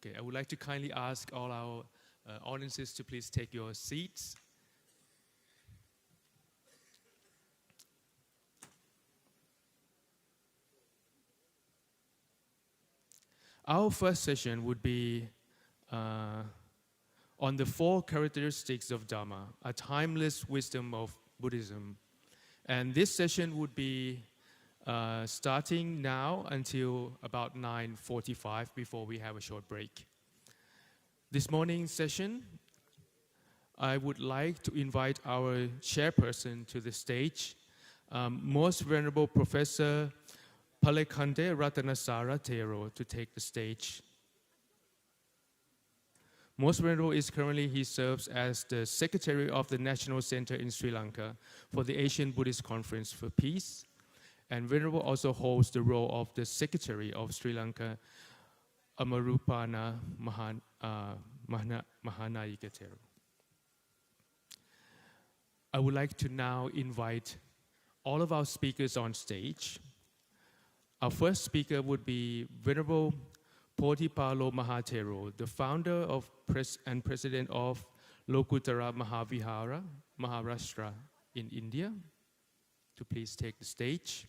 Okay, I would like to kindly ask all our audiences to please take your seats. Our first session would be on the 4 characteristics of Dharma, a timeless wisdom of Buddhism. And this session would be starting now until about 9:45 before we have a short break. This morning's session, I would like to invite our chairperson to the stage, Most Venerable Professor Palekande Ratanasara Thero, to take the stage. Most Venerable is currently, he serves as the Secretary of the National Center in Sri Lanka for the Asian Buddhist Conference for Peace. And Venerable also holds the role of the Secretary of Sri Lanka Amarupana Mahanayika Thero. I would like to now invite all of our speakers on stage. Our first speaker would be Venerable Podhipalo Mahathero, the founder of and president of Lokuttara Mahavihara, Maharashtra in India, to please take the stage.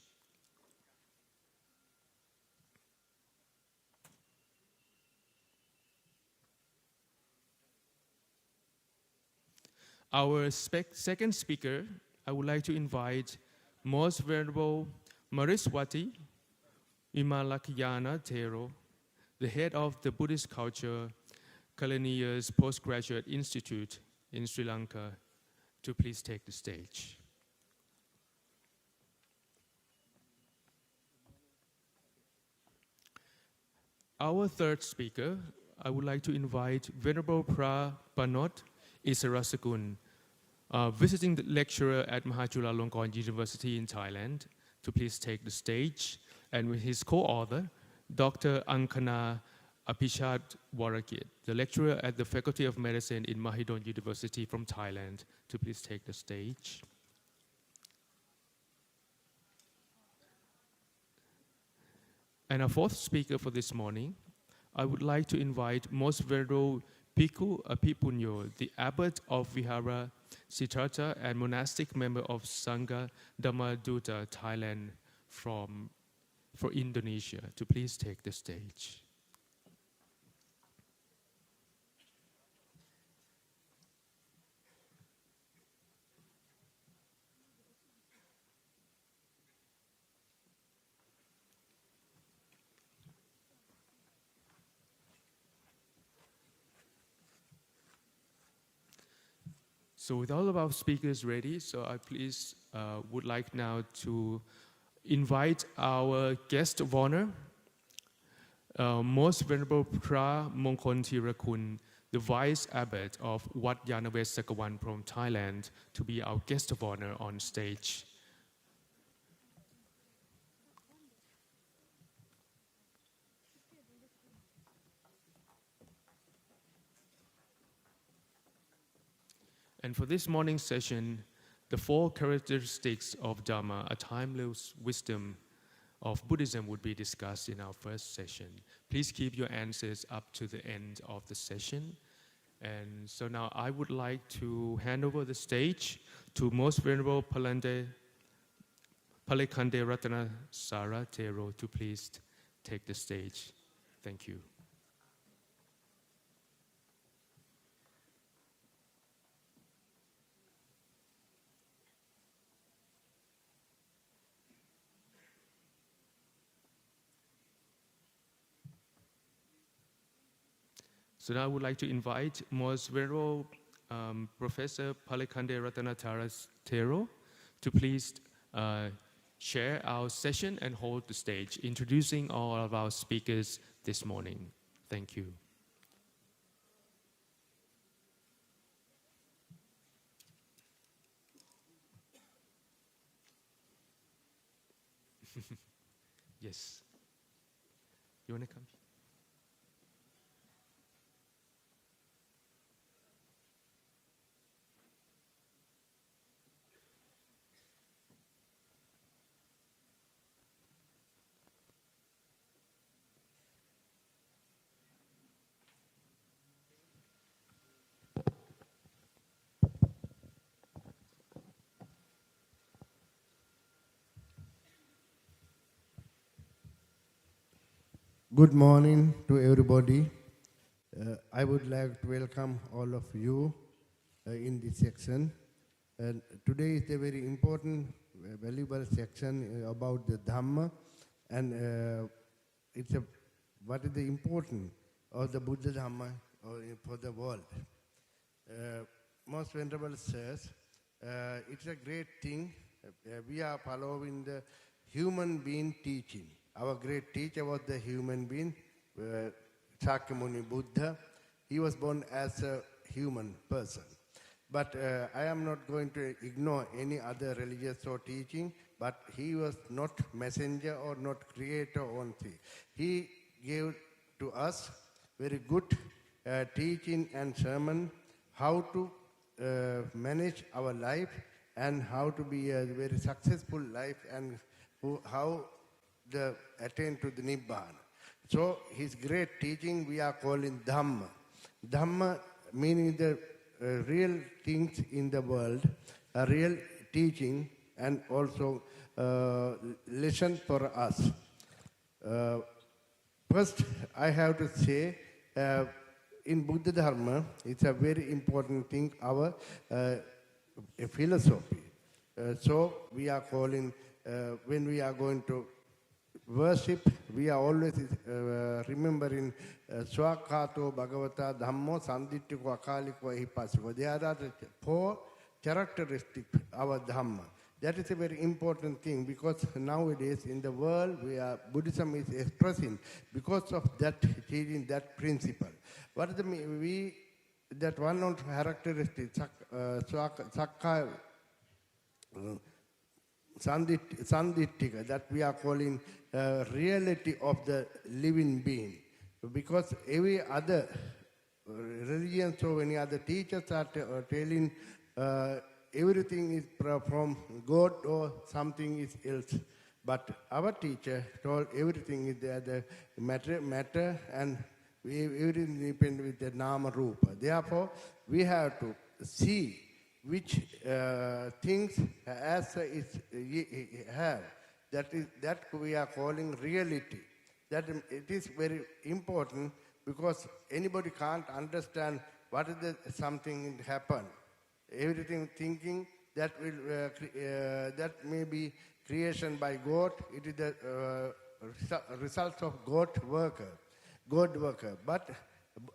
Our second speaker, I would like to invite Most Venerable Mariswati Imalakayana Thero, the head of the Buddhist Culture Kalaniya's Postgraduate Institute in Sri Lanka, to please take the stage. Our third speaker, I would like to invite Venerable Prapanot Isarasakun, visiting lecturer at Mahachulalongkorn University in Thailand, to please take the stage, and with his co-author, Dr. Ankana Apichat Warakit, the lecturer at the Faculty of Medicine in Mahidol University from Thailand, to please take the stage. And our fourth speaker for this morning, I would like to invite Most Venerable Bhikkhu Apipunyo, the abbot of Vihara Siddhartha and monastic member of Sangha Dhammaduta, Thailand, for Indonesia, to please take the stage. So with all of our speakers ready, so I please would like now to invite our guest of honor, Most Venerable Pra Mongkol Thirakun, the Vice Abbot of Wat Yanaves Sakawan from Thailand, to be our guest of honor on stage. And for this morning's session, the 4 characteristics of Dharma, a timeless wisdom of Buddhism, would be discussed in our first session. Please keep your answers up to the end of the session. And so now I would like to hand over the stage to Most Venerable Palekande Ratanasara Thero to please take the stage. Thank you. So now I would like to invite Most Venerable Professor Palekande Ratanasara Thero to please share our session and hold the stage, introducing all of our speakers this morning. Thank you. Yes. You want to come? Good morning to everybody. I would like to welcome all of you in this section. Today is a very important, valuable section about the Dharma, and what is the importance of the Buddha Dharma for the world. Most Venerable Sirs, it's a great thing. We are following the human being teaching. Our great teacher was the human being, Shakyamuni Buddha. He was born as a human person. But I am not going to ignore any other religious or teaching, but he was not messenger or not creator or anything. He gave to us very good teaching and sermon, how to manage our life and how to be a very successful life and how to attain to the Nibbana. So his great teaching we are calling Dhamma. Dhamma meaning the real things in the world, a real teaching and also lesson for us. First, I have to say, in Buddha Dharma, it's a very important thing, our philosophy. So we are calling, when we are going to worship, we are always remembering Swakato Bhagavata Dhammo Sanditiko Akaliko Hipasiko. There are the 4 characteristics of our Dhamma. That is a very important thing because nowadays in the world Buddhism is expressing because of that teaching, that principle. What is that one of the characteristics, Sakka Sandittika, that we are calling reality of the living being. Because every other religion, so many other teachers are telling everything is from God or something is else. But our teacher told everything is there, the matter and everything depends with the Nama Rupa. Therefore, we have to see which things as it have. That we are calling reality. That it is very important because anybody can't understand what is something happen. Everything thinking that will that may be creation by God. It is the result of God worker. But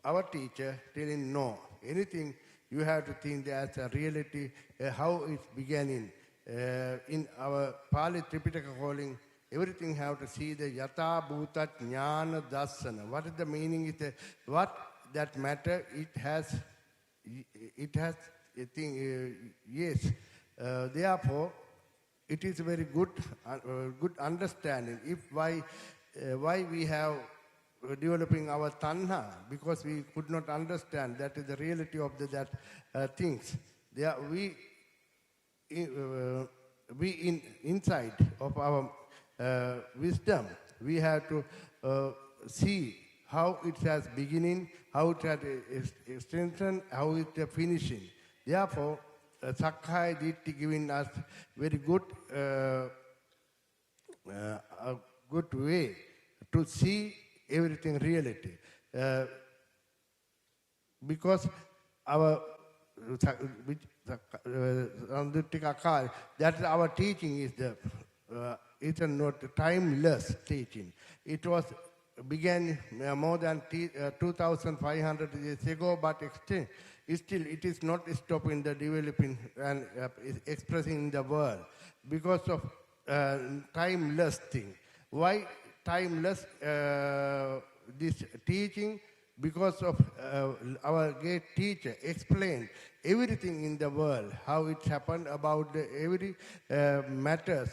our teacher telling no. Anything you have to think as a reality, how it's beginning. In our Pali Tripitaka calling, everything have to see the Yata Bhuta Jnana Dassana. What is the meaning? What that matter, it has a thing, yes. Therefore, it is very good understanding. Why we have developing our tanha, because we could not understand that is the reality of that things. Inside of our wisdom, we have to see how it has beginning, how it has extension, how it is finishing. Therefore, Sakkaya Ditti giving us very good a good way to see everything reality. Because our that our teaching is it's not timeless teaching. It was began more than 2,500 years ago, but still it is not stopping the developing and expressing in the world because of timeless thing. Why timeless this teaching? Because of our great teacher explained everything in the world, how it happened about every matters,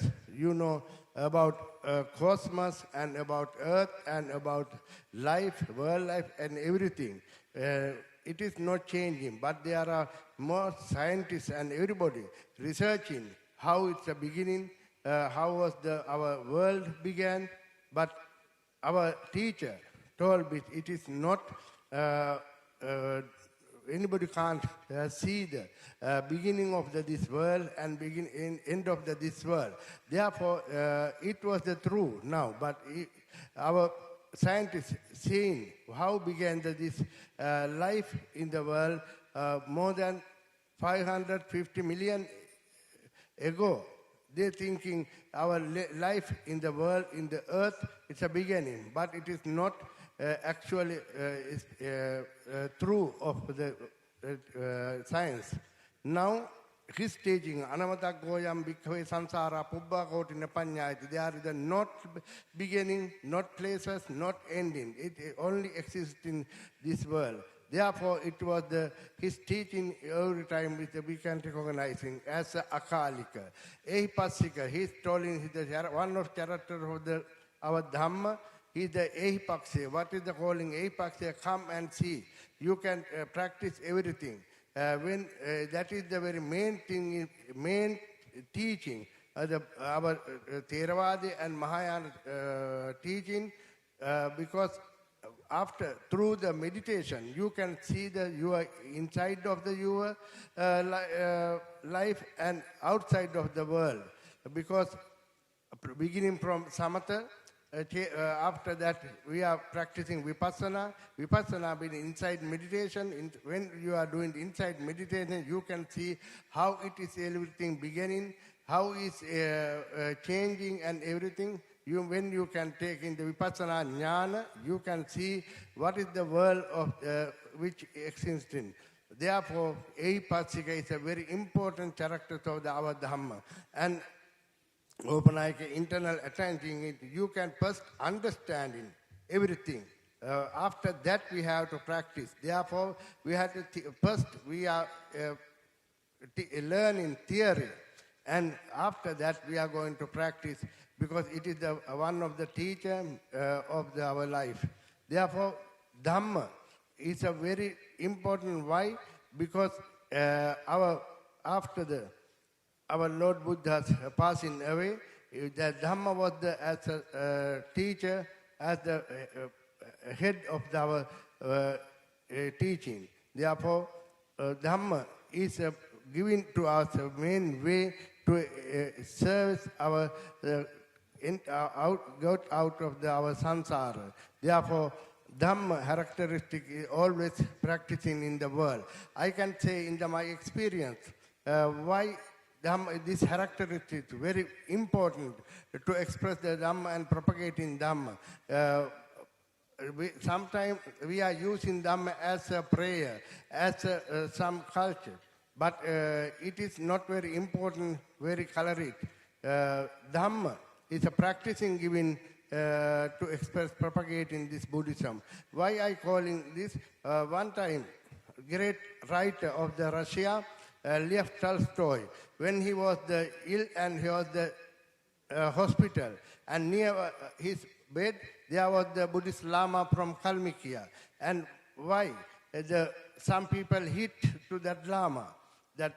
about cosmos and about earth and about life, world life and everything. It is not changing, but there are more scientists and everybody researching how it's a beginning, how was our world began, but our teacher told me it is not, anybody can't see the beginning of this world and end of this world. Therefore, it was the true now, but our scientists seeing how began this life in the world more than 550 million ago. They're thinking our life in the world, in the earth, it's a beginning, but it is not actually true of the science. Now, his teaching, Anamata Goyam Bhikkhave Samsara Pubba Kotina Panyayati, there is not beginning, not places, not ending. It only exists in this world. Therefore, it was his teaching every time which we can recognize him as a Akalika. Ehipassika, he's telling one of character of our Dhamma, he's the Ehipaksya. What is the calling Ehipaksya? Come and see. You can practice everything. When that is the very main thing, main teaching, our Theravada and Mahayana teaching, because through the meditation, you can see your inside of your life and outside of the world. Because beginning from samatha, after that we are practicing vipassana. Vipassana being inside meditation. When you are doing inside meditation, you can see how it is everything beginning, how it's changing and everything. When you can take in the vipassana jnana, you can see what is the world of which exists in. Therefore, Ehipassika is a very important character of our Dhamma. And open like internal attention, you can first understand everything. After that, we have to practice. Therefore, we have to first we are learning theory, and after that, we are going to practice, because it is one of the teacher of our life. Therefore, Dhamma is a very important. Why? Because our Lord Buddha's passing away, the Dhamma was as a teacher, as the head of our teaching. Therefore, Dhamma is given to us a main way to serve our got out of our samsara. Therefore, Dhamma characteristic is always practicing in the world. I can say in my experience, why Dhamma, this characteristic is very important to express the Dhamma and propagating Dhamma. Sometimes we are using Dhamma as a prayer, as some culture, but it is not very important, very caloric. Dhamma is a practicing given to express, propagating this Buddhism. Why I calling this? One time, great writer of the Russia, Lev Tolstoy, when he was ill and he was the hospital, and near his bed there was the Buddhist Lama from Kalmykia. And why? Some people hit to that Lama. That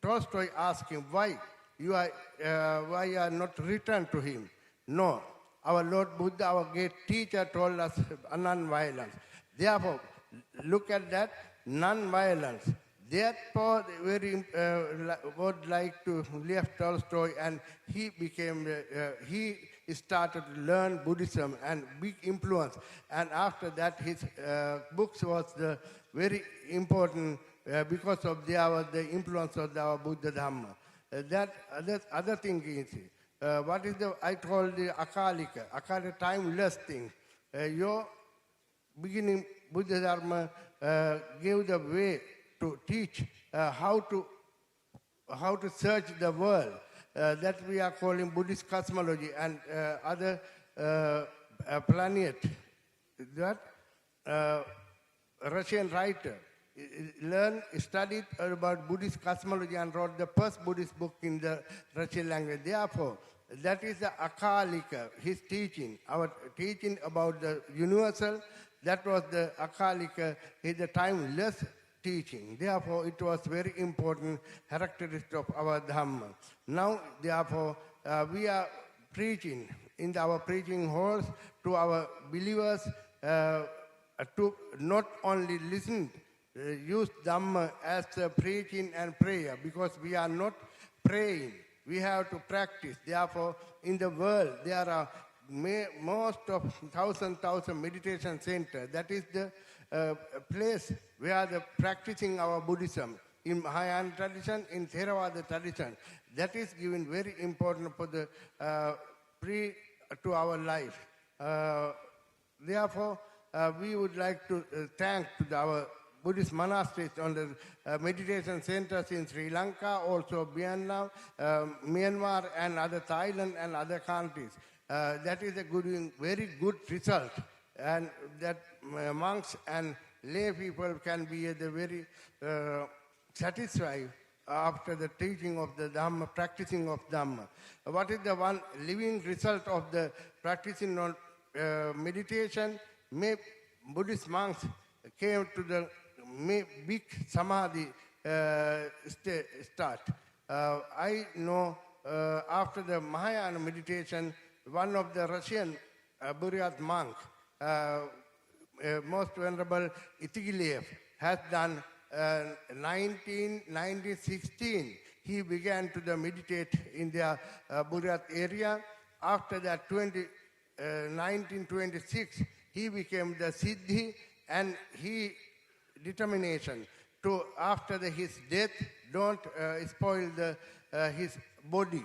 Tolstoy asked him, why you are not returned to him? No, our Lord Buddha, our great teacher, told us non-violence. Therefore, look at that, non-violence. Therefore, very would like to Lev Tolstoy, and he became he started to learn Buddhism and big influence. And after that, his books was very important because of the influence of our Buddha Dhamma. That other thing is, what is I call the Akalika. Akalika, timeless thing. Your beginning Buddha Dharma gave the way to teach how to search the world. That we are calling Buddhist cosmology and other planet. That Russian writer studied about Buddhist cosmology and wrote the first Buddhist book in the Russian language. Therefore, that is the Akalika, his teaching, our teaching about the universal. That was the Akalika, is the timeless teaching. Therefore, it was very important characteristic of our Dhamma. Now, therefore, we are preaching in our preaching halls to our believers to not only listen, use Dhamma as preaching and prayer, because we are not praying. We have to practice. Therefore, in the world, there are most of thousand meditation center. That is the place where the practicing our Buddhism in Mahayana tradition, in Theravada tradition. That is given very important for the to our life. Therefore, we would like to thank to our Buddhist monasteries on the meditation centers in Sri Lanka, also Vietnam, Myanmar, and other Thailand and other countries. That is a very good result, and that monks and lay people can be very satisfied after the teaching of the Dharma, practicing of Dharma. What is the one living result of the practicing on meditation? Buddhist monks came to the big samadhi start. I know after the Mahayana meditation, one of the Russian Buryat monk, most venerable Itigilev, has done 1916. He began to meditate in the Buryat area. After that, 1926, he became the Siddhi, and he determination to, after his death, don't spoil his body,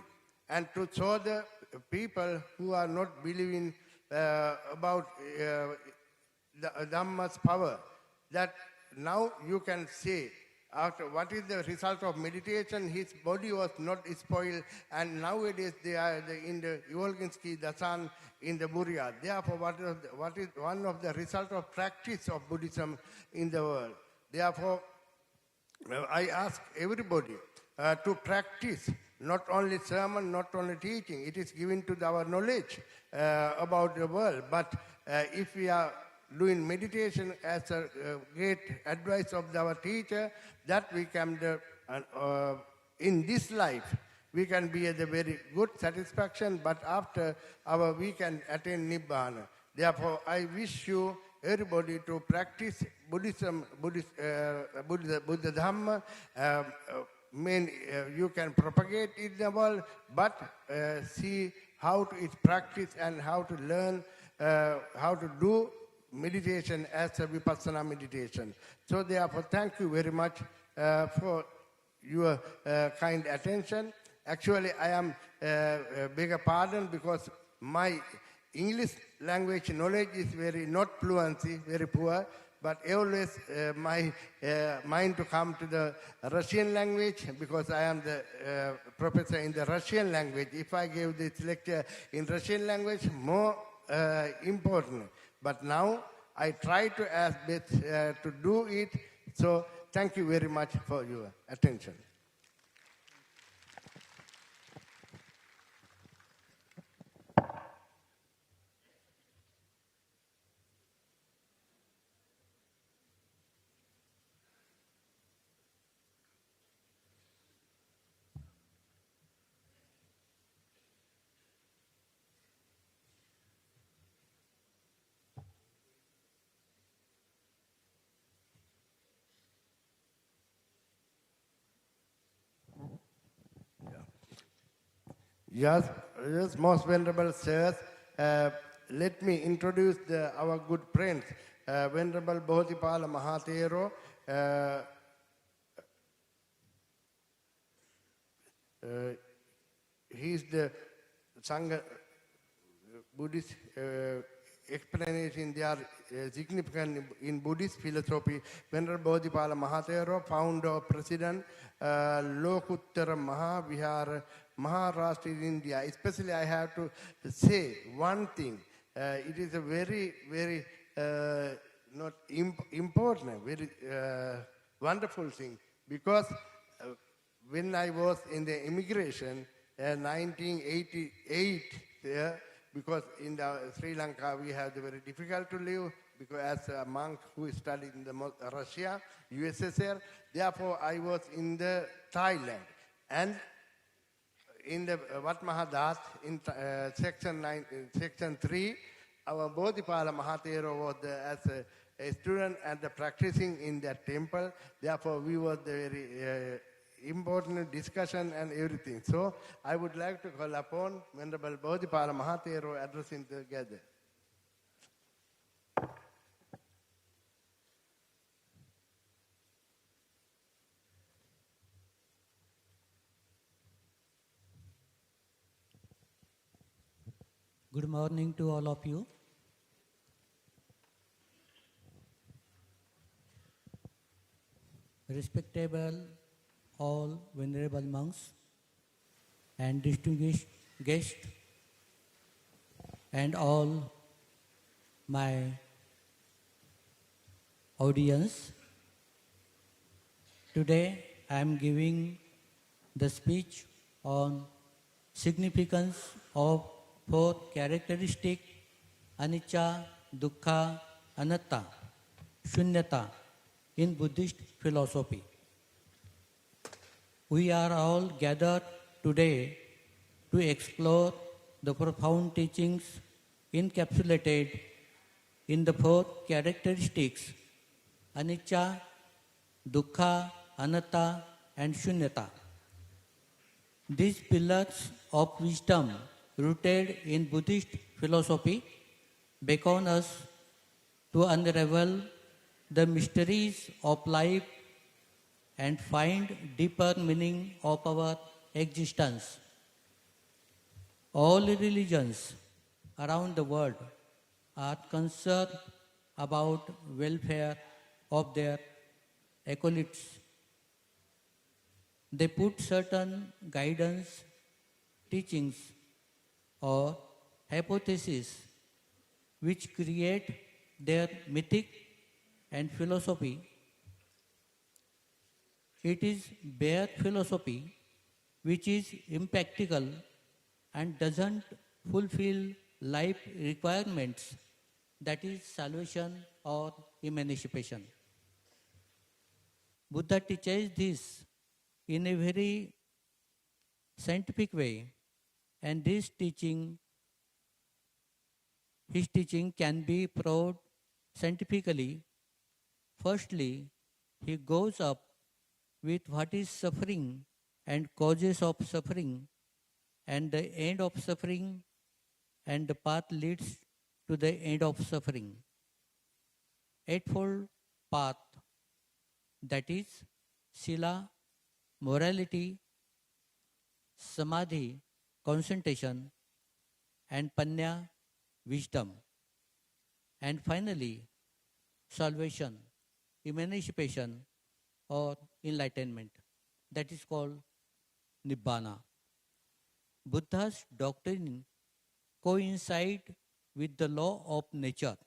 and to show the people who are not believing about the Dhamma's power, that now you can say, after what is the result of meditation, his body was not spoiled, and nowadays they are in the Ivolginsky Dasan in the Buryat. Therefore, what is one of the result of practice of Buddhism in the world? Therefore, I ask everybody to practice, not only sermon, not only teaching. It is given to our knowledge about the world, but if we are doing meditation as a great advice of our teacher, that we can, in this life, we can be at a very good satisfaction, but after we can attain Nibbana. Therefore, I wish you, everybody, to practice Buddhism, Buddha Dhamma. You can propagate it in the world, but see how to practice and how to learn how to do meditation as a Vipassana meditation. So therefore, thank you very much for your kind attention. Actually, I am beg a pardon because my English language knowledge is very not fluency, very poor, but always my mind to come to the Russian language because I am the professor in the Russian language. If I gave this lecture in Russian language, more important. But now I try to ask best to do it. So thank you very much for your attention. Yes, most venerable sirs, let me introduce our good friends, Venerable Bodhipala Mahatero. He is the Sangha Buddhist explanation. They are significant in Buddhist philosophy. Venerable Bodhipala Mahatero, founder, president, Lokuttara Mahavihara, Maharashtra in India. Especially I have to say one thing. It is a very, very not important, very wonderful thing. Because when I was in the immigration, 1988, because in Sri Lanka we have the very difficult to live, because as a monk who studied in Russia, USSR, therefore I was in the Thailand. And in the Wat Mahadat, in section 3, our Bodhipala Mahatero was as a student and practicing in that temple. Therefore, we were very important discussion and everything. So I would like to call upon Venerable Bodhipala Mahathero addressing together. Good morning to all of you. Respectable all venerable monks and distinguished guests and all my audience. Today I am giving the speech on significance of four characteristics anicca, dukkha, anatta, shunyata in Buddhist philosophy. We are all gathered today to explore the profound teachings encapsulated in the four characteristics anicca, dukkha, anatta and shunyata. These pillars of wisdom rooted in Buddhist philosophy beckon us to unravel the mysteries of life and find deeper meaning of our existence. All religions around the world are concerned about welfare of their acolytes. They put certain guidance, teachings or hypotheses which create their mythic and philosophy. It is bare philosophy which is impractical and doesn't fulfill life requirements, that is salvation or emancipation. Buddha teaches this in a very scientific way, and his teaching can be proved scientifically. Firstly, he goes up with what is suffering and causes of suffering and the end of suffering, and the path leads to the end of suffering. Eightfold path, that is sila, morality, samadhi, concentration, and panya, wisdom. And finally, salvation, emancipation or enlightenment, that is called nibbana. Buddha's doctrine coincides with the law of nature.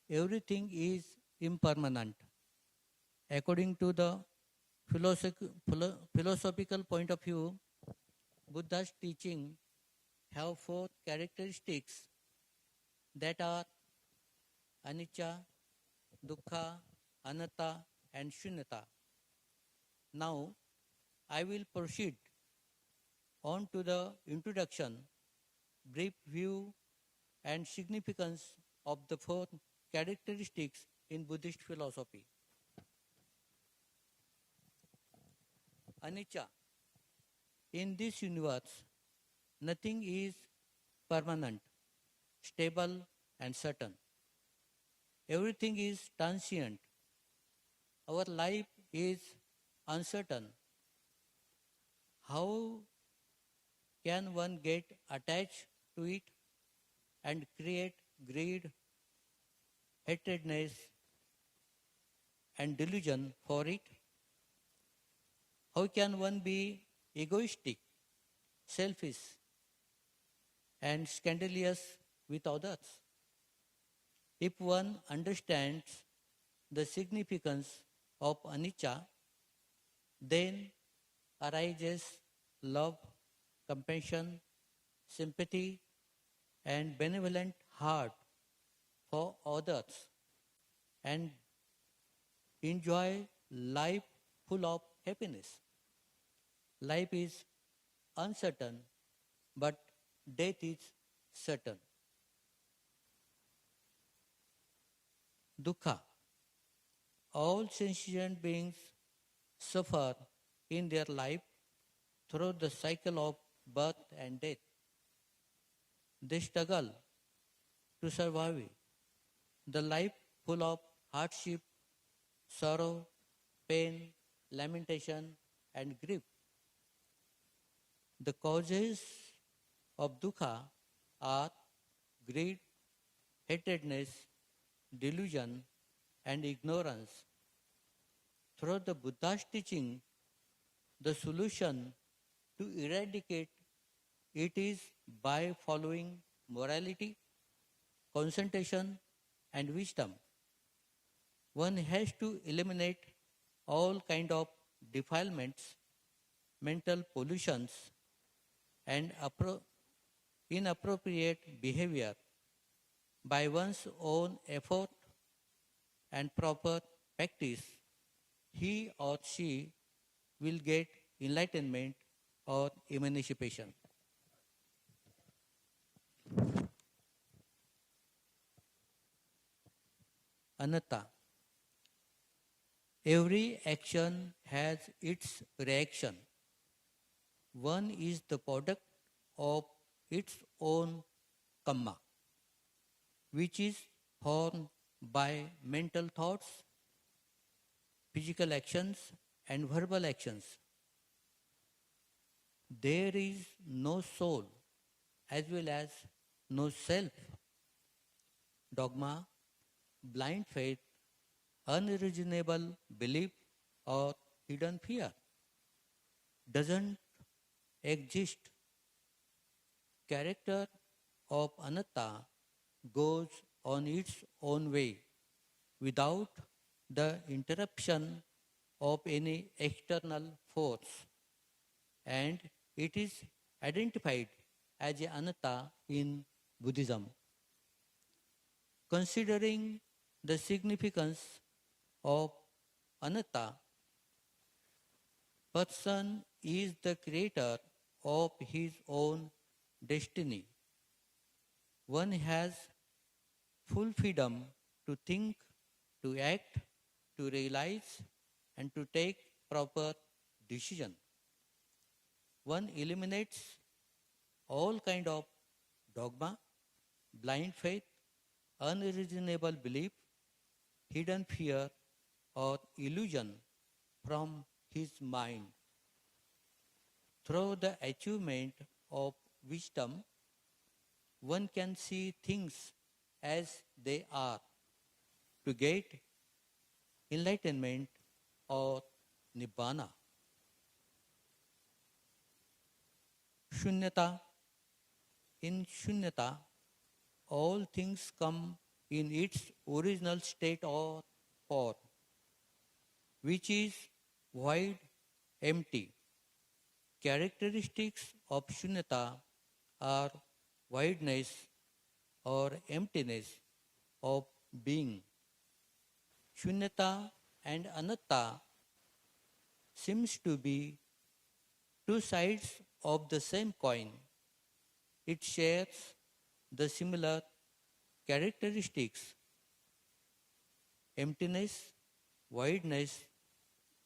Everything is impermanent. According to the philosophical point of view, Buddha's teaching have four characteristics that are anicca, dukkha, anatta and shunyata. Now, I will proceed on to the introduction, brief view and significance of the four characteristics in Buddhist philosophy. Anicca. In this universe, nothing is permanent, stable and certain. Everything is transient. Our life is uncertain. How can one get attached to it and create greed, hatredness, and delusion for it? How can one be egoistic, selfish, and scandalous with others? If one understands the significance of anicca, then arises love, compassion, sympathy, and benevolent heart for others, and enjoy life full of happiness. Life is uncertain, but death is certain. Dukkha. All sentient beings suffer in their life through the cycle of birth and death. They struggle to survive the life full of hardship, sorrow, pain, lamentation, and grief. The causes of dukkha are greed, hatredness, delusion, and ignorance. Through the Buddha's teaching, the solution to eradicate it is by following morality, concentration, and wisdom. One has to eliminate all kind of defilements, mental pollutions, and inappropriate behavior by one's own effort and proper practice. He or she will get enlightenment or emancipation. Anatta. Every action has its reaction. One is the product of its own karma, which is formed by mental thoughts, physical actions, and verbal actions. There is no soul as well as no self. Dogma, blind faith, unreasonable belief, or hidden fear doesn't exist. Character of anatta goes on its own way without the interruption of any external force, and it is identified as anatta in Buddhism. Considering the significance of anatta, person is the creator of his own destiny. One has full freedom to think, to act, to realize, and to take proper decision. One eliminates all kind of dogma, blind faith, unreasonable belief, hidden fear, or illusion from his mind. Through the achievement of wisdom, one can see things as they are to get enlightenment or nibbana. Shunyata. In shunyata, all things come in its original state or form, which is void, empty. Characteristics of shunyata are voidness or emptiness of being. Shunyata and anatta seems to be two sides of the same coin. It shares the similar characteristics: emptiness, voidness,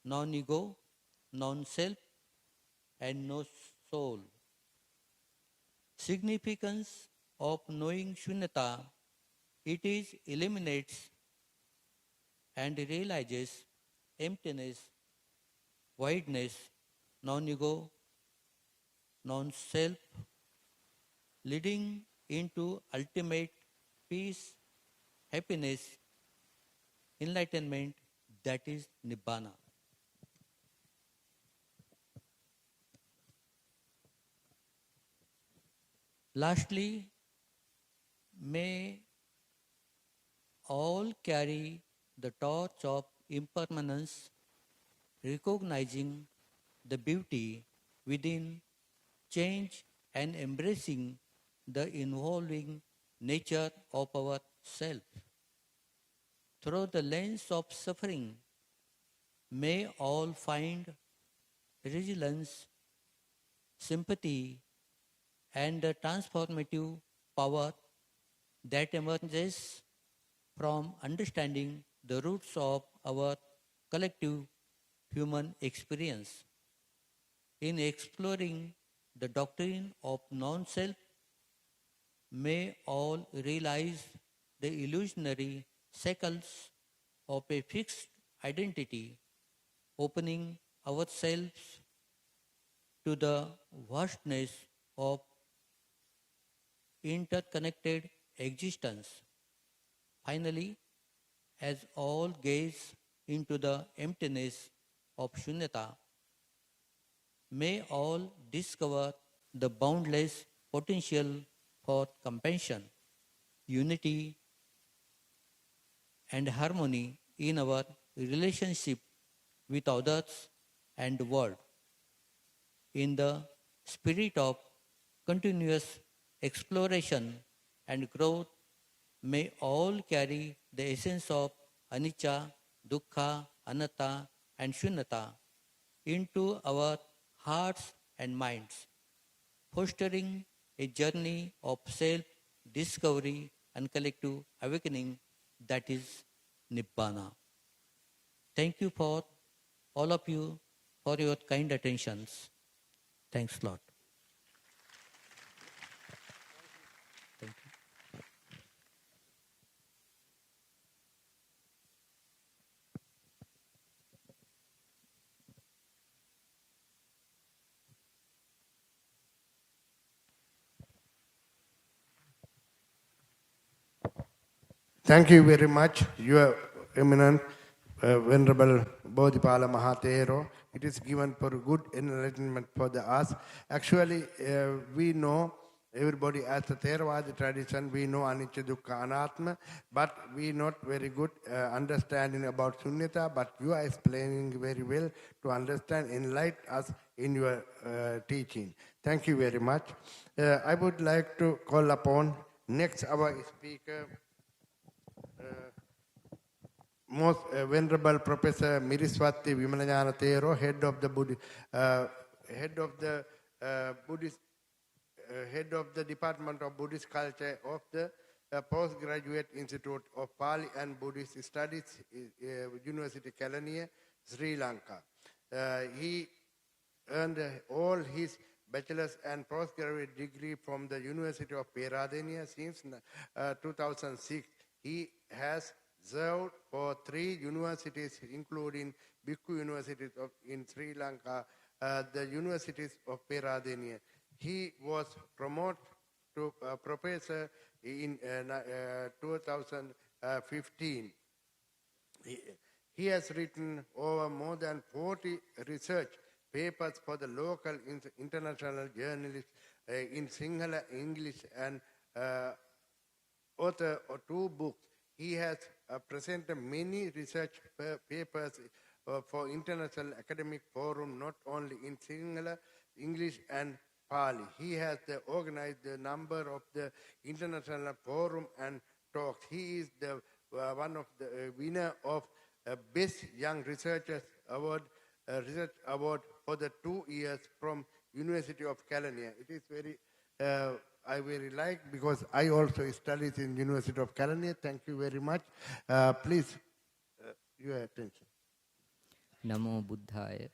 non-ego, non-self, and no soul. Significance of knowing shunyata: it is eliminates and realizes emptiness, voidness, non-ego, non-self, leading into ultimate peace, happiness, enlightenment, that is nibbana. Lastly, may all carry the torch of impermanence, recognizing the beauty within change and embracing the evolving nature of our self. Through the lens of suffering, may all find resilience, sympathy, and the transformative power that emerges from understanding the roots of our collective human experience. in exploring the doctrine of non-self, may all realize the illusionary shackles of a fixed identity, opening ourselves to the vastness of interconnected existence. Finally, as all gaze into the emptiness of Shunyata, may all discover the boundless potential for compassion, unity, and harmony in our relationship with others and the world. In the spirit of continuous exploration and growth, may all carry the essence of anicca, dukkha, anatta, and shunyata into our hearts and minds, fostering a journey of self-discovery and collective awakening that is Nibbana. Thank you for all of you for your kind attentions. Thanks a lot. Thank you. Thank you very much, Your Eminent Venerable Bodhipala Mahatero. It is given for good enlightenment for the us. Actually, we know everybody as a Theravada tradition, we know Anicca Dukkha Anatma, but we not very good understanding about Sunyata, but you are explaining very well to understand, enlighten us in your teaching. Thank you very much. I would like to call upon next our speaker, most Venerable Professor Miriswati Vimalanjana Thero, head of the Buddhist, head of the Department of Buddhist Culture of the Postgraduate Institute of Pali and Buddhist Studies, University Kelaniya, Sri Lanka. He earned all his bachelor's and postgraduate degree from the University of Peradeniya since 2006. He has served for 3 universities, including Bhikkhu University in Sri Lanka, the Universities of Peradeniya. He was promoted to professor in 2015. He has written over more than 40 research papers for the local international journalists in Sinhala, English, and author of 2 books. He has presented many research papers for international academic forum, not only in Sinhala, English, and Pali. He has organized a number of the international forum and talks. He is the one of the winner of Best Young Researchers Award, Research Award for the 2 years from University of Kelaniya. It is very I very like, because I also studied in University of Kelaniya. Thank you very much. Please, your attention. Namo Buddhaya.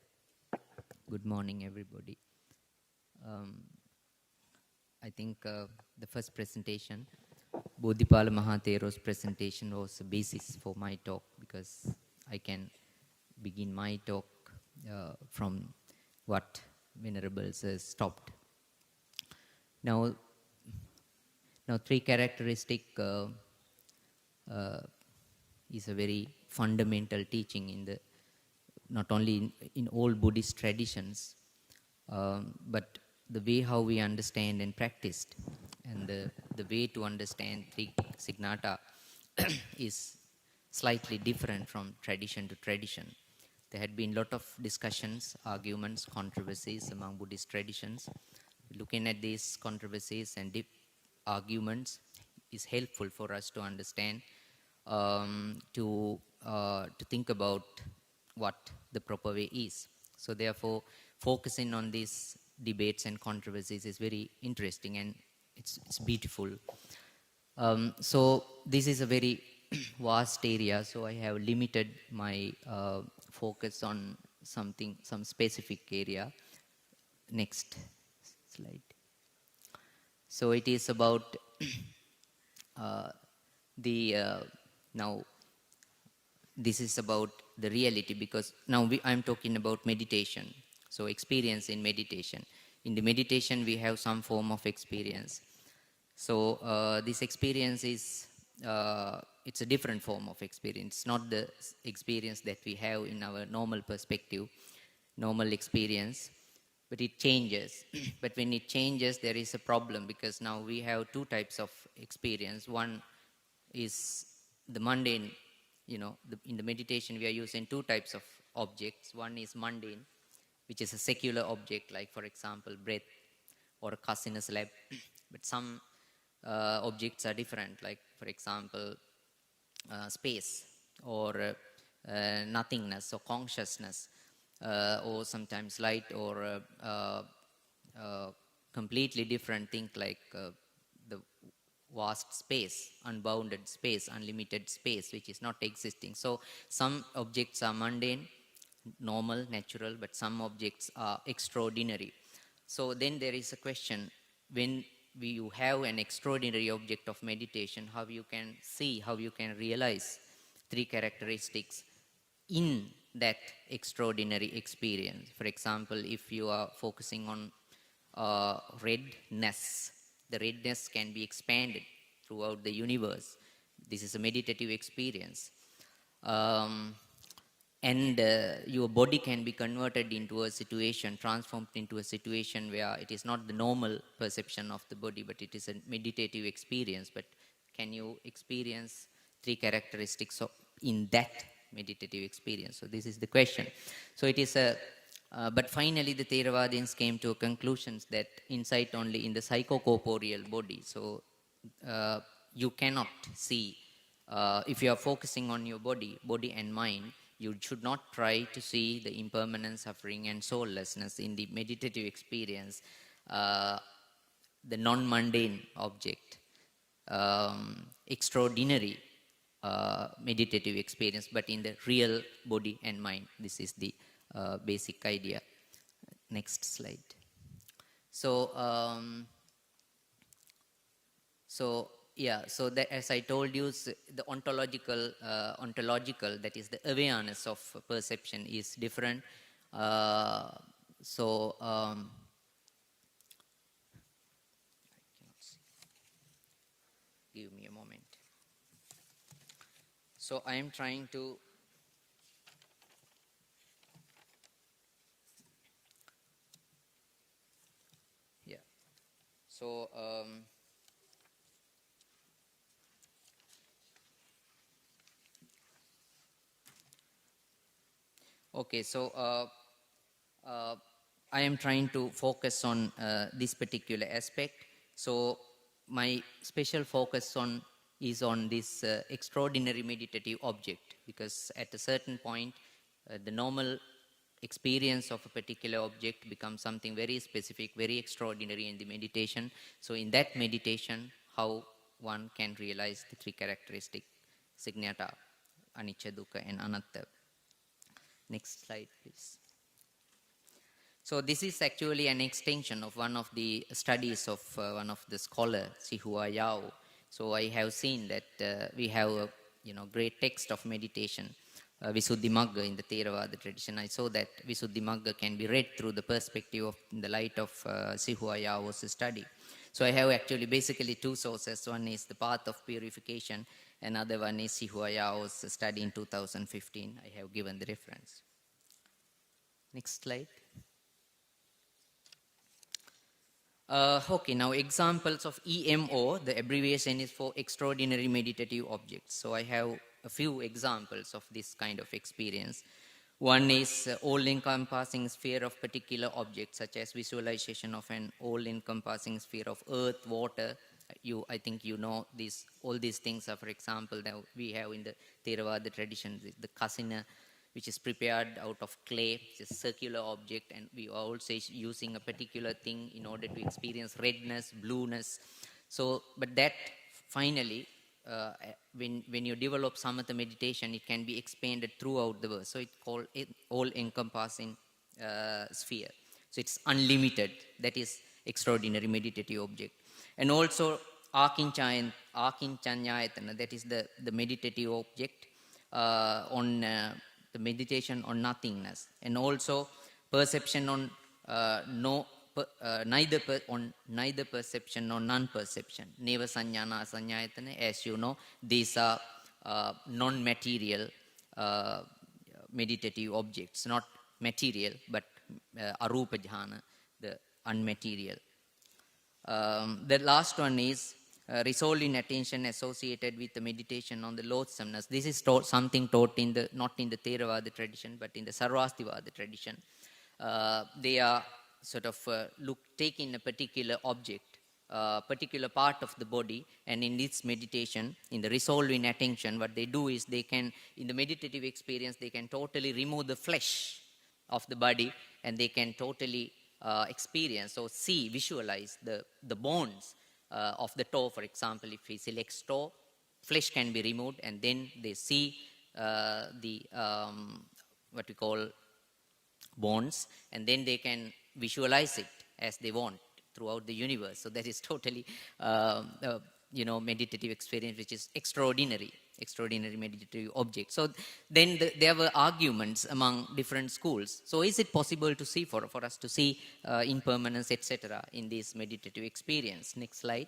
Good morning, everybody. I think the first presentation, Bodhipala Mahathero's presentation, was the basis for my talk, because I can begin my talk from what Venerables has stopped. Now 3 characteristic is a very fundamental teaching in the not only in all Buddhist traditions, but the way how we understand and practiced, and the way to understand 3 Signata is slightly different from tradition to tradition. There had been a lot of discussions, arguments, controversies among Buddhist traditions. Looking at these controversies and deep arguments is helpful for us to understand, to think about what the proper way is. So therefore, focusing on these debates and controversies is very interesting, and it's beautiful. So this is a very vast area, so I have limited my focus on some specific area. Next slide. So it is about now this is about the reality, because now I'm talking about meditation. So experience in meditation. In the meditation we have some form of experience. So this experience is, it's a different form of experience, not the experience that we have in our normal perspective, normal experience, but it changes. But when it changes, there is a problem, because now we have two types of experience. One is the mundane, in the meditation we are using two types of objects. One is mundane, which is a secular object, like for example breath or a cuss in a slab. But some objects are different, like for example space, or nothingness, or consciousness, or sometimes light, or completely different thing, like the vast space, unbounded space, unlimited space, which is not existing. So some objects are mundane, normal, natural, but some objects are extraordinary. So then there is a question, when you have an extraordinary object of meditation, how you can see, how you can realize three characteristics in that extraordinary experience. For example, if you are focusing on redness, the redness can be expanded throughout the universe. This is a meditative experience. And your body can be converted into a situation, transformed into a situation where it is not the normal perception of the body, but it is a meditative experience. But can you experience three characteristics in that meditative experience? So this is the question. So it is a but finally the Theravadians came to a conclusion that insight only in the psychocorporeal body. So you cannot see, if you are focusing on your body and mind, you should not try to see the impermanence, suffering and soullessness in the meditative experience, the non-mundane object, extraordinary meditative experience, but in the real body and mind. This is the basic idea. Next slide. So so that, as I told you, the ontological, that is the awareness of perception, is different. Give me a moment. So I am trying to So okay, so I am trying to focus on this particular aspect. So my special focus is on this extraordinary meditative object, because at a certain point the normal experience of a particular object becomes something very specific, very extraordinary in the meditation. So in that meditation, how one can realize the three characteristics, Signata, Anicca, Dukkha and Anatta. Next slide, please. So this is actually an extension of one of the studies of one of the scholars, Sihua Yao. So I have seen that we have a great text of meditation, Visuddhimagga, in the Theravada tradition. I saw that Visuddhimagga can be read through the perspective of, in the light of Sihua Yao's study. So I have actually basically two sources. One is the Path of Purification, another one is Sihua Yao's study in 2015. I have given the reference. Next slide. Okay, now examples of EMO, the abbreviation is for Extraordinary Meditative Objects. So I have a few examples of this kind of experience. One is all-encompassing sphere of particular objects, such as visualization of an all-encompassing sphere of earth, water. I think you know this. All these things are, for example, that we have in the Theravada tradition, the kasina, which is prepared out of clay. It's a circular object, and we are also using a particular thing in order to experience redness, blueness. So, but that finally, when you develop samatha meditation, it can be expanded throughout the verse. So it's called all-encompassing sphere. So it's unlimited. That is extraordinary meditative object. And also Akinchanyayatana, that is the meditative object on the meditation on nothingness. And also perception on neither perception nor non-perception. Neva Sanyana Asanyayatana, as you know, these are non-material meditative objects, not material, but arupa jhana, the unmaterial. The last one is resolving attention associated with the meditation on the loathsomeness. This is something taught not in the Theravada tradition, but in the Sarvastivada tradition. They are sort of taking a particular object, particular part of the body, and in this meditation, in the resolving attention, what they do is they can, in the meditative experience, they can totally remove the flesh of the body, and they can totally experience or visualize the bones of the toe. For example, if he selects toe, flesh can be removed, and then they see the what we call bones, and then they can visualize it as they want throughout the universe. So that is totally meditative experience, which is extraordinary meditative object. So then there were arguments among different schools. So is it possible to see, for us to see impermanence, etc. in this meditative experience? Next slide.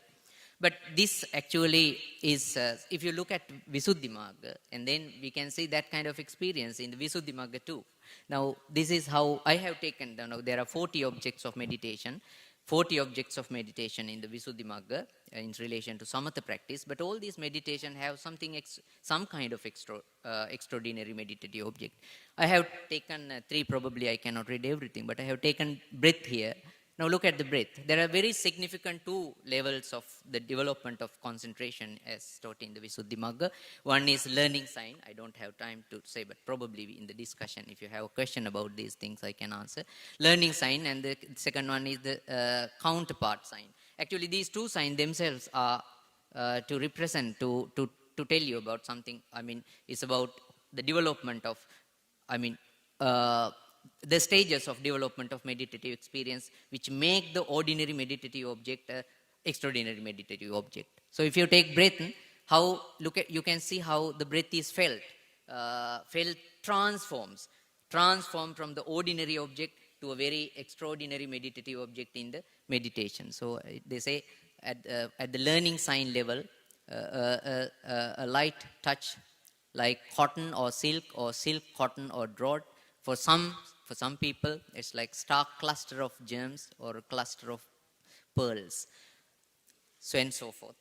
But this actually is, if you look at Visuddhimagga, and then we can see that kind of experience in the Visuddhimagga too. Now, this is how I have taken, there are 40 objects of meditation. 40 objects of meditation in the Visuddhimagga in relation to Samatha practice, but all these meditation have some kind of extraordinary meditative object. I have taken 3, probably I cannot read everything, but I have taken breath here. Now look at the breath. There are very significant 2 levels of the development of concentration as taught in the Visuddhimagga. One is learning sign. I don't have time to say, but probably in the discussion, if you have a question about these things, I can answer. Learning sign, and the second one is the counterpart sign. Actually, these 2 signs themselves are to represent, to tell you about something. I mean, it's about the development of, the stages of development of meditative experience, which make the ordinary meditative object an extraordinary meditative object. So if you take breath, you can see how the breath is felt transformed from the ordinary object to a very extraordinary meditative object in the meditation. So they say at the learning sign level, a light touch like cotton or silk cotton or draught. For some people, it's like stark cluster of gems or a cluster of pearls, so and so forth.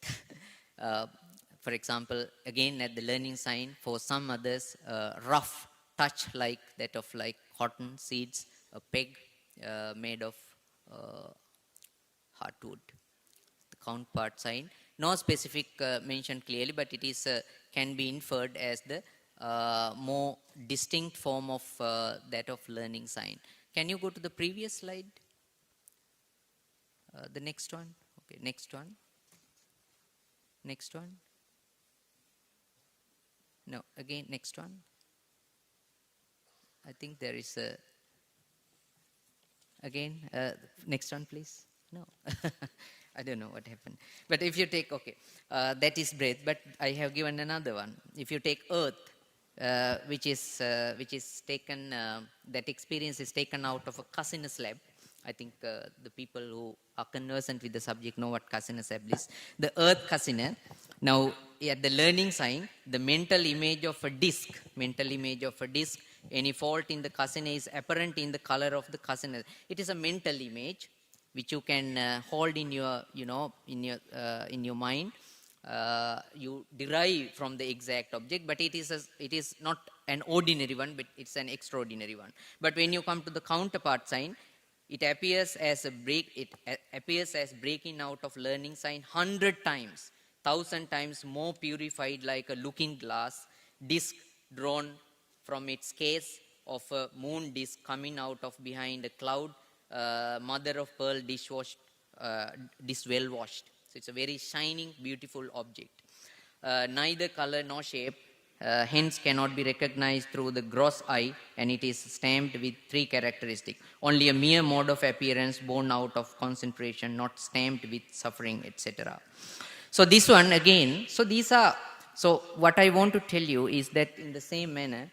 For example, again at the learning sign, for some others, rough touch like that of like cotton seeds, a peg made of hardwood. The counterpart sign, no specific mention clearly, but it is can be inferred as the more distinct form of that of learning sign. Can you go to the previous slide? The next one. Okay, next one. Next one. No, again, next one. I think there is a... Again, next one, please. No. I don't know what happened. But if you take, okay, that is breath, but I have given another one. If you take earth, which is taken, that experience is taken out of a kasina slab. I think the people who are conversant with the subject know what kasina slab is. The earth kasina. Now, at the learning sign, the mental image of a disc, any fault in the kasina is apparent in the color of the kasina. It is a mental image which you can hold in your, in your mind. You derive from the exact object, but it is not an ordinary one, but it's an extraordinary one. But when you come to the counterpart sign, it appears as breaking out of learning sign 100 times, 1,000 times more purified, like a looking glass disc drawn from its case of a moon disc coming out of behind a cloud, mother of pearl dish well washed. So it's a very shining, beautiful object. Neither color nor shape, hence cannot be recognized through the gross eye, and it is stamped with 3 characteristics. Only a mere mode of appearance born out of concentration, not stamped with suffering, etc. So this one again, so what I want to tell you is that in the same manner,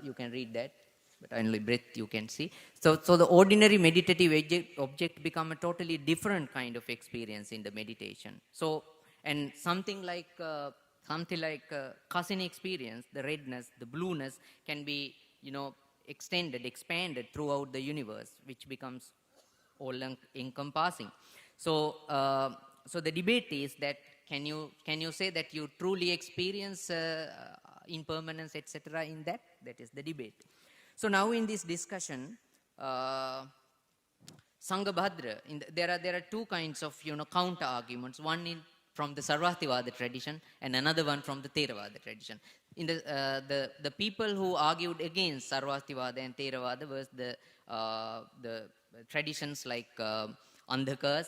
you can read that, but only breath you can see. So the ordinary meditative object become a totally different kind of experience in the meditation. So, and something like cousin experience, the redness, the blueness can be, expanded throughout the universe, which becomes all encompassing. So, so the debate is that can you say that you truly experience impermanence, etc. in that? That is the debate. So now in this discussion, Sangha Bhadra, there are 2 kinds of counter arguments. One in from the Sarvastivada tradition and another one from the Theravada tradition. In the people who argued against Sarvastivada and Theravada was the traditions like Andhakas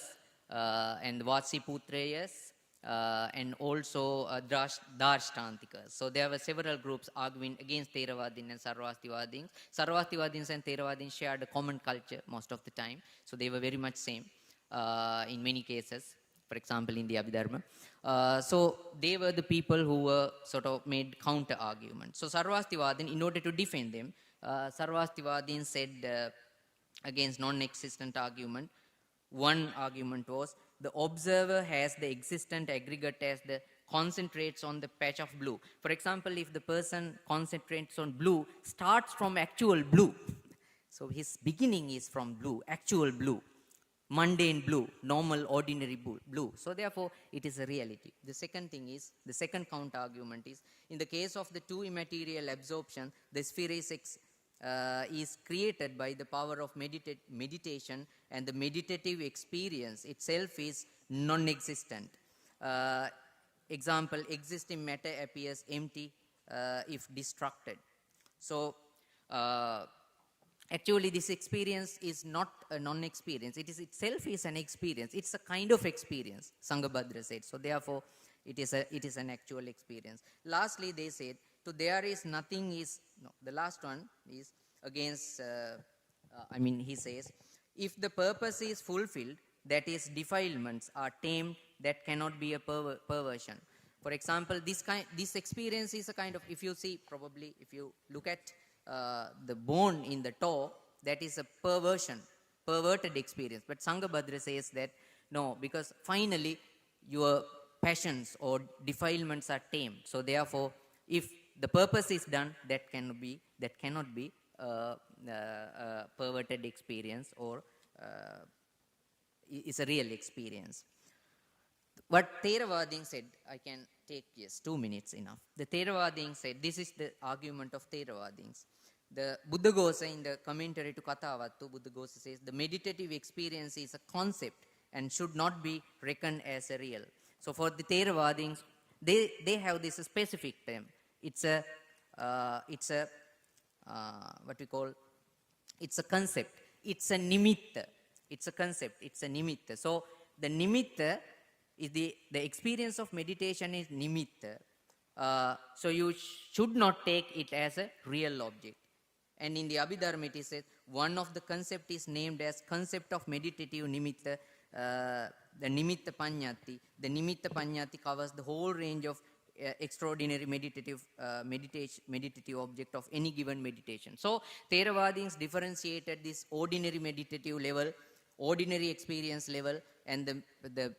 and Vatsiputrayas and also Darshtantikas. So there were several groups arguing against Theravadins and Sarvastivadins. Sarvastivadins and Theravadins shared a common culture most of the time, so they were very much same in many cases. For example, in the Abhidharma. So they were the people who were sort of made counter arguments. So Sarvastivadin, in order to defend them, Sarvastivadin said against non-existent argument, one argument was the observer has the existent aggregate as the concentrates on the patch of blue. For example, if the person concentrates on blue, starts from actual blue. So his beginning is from blue, actual blue. Mundane blue, normal, ordinary blue. So therefore, it is a reality. The second thing is, the second counter argument is, in the case of the 2 immaterial absorption, the sphere is created by the power of meditation, and the meditative experience itself is non-existent. Example, existing matter appears empty if distracted. So, actually, this experience is not a non-experience. It is itself is an experience. It's a kind of experience, Sangha Bhadra said. So therefore, it is an actual experience. Lastly, they said, so there is nothing is, no, the last one is against, he says, if the purpose is fulfilled, that is defilements are tamed, that cannot be a perversion. For example, this experience is a kind of, if you see, probably, if you look at the bone in the toe, that is a perverted experience. But Sangha Bhadra says that no, because finally your passions or defilements are tamed. So therefore, if the purpose is done, that cannot be perverted experience or is a real experience. What Theravadin said, I can take 2 minutes enough. The Theravadin said, this is the argument of Theravadins. The Buddhaghosa in the commentary to Kathavattu, Buddhaghosa says the meditative experience is a concept and should not be reckoned as a real. So for the Theravadins, they have this specific term. It's a what we call, it's a concept. It's a nimitta. It's a concept. It's a nimitta. So the nimitta is the experience of meditation is nimitta. So you should not take it as a real object. And in the Abhidharma it says, one of the concept is named as concept of meditative nimitta, the nimitta panyati. The nimitta panyati covers the whole range of extraordinary meditative object of any given meditation. So Theravadins differentiated this ordinary meditative level, ordinary experience level, and the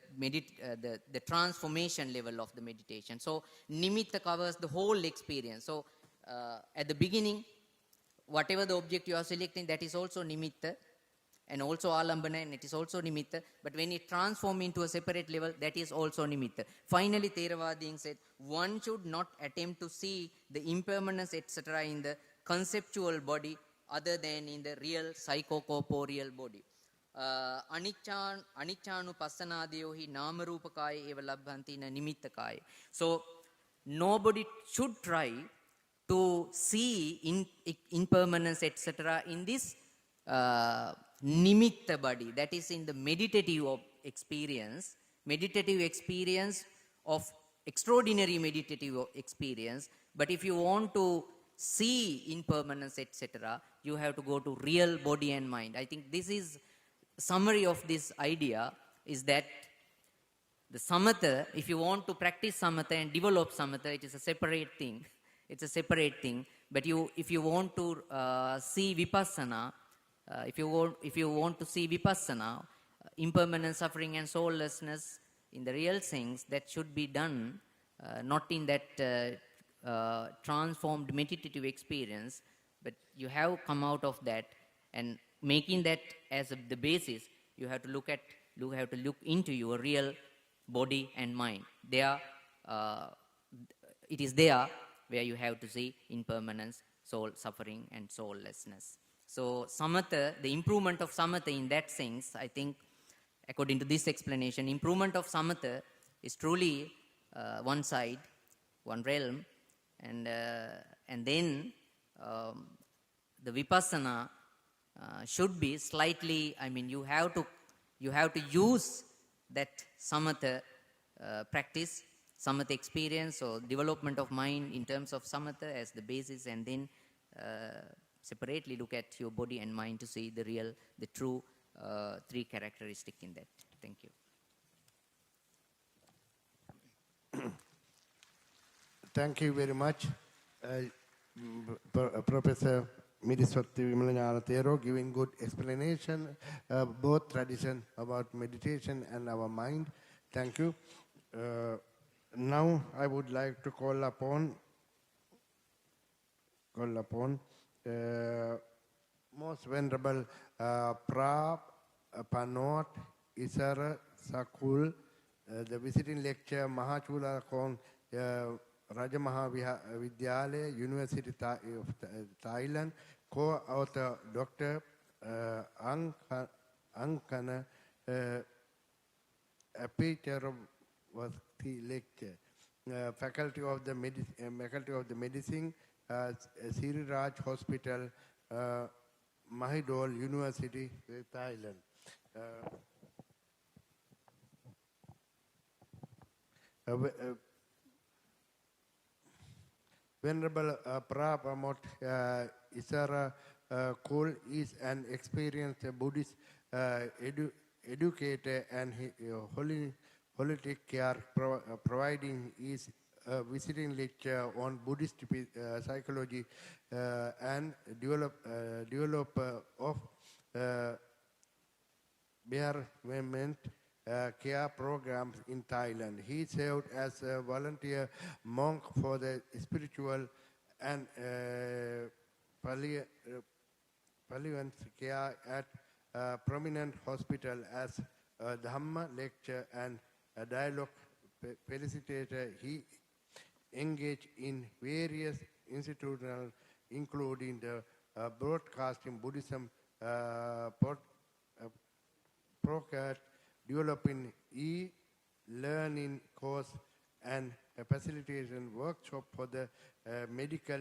transformation level of the meditation. So nimitta covers the whole experience. So at the beginning, whatever the object you are selecting, that is also nimitta, and also alambana, and it is also nimitta. But when it transforms into a separate level, that is also nimitta. Finally, Theravadin said, one should not attempt to see the impermanence, etc. in the conceptual body other than in the real psychocorporeal body. Anicchanu passanadiyohi namarupakaya eva labhanti na nimittakaya. So, nobody should try to see impermanence, etc. in this nimitta body, that is in the meditative experience of extraordinary meditative experience, but if you want to see impermanence, etc., you have to go to real body and mind. I think this is summary of this idea, is that the samatha, if you want to practice samatha and develop samatha, it is a separate thing. It's a separate thing. But if you want to see vipassana, if you want to see vipassana, impermanent suffering and soullessness in the real sense, that should be done not in that transformed meditative experience, but you have come out of that, and making that as the basis, you have to look into your real body and mind. There, it is there where you have to see impermanence, soul suffering, and soullessness. So samatha, the improvement of samatha in that sense, I think, according to this explanation, improvement of samatha is truly one side, one realm, and then the vipassana should be slightly, I mean, you have to use that samatha practice, samatha experience or development of mind in terms of samatha as the basis, and then separately look at your body and mind to see the true three characteristic in that. Thank you. Thank you very much, Professor Miriswati Vimalanyana Thero, giving good explanation, both tradition about meditation and our mind. Thank you. Now I would like to call upon Most Venerable Panot Isara Sakul, the visiting lecturer, Mahachula Kong Rajamaha Vidyalaya, University of Thailand, co-author Dr. Ankana Apichar was the lecture. Faculty of the Medicine, Siri Raj Hospital, Mahidol University, Thailand. Venerable Prabhamot Isara Kul is an experienced Buddhist educator and holistic care providing his visiting lecture on Buddhist psychology and developer of bereavement care programs in Thailand. He served as a volunteer monk for the spiritual and palliative care at a prominent hospital as a Dharma lecturer and a dialogue facilitator. He engaged in various institutional, including the broadcasting Buddhism podcast, developing e-learning course and a facilitation workshop for the medical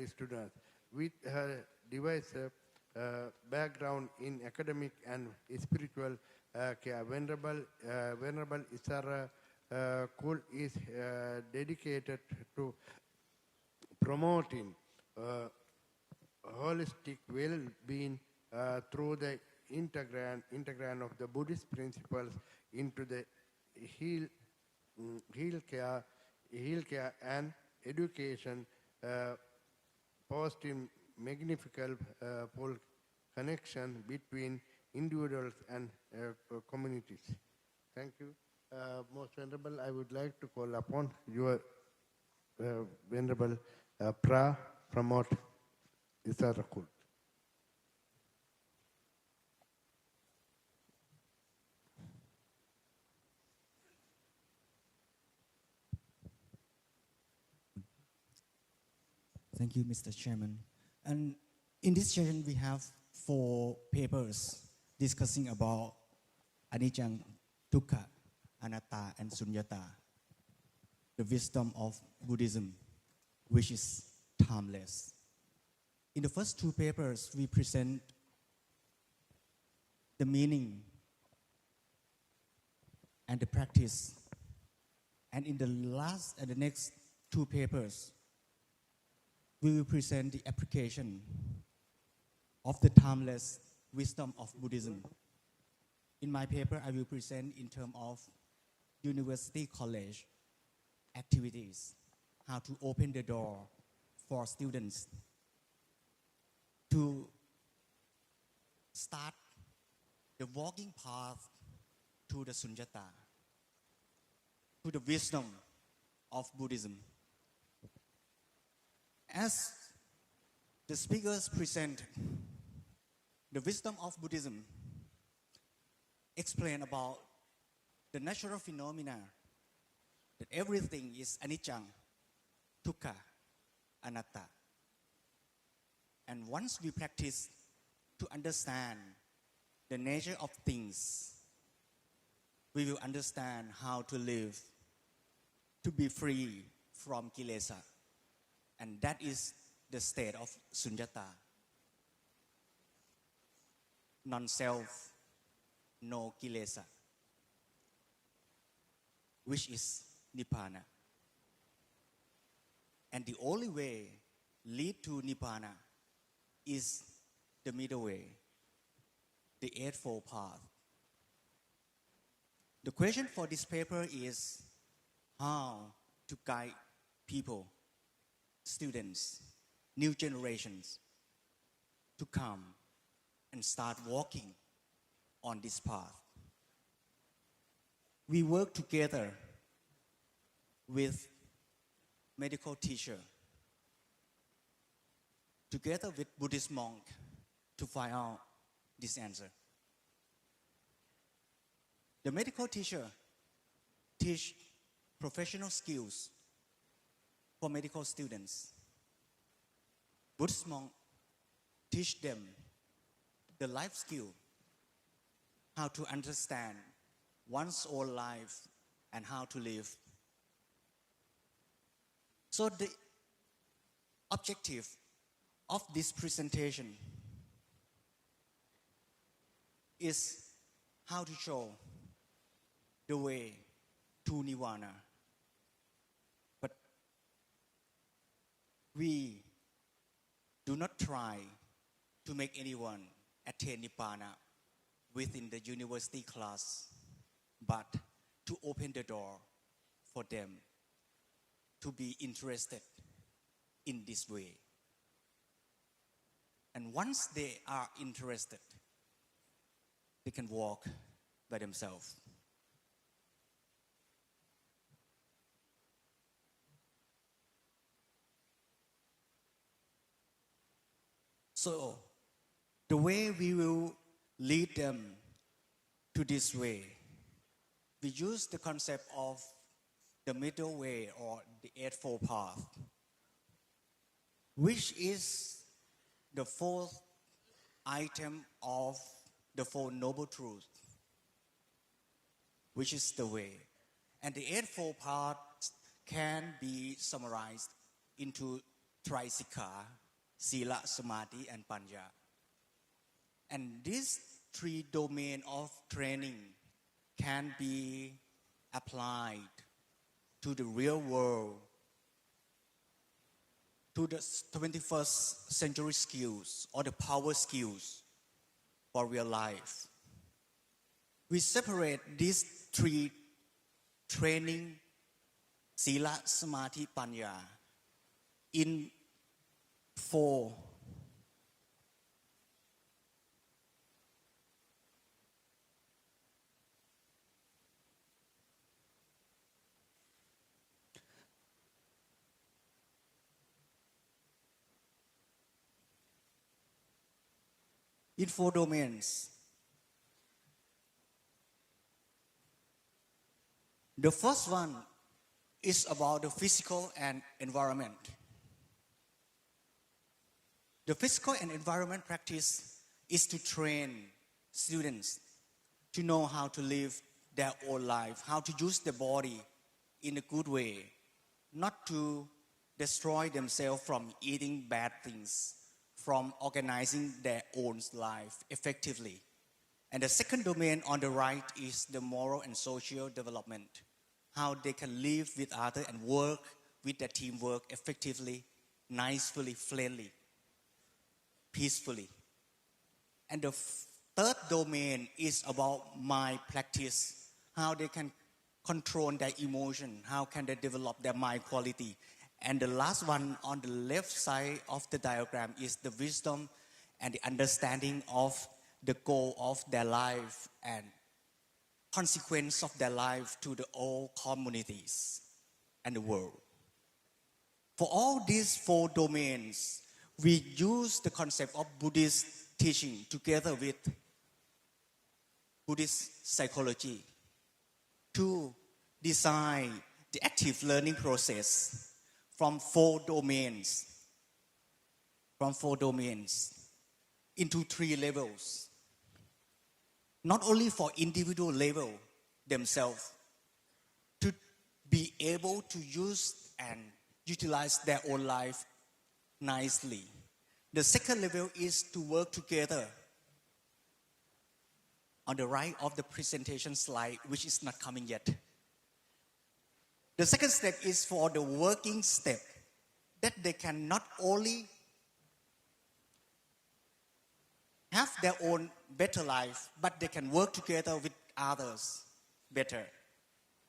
students. With her diverse background in academic and spiritual care, Venerable Isara Kul is dedicated to promoting holistic well-being through the integration of the Buddhist principles into the heal care and education, posting magnificent connection between individuals and communities. Thank you. Most Venerable, I would like to call upon your Venerable Pramod Isarakul. Thank you, Mr. Chairman. And in this session, we have 4 papers discussing about anicca, dukkha, anatta, and sunyata, the wisdom of Buddhism, which is timeless. In the first 2 papers, we present the meaning and the practice And in the next two papers, we will present the application of the timeless wisdom of Buddhism. In my paper, I will present in terms of university college activities, how to open the door for students to start the walking path to the sunyata, to the wisdom of Buddhism. As the speakers present, the wisdom of Buddhism explain about the natural phenomena that everything is anicca, dukkha, anatta. And once we practice to understand the nature of things, we will understand how to live, to be free from kilesa. And that is the state of sunyata. Non-self, no kilesa, which is nibbana. And the only way lead to nibbana is the middle way, the Eightfold Path. The question for this paper is how to guide people, students, new generations to come and start walking on this path. We work together with medical teacher, together with Buddhist monk to find out this answer. The medical teacher teach professional skills for medical students. Buddhist monk teach them the life skill, how to understand one's own life and how to live. So the objective of this presentation is how to show the way to nirvana. But we do not try to make anyone attain nibbana within the university class, but to open the door for them to be interested in this way. And once they are interested, they can walk by themselves. So, the way we will lead them to this way, we use the concept of the middle way or the Eightfold Path, which is the fourth item of the Four Noble Truths, which is the way. And the Eightfold Path can be summarized into Trisikha, Sila, Samadhi, and Panya. And these three domains of training can be applied to the real world, to the 21st century skills or the power skills for real life. We separate these three training, Sila, Samadhi, Panya, in four domains. The first one is about the physical and environment. The physical and environment practice is to train students to know how to live their own life, how to use the body in a good way, not to destroy themselves from eating bad things, from organizing their own life effectively. And the second domain on the right is the moral and social development, how they can live with others and work with their teamwork effectively, nicely, friendly, peacefully. And the third domain is about mind practice, how they can control their emotion, how can they develop their mind quality. And the last one on the left side of the diagram is the wisdom and the understanding of the goal of their life and consequence of their life to the all communities and the world. For all these four domains, we use the concept of Buddhist teaching together with Buddhist psychology to design the active learning process from four domains into 3 levels. Not only for individual level themselves to be able to use and utilize their own life nicely. The second level is to work together. On the right of the presentation slide, which is not coming yet. The second step is for the working step, that they can not only have their own better life, but they can work together with others better.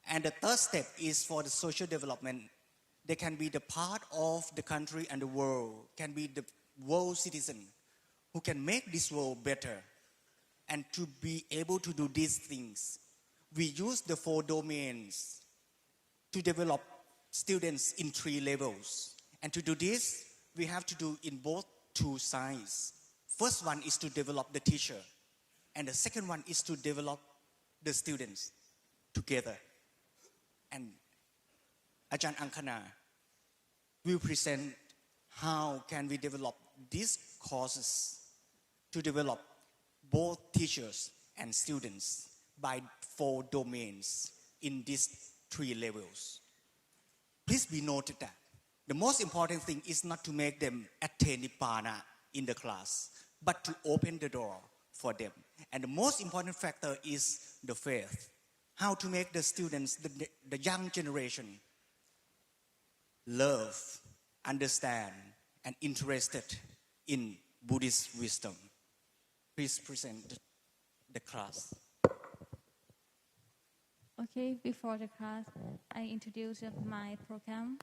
And the third step is for the social development. They can be the part of the country and the world, can be the world citizen who can make this world better. And to be able to do these things, we use the 4 domains to develop students in 3 levels. And to do this, we have to do in both 2 sides. First one is to develop the teacher. And the second one is to develop the students together. And Ajahn Ankana will present how can we develop these courses to develop both teachers and students by 4 domains in these 3 levels. Please be noted that the most important thing is not to make them attain Nibbana in the class, but to open the door for them. And the most important factor is the faith. How to make the students, the young generation, love, understand, and interested in Buddhist wisdom. Please present the class. Okay, before the class, I introduce my program.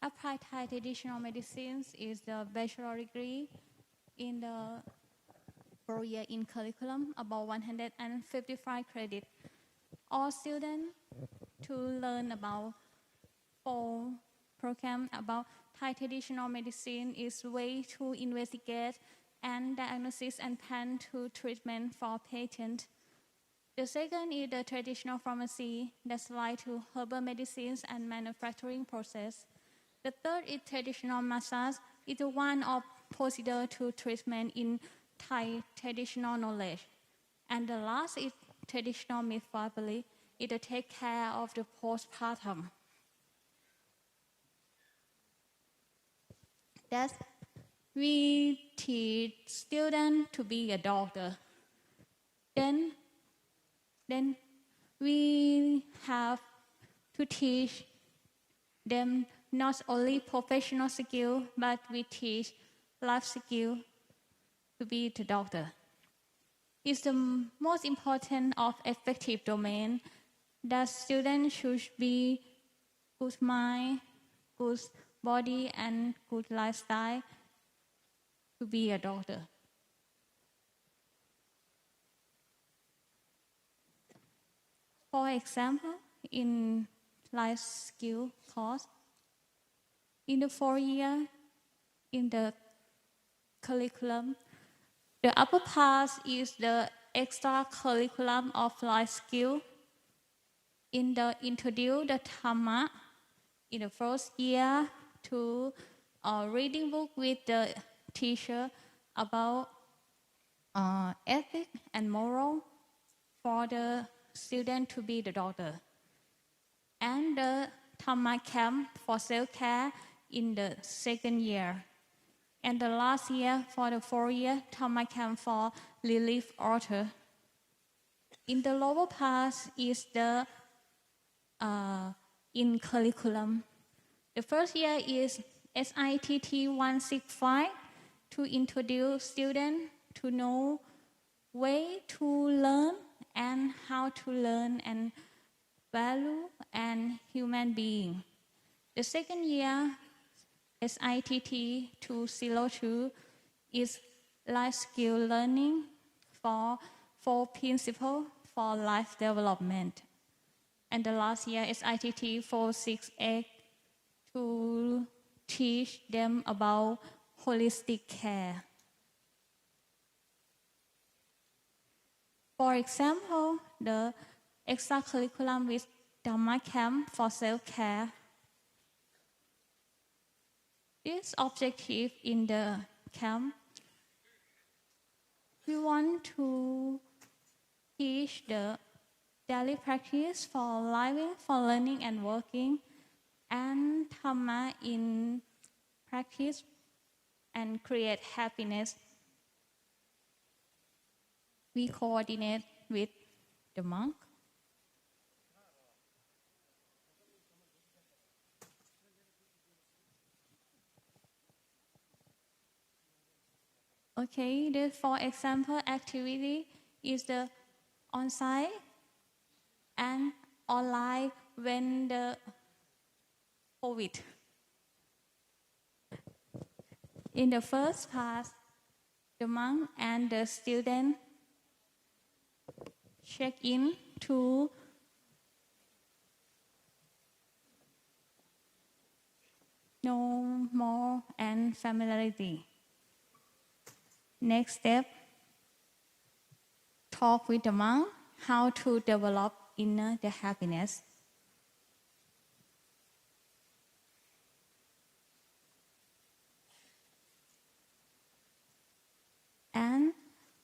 Applied Thai Traditional Medicines is the bachelor degree in the 4-year in curriculum, about 155 credits. All students to learn about 4 programs about Thai traditional medicine is way to investigate and diagnosis and plan to treatment for patients. The second is the traditional pharmacy that's linked to herbal medicines and manufacturing process. The third is traditional massage. It's one of procedure to treatment in Thai traditional knowledge. And the last is traditional midwifery. It take care of the postpartum. That we teach students to be a doctor. Then we have to teach them not only professional skill, but we teach life skill to be the doctor. It's the most important of effective domain that students should be good mind, good body, and good lifestyle to be a doctor. For example, in life skill course, in the 4-year, in the curriculum, the upper part is the extra curriculum of life skill. In the introduce the Dharma, in the first year, to reading book with the teacher about ethics and moral for the student to be the doctor. And the Dharma camp for self-care in the 2nd year. And the last year, for the 4th year, Dharma camp for relief author. In the lower part is the in curriculum. The first year is SITT 165 to introduce students to know way to learn and how to learn and value and human being. The second year, SITT 202 is life skill learning for 4 principles for life development. And the last year, SITT 468 to teach them about holistic care. For example, the extra curriculum with Dharma camp for self-care. This objective in the camp, we want to teach the daily practice for living, for learning and working, and Dharma in practice and create happiness. We coordinate with the monk. Okay, the for example activity is the on-site and online when the COVID. In the first part, the monk and the student check in to know more and familiarity. Next step, talk with the monk how to develop inner the happiness. And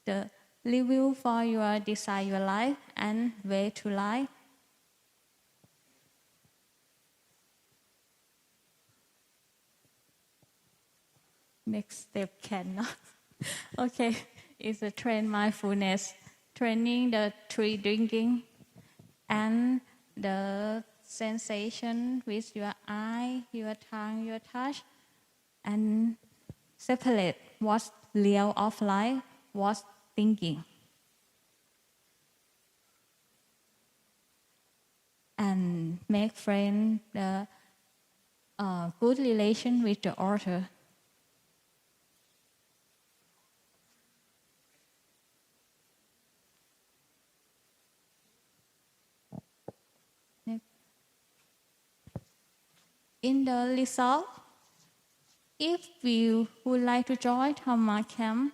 the review for your desire, your life and way to life. Next step cannot. Okay, it's a train mindfulness, training the tree drinking and the sensation with your eye, your tongue, your touch, and separate what's real of life, what's thinking. And make friend the good relation with the author. In the result, if you would like to join Dharma camp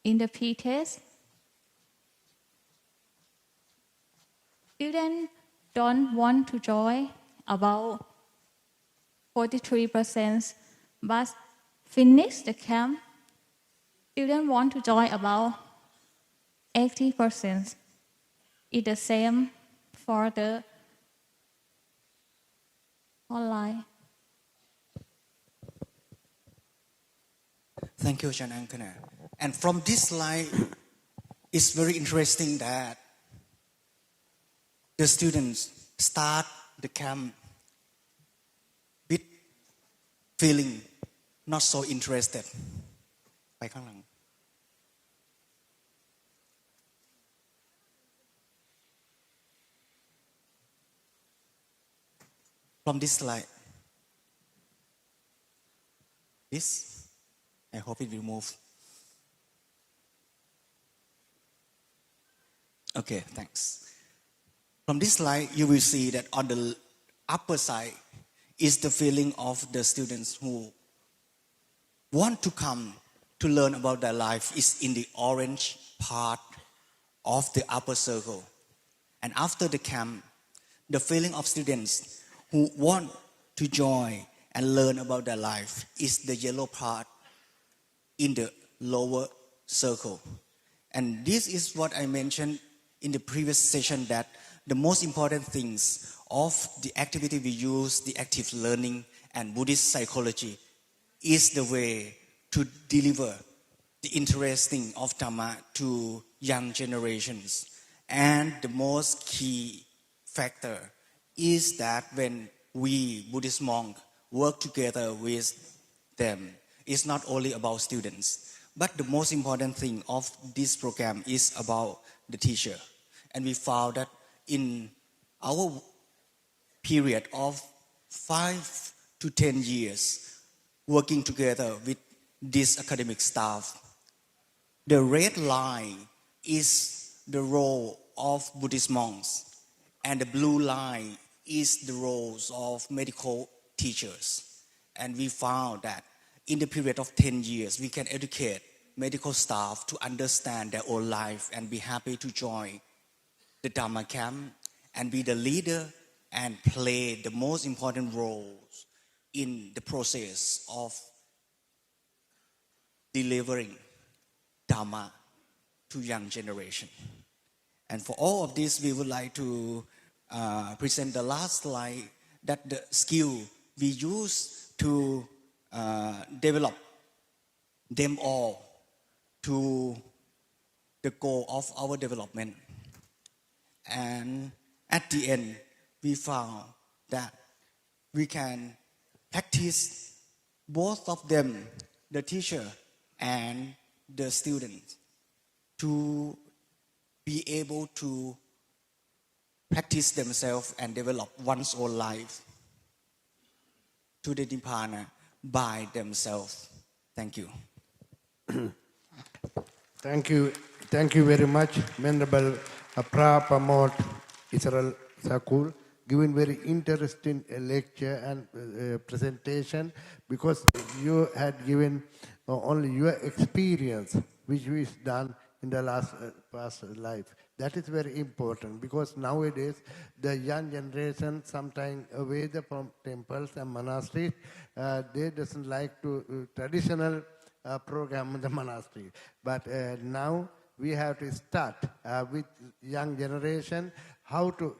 in the P-test, students don't want to join about 43%, but finish the camp, students want to join about 80%. It's the same for the online. Thank you, Chan Ankana. And from this slide, it's very interesting that the students start the camp with feeling not so interested. ไปข้างหลัง From this slide, this, I hope it will move. Okay, thanks. From this slide, you will see that on the upper side is the feeling of the students who want to come to learn about their life is in the orange part of the upper circle. And after the camp, the feeling of students who want to join and learn about their life is the yellow part in the lower circle. And this is what I mentioned in the previous session, that the most important things of the activity we use, the active learning and Buddhist psychology, is the way to deliver the interesting of Dharma to young generations. And the most key factor is that when we Buddhist monks work together with them, it's not only about students, but the most important thing of this program is about the teacher. And we found that in our period of 5 to 10 years working together with this academic staff, the red line is the role of Buddhist monks, and the blue line is the roles of medical teachers. And we found that in the period of 10 years, we can educate medical staff to understand their own life and be happy to join the Dharma camp and be the leader and play the most important roles in the process of delivering Dharma to young generation. And for all of this, we would like to present the last slide, that the skill we use to develop them all to the goal of our development. And at the end, we found that we can practice both of them, the teacher and the students, to be able to practice themselves and develop one's own life to the Nibbana by themselves. Thank you. Thank you. Thank you very much, Venerable Pramod Israel Sakul, giving very interesting lecture and presentation, because you had given only your experience, which is done in the last past life. That is very important, because nowadays the young generation sometimes away from temples and monasteries, they doesn't like to traditional program in the monastery. But now we have to start with young generation how to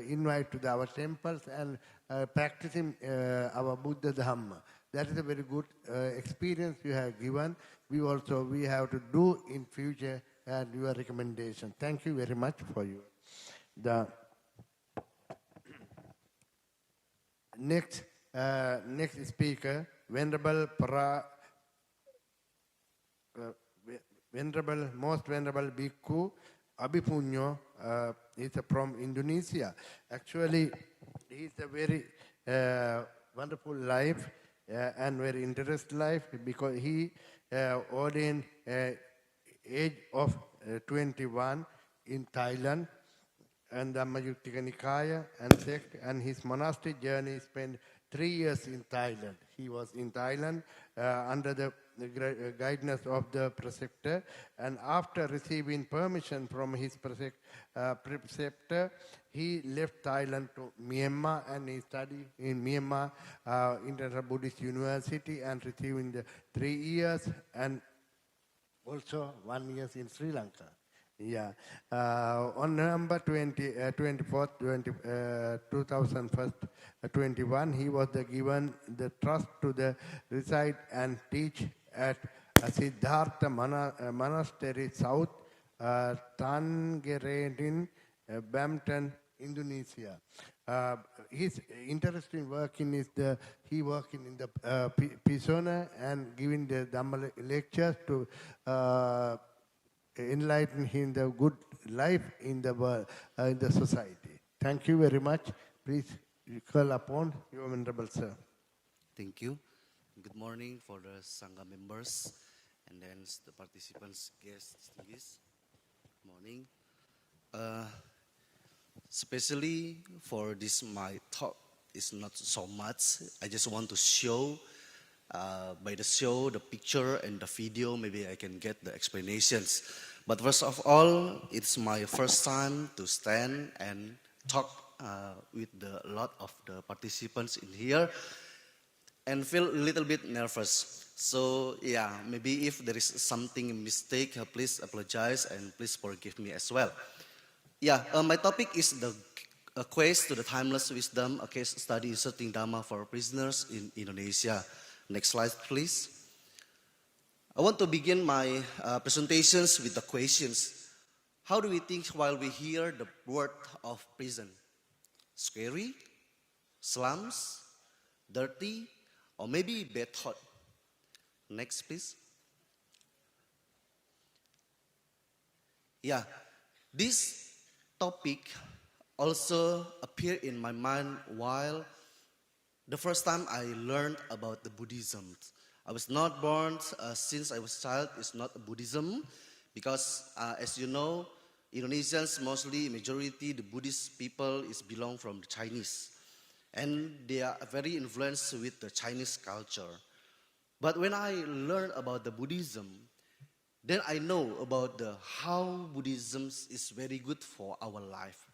invite to our temples and practicing our Buddha Dhamma. That is a very good experience you have given. We have to do in future and your recommendation. Thank you very much for you. The next speaker, Most Venerable Bhikkhu Abhipunyo, is from Indonesia. Actually, he is a very wonderful life and very interesting life, because he ordained age of 21 in Thailand, and Dhammayuttika Nikaya and sect, and his monastic journey spent 3 years in Thailand. He was in Thailand under the guidance of the preceptor, and after receiving permission from his preceptor, he left Thailand to Myanmar, and he studied in Myanmar International Buddhist University and receiving the 3 years, and also 1 year in Sri Lanka. Yeah. On November 24th, 2021, he was given the trust to reside and teach at Siddhartha Monastery, South Tangerine, Bampton, Indonesia. His interesting working is he working in the Pisona and giving the Dhamma lectures to enlighten him the good life in the world, in the society. Thank you very much. Please call upon your Venerable Sir. Thank you. Good morning for the Sangha members and then the participants, guests. Morning. Especially for this, my talk is not so much. I just want to show, by the show, the picture and the video, maybe I can get the explanations. But first of all, it's my first time to stand and talk with a lot of the participants in here, and feel a little bit nervous. So yeah, maybe if there is something mistake, please apologize and please forgive me as well. Yeah, my topic is a quest to the timeless wisdom, a case study inserting Dharma for prisoners in Indonesia. Next slide, please. I want to begin my presentations with the questions. How do we think while we hear the word of prison? Scary, slums, dirty, or maybe bad thought? Next, please. Yeah, this topic also appeared in my mind while the first time I learned about the Buddhism. I was not born since I was a child. It's not a Buddhism because, as you know, Indonesians mostly majority the Buddhist people is belong from the Chinese, and they are very influenced with the Chinese culture. But when I learned about the Buddhism, then I know about the how Buddhism is very good for our life.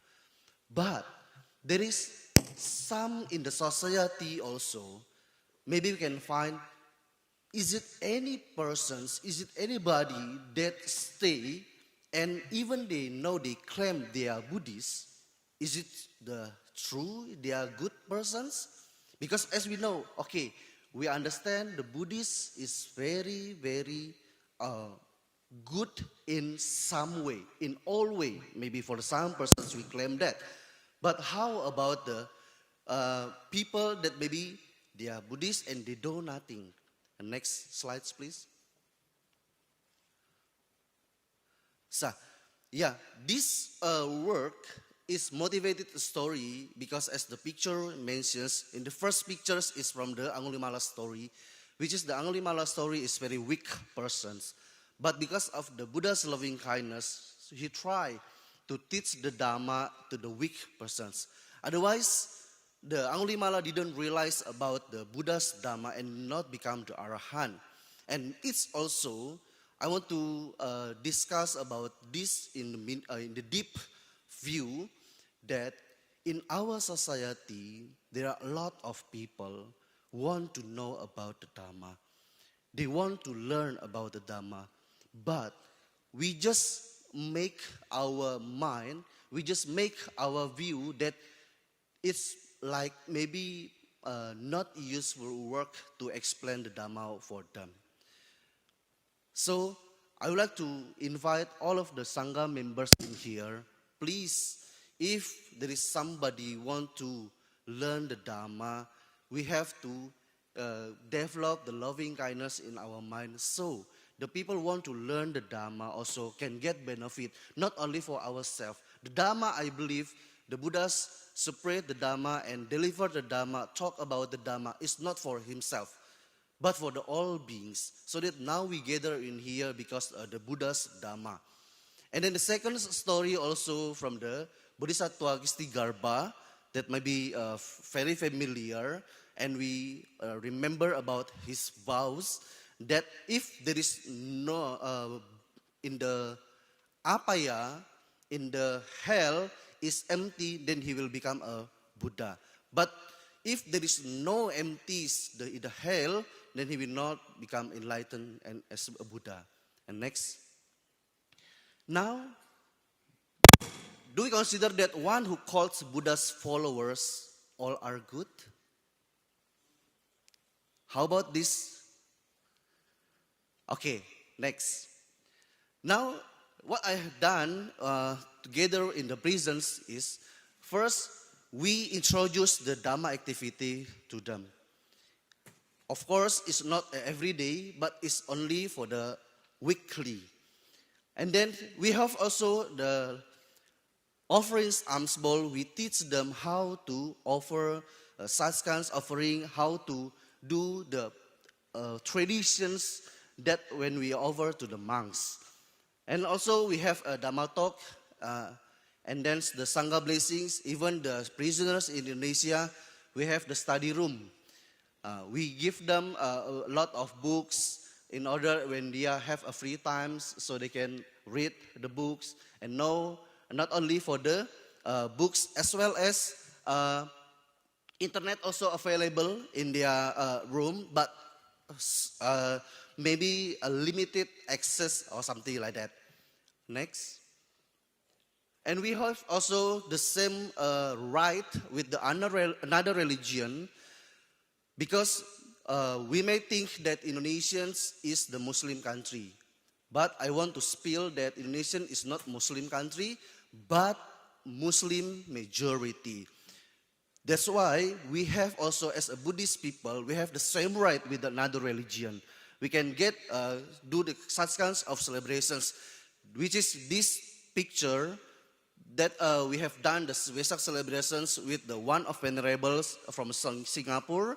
But there is some in the society also. Maybe we can find, is it any persons, is it anybody that stay and even they know they claim they are Buddhists, is it the true, they are good persons? Because as we know, okay, we understand the Buddhist is very, very good in some way, in all way. Maybe for some persons we claim that. But how about the people that maybe they are Buddhist and they do nothing? And next slides, please. So, yeah, this work is motivated story because as the picture mentions, in the first pictures is from the Angulimala story, which is the Angulimala story is very weak persons. But because of the Buddha's loving kindness, he tried to teach the Dharma to the weak persons. Otherwise, the Angulimala didn't realize about the Buddha's Dharma and not become the Arahant. And it's also, I want to discuss about this in the deep view that in our society, there are a lot of people who want to know about the Dharma. They want to learn about the Dharma. But we just make our mind, we just make our view that it's like maybe not useful work to explain the Dharma for them. So I would like to invite all of the Sangha members in here. Please, if there is somebody want to learn the Dharma, we have to develop the loving kindness in our mind. So the people want to learn the Dharma also can get benefit, not only for ourselves. The Dharma, I believe, the Buddhas spread the Dharma and deliver the Dharma, talk about the Dharma, is not for himself, but for the all beings. So that now we gather in here because the Buddha's Dharma. And then the second story also from the Bodhisattva Kistigarbha that might be very familiar, and we remember about his vows that if there is no, in the apaya, in the hell is empty, then he will become a Buddha. But if there is no empties in the hell, then he will not become enlightened and as a Buddha. And next. Now, do we consider that one who calls Buddha's followers all are good? How about this? Okay, next. Now, what I have done together in the prisons is, first, we introduce the Dharma activity to them. Of course, it's not every day, but it's only for the weekly. And then we have also the offerings alms bowl. We teach them how to offer such kinds of offering, how to do the traditions that when we offer to the monks. And also we have a Dhamma talk, and then the Sangha blessings. Even the prisoners in Indonesia, we have the study room. We give them a lot of books in order when they have a free times so they can read the books and know, not only for the books as well as internet also available in their room, but maybe a limited access or something like that. Next. And we have also the same right with the another religion, because we may think that Indonesians is the Muslim country, but I want to spill that Indonesian is not Muslim country, but Muslim majority. That's why we have also, as a Buddhist people, we have the same right with another religion. We can do such kinds of celebrations, which is this picture that we have done the Vesak celebrations with the one of venerables from Singapore,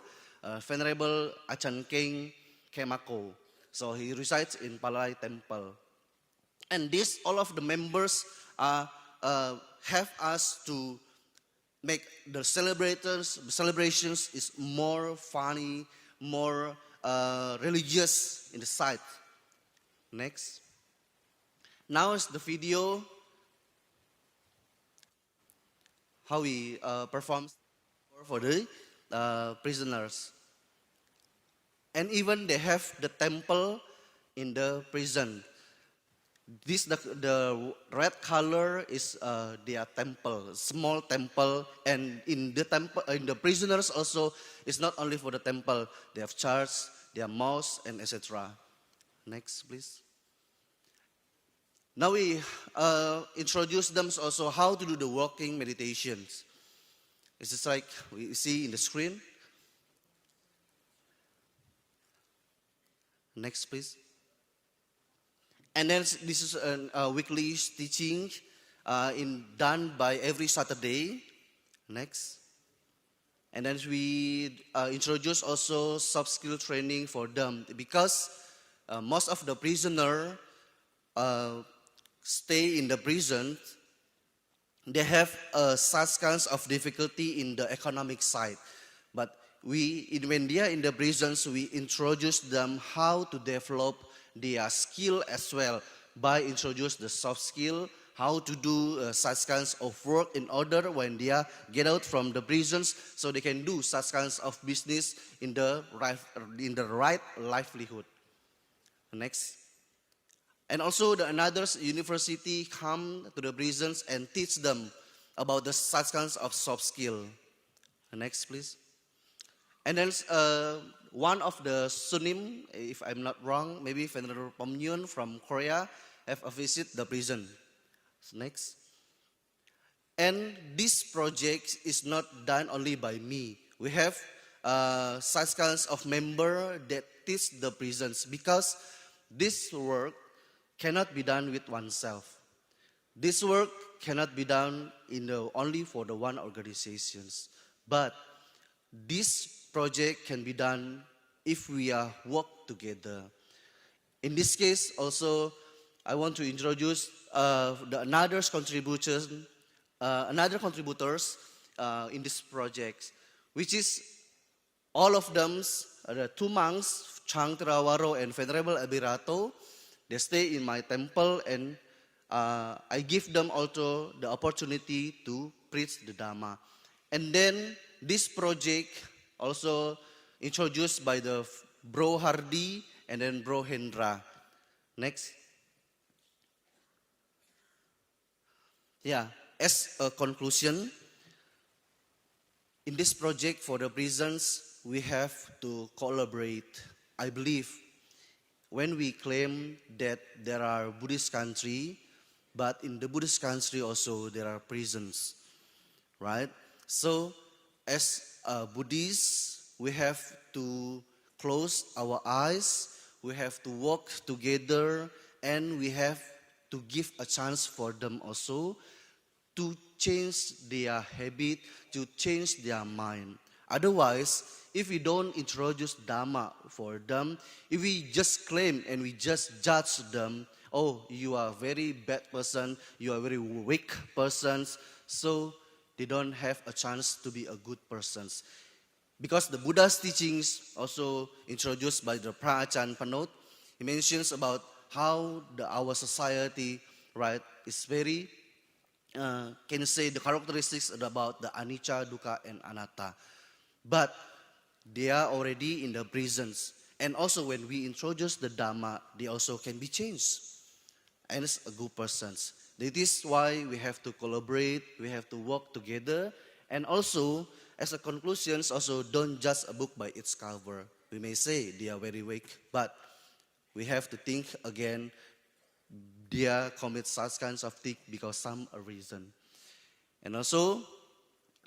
Venerable Achan Keng Kemako. So he resides in Palai Temple. And this, all of the members have us to make the celebrations is more funny, more religious in the sight. Next. Now is the video how we perform for the prisoners. And even they have the temple in the prison. The red color is their temple, small temple, and in the temple, in the prisoners also, it's not only for the temple. They have church, they have mosque, and etc. Next, please. Now we introduce them also how to do the walking meditations. It's just like we see in the screen. Next, please. And then this is a weekly teaching done by every Saturday. Next. And then we introduce also soft skill training for them because most of the prisoner stay in the prison. They have such kinds of difficulty in the economic side. But when they are in the prisons, we introduce them how to develop their skill as well by introduce the soft skill, how to do such kinds of work in order when they get out from the prisons so they can do such kinds of business in the right livelihood. Next. And also another university come to the prisons and teach them about the such kinds of soft skill. Next, please. And then one of the Sunim, if I'm not wrong, maybe Venerable Pomyun from Korea, have a visit the prison. Next. And this project is not done only by me. We have such kinds of member that teach the prisons because this work cannot be done with oneself. This work cannot be done only for the one organizations. But this project can be done if we work together. In this case, also, I want to introduce another contributors in this project, which is all of them, the two monks, Chang Terawaro and Venerable Abirato. They stay in my temple and I give them also the opportunity to preach the Dharma. And then this project also introduced by the Bro Hardy and then Bro Hendra. Next. Yeah, as a conclusion, in this project for the prisons, we have to collaborate. I believe when we claim that there are Buddhist country, but in the Buddhist country also there are prisons, right? So as Buddhists, we have to close our eyes, we have to walk together, and we have to give a chance for them also to change their habit, to change their mind. Otherwise, if we don't introduce Dharma for them, if we just claim and we just judge them, oh, you are a very bad person, you are a very weak person, so they don't have a chance to be a good person. Because the Buddha's teachings also introduced by the Prachan Panot, he mentions about how our society, right, is very, can you say the characteristics about the anicca, dukkha, and anatta. But they are already in the prisons. And also when we introduce the Dhamma, they also can be changed. And it's a good person. That is why we have to collaborate, we have to work together. And also, as a conclusion, also don't judge a book by its cover. We may say they are very weak, but we have to think again, they commit such kinds of things because some reason. And also,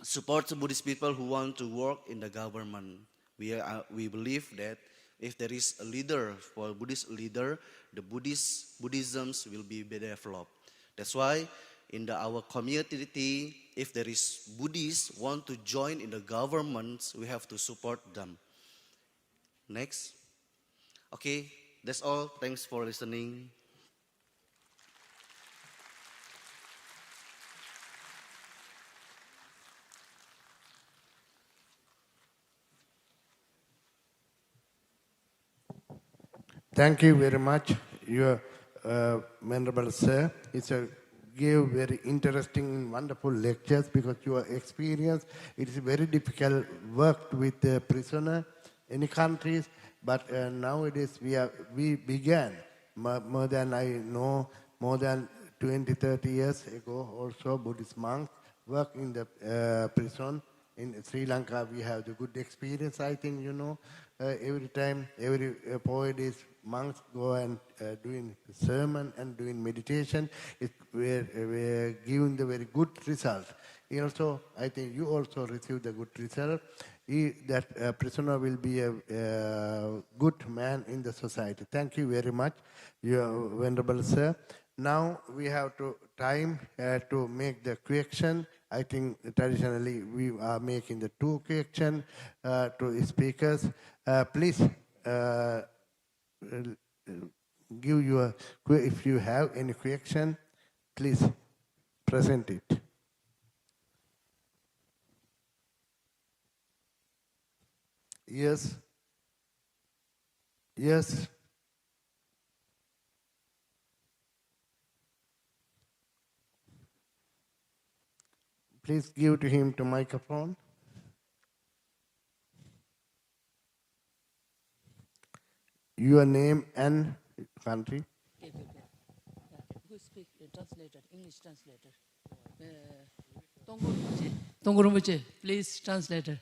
support Buddhist people who want to work in the government. We believe that if there is a leader, for a Buddhist leader, the Buddhism will be developed. That's why in our community, if there is Buddhists want to join in the government, we have to support them. Next. Okay, that's all. Thanks for listening. Thank you very much, your Venerable Sir. Gave very interesting, wonderful lectures because your experience, it is very difficult work with the prisoner in countries, but nowadays we began more than I know, more than 20, 30 years ago also, Buddhist monks work in the prison. In Sri Lanka, we have the good experience, I think, every time, every 4 days, monks go and doing sermon and doing meditation. We're giving the very good result. Also, I think you also received the good result. That prisoner will be a good man in the society. Thank you very much, your Venerable Sir. Now we have time to make the question. I think traditionally we are making the 2 questions to speakers. Please give your, if you have any question, please present it. Yes. Yes. Please give to him the microphone. Your name and country. Okay. Who speak? Translator, English translator. Tongurumuche, please translator.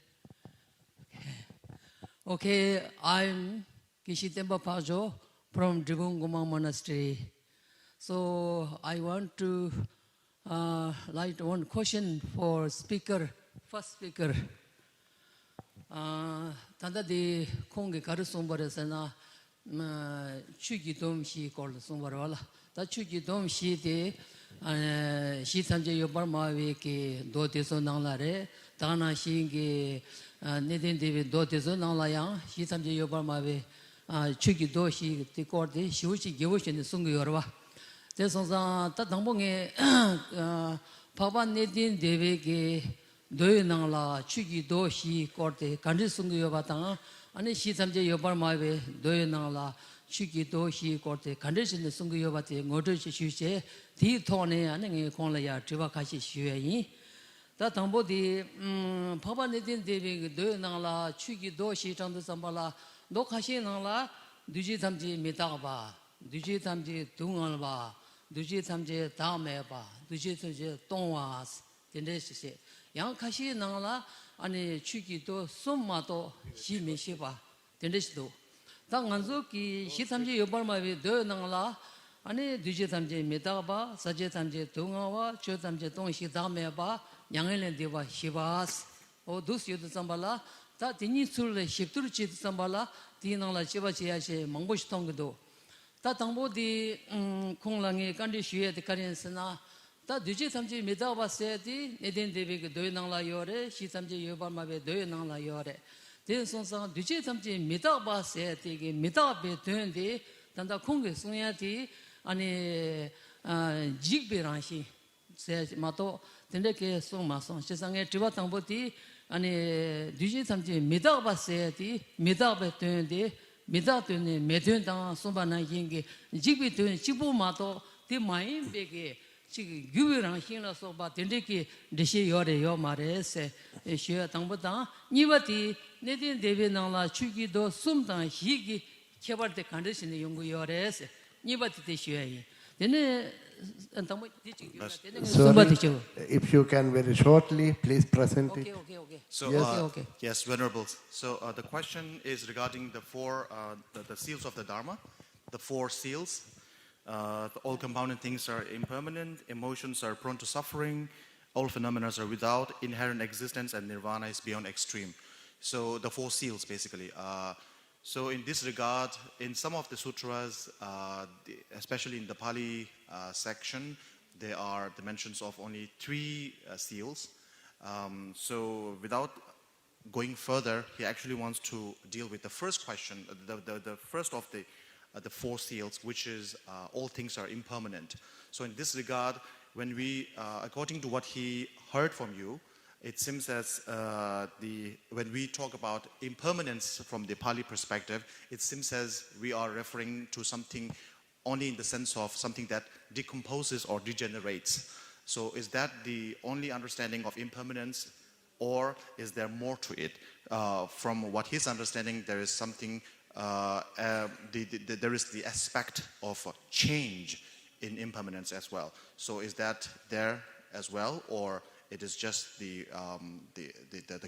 Okay, I'm Kishitemba Pajo from Dribunguma Monastery. So I want to like one question for speaker, first speaker. Tanda di kongi karu sombaresana chugi domshi called sombarwala. That chugi domshi de shi tamje yobar mawe ke do teso nanglare, tana shingi nidin devi do teso nanglaya, shi tamje yobar mawe chugi do shi te korde, shi uchi gewushi ne sungu yorwa. 대선상 따당봉에 파바 네딘 데베게 도요낭라 추기도 시 거데 간지승거 여바당 아니 시삼제 여발마베 도요낭라 추기도 시 거데 간지승의 승거 여바데 ngodo시 슈제 디토네 아니 콩라야 드바카시 슈에이 따당보디 파바 네딘 데베게 도요낭라 추기도 시 장도 삼발라 노카시낭라 두지삼제 메다바 두지삼제 동안바 두지 삼제 다음에 봐 두지 삼제 동화 된데시 양 가시 나라 아니 추기도 숨마도 시미시 봐 된데시도 당한조기 시삼제 여발마비 더 나라 아니 두지 삼제 메다바 사제 삼제 동화와 저 삼제 동시 다음에 봐 양엘레 되바 시바스 오 두스여도 삼발라 다 디니술레 십두르치 삼발라 디나라 시바치야시 망보시 통도 다 당보디 콩랑에 간디 쉬에데 카렌스나 다 두지 삼지 메다바세디 네덴데베게 도요낭라 요레 시삼지 요바마베 도요낭라 요레 대선상 두지 삼지 메다바세디게 메다베 되는데 단다 콩게 송야디 아니 직베랑시 세 마토 된데게 송마송 세상에 드바 당보디 아니 두지 삼지 메다바세디 메다베 되는데 미다드네 메드당 소바나 잉게 지비드 지부마도 디 마인베게 지 유비랑 신라 소바 덴데기 데시 요레 요 마레세 에시야 당보다 니바티 네딘 데베나라 추기도 숨당 희기 개발대 간데시네 연구 요레세 니바티 데시야이 데네 Sorry, if you can very shortly, please present it. Okay. So, Okay. yes, Venerable. So the question is regarding the four, the seals of the Dharma, the four seals. All compounded things are impermanent, emotions are prone to suffering, all phenomena are without inherent existence, and nirvana is beyond extreme. So the four seals, basically. So in this regard, in some of the sutras, especially in the Pali section, there are the mentions of only three seals. So without going further, he actually wants to deal with the first question, the first of the four seals, which is all things are impermanent. So in this regard, when we, according to what he heard from you, it seems as when we talk about impermanence from the Pali perspective, it seems as we are referring to something only in the sense of something that decomposes or degenerates. So is that the only understanding of impermanence, or is there more to it? From what his understanding, there is something, there is the aspect of change in impermanence as well. So is that there as well, or it is just the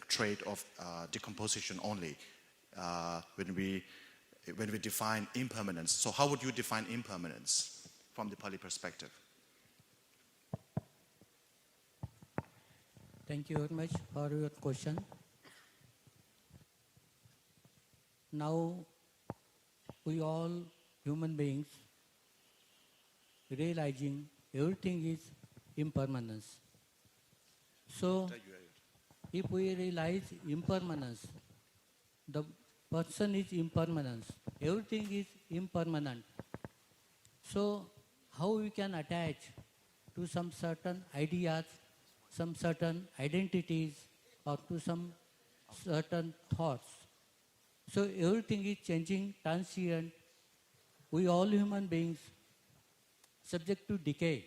trait of decomposition only when we define impermanence? So how would you define impermanence from the Pali perspective? Thank you very much for your question. Now, we all human beings realizing everything is impermanence. So, if we realize impermanence, the person is impermanence, everything is impermanent. So, how we can attach to some certain ideas, some certain identities, or to some certain thoughts? So, everything is changing, transient. We all human beings subject to decay.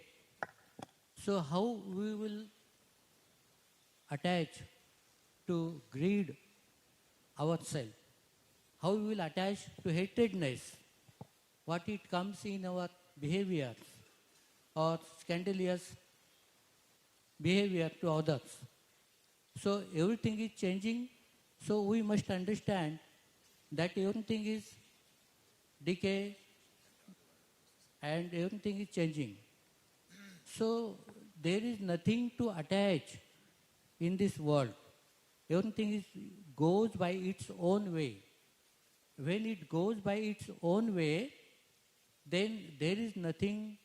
So, how we will attach to greed ourselves? How we will attach to hatredness? What it comes in our behavior or scandalous behavior to others. So everything is changing. So we must understand that everything is decay and everything is changing. So there is nothing to attach in this world. Everything goes by its own way. When it goes by its own way, then there is nothing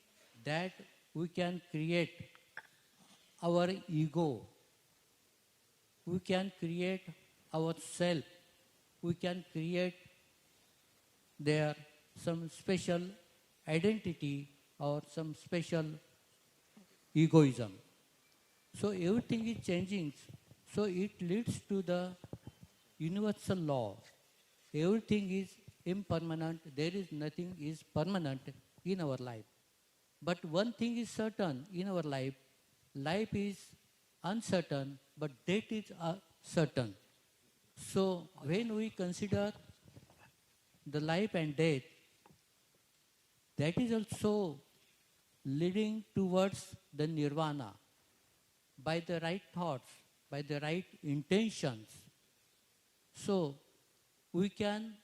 that we can create. Our ego, we can create our self, we can create there some special identity or some special egoism. So everything is changing. So it leads to the universal law. Everything is impermanent. There is nothing is permanent in our life. But one thing is certain in our life. Life is uncertain, but death is certain. So when we consider the life and death, that is also leading towards the nirvana by the right thoughts, by the right intentions. So we can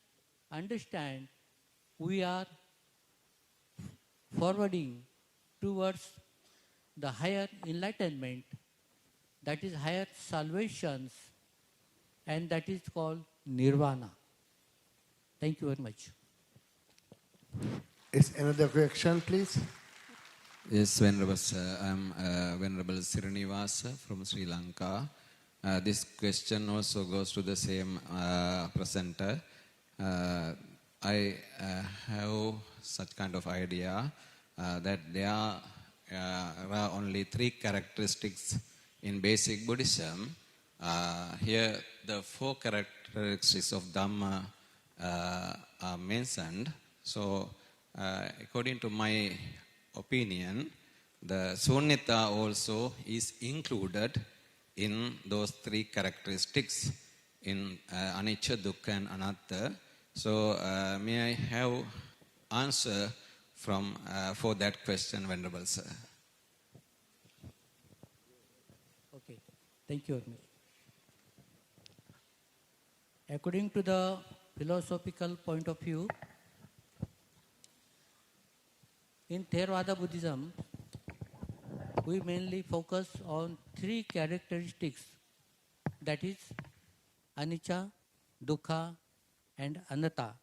understand we are forwarding towards the higher enlightenment, that is higher salvations, and that is called nirvana. Thank you very much. Is another question, please? Yes, Venerable Sir. I'm Venerable Srinivasa from Sri Lanka. This question also goes to the same presenter. I have such kind of idea that there are only three characteristics in basic Buddhism. Here, the four characteristics of Dharma are mentioned. So, according to my opinion, the sunyata also is included in those three characteristics in anicca, dukkha and anatta. So may I have answer for that question, Venerable Sir. Okay, thank you very much. According to the philosophical point of view, in Theravada Buddhism, we mainly focus on three characteristics, that is anicca, dukkha and anatta.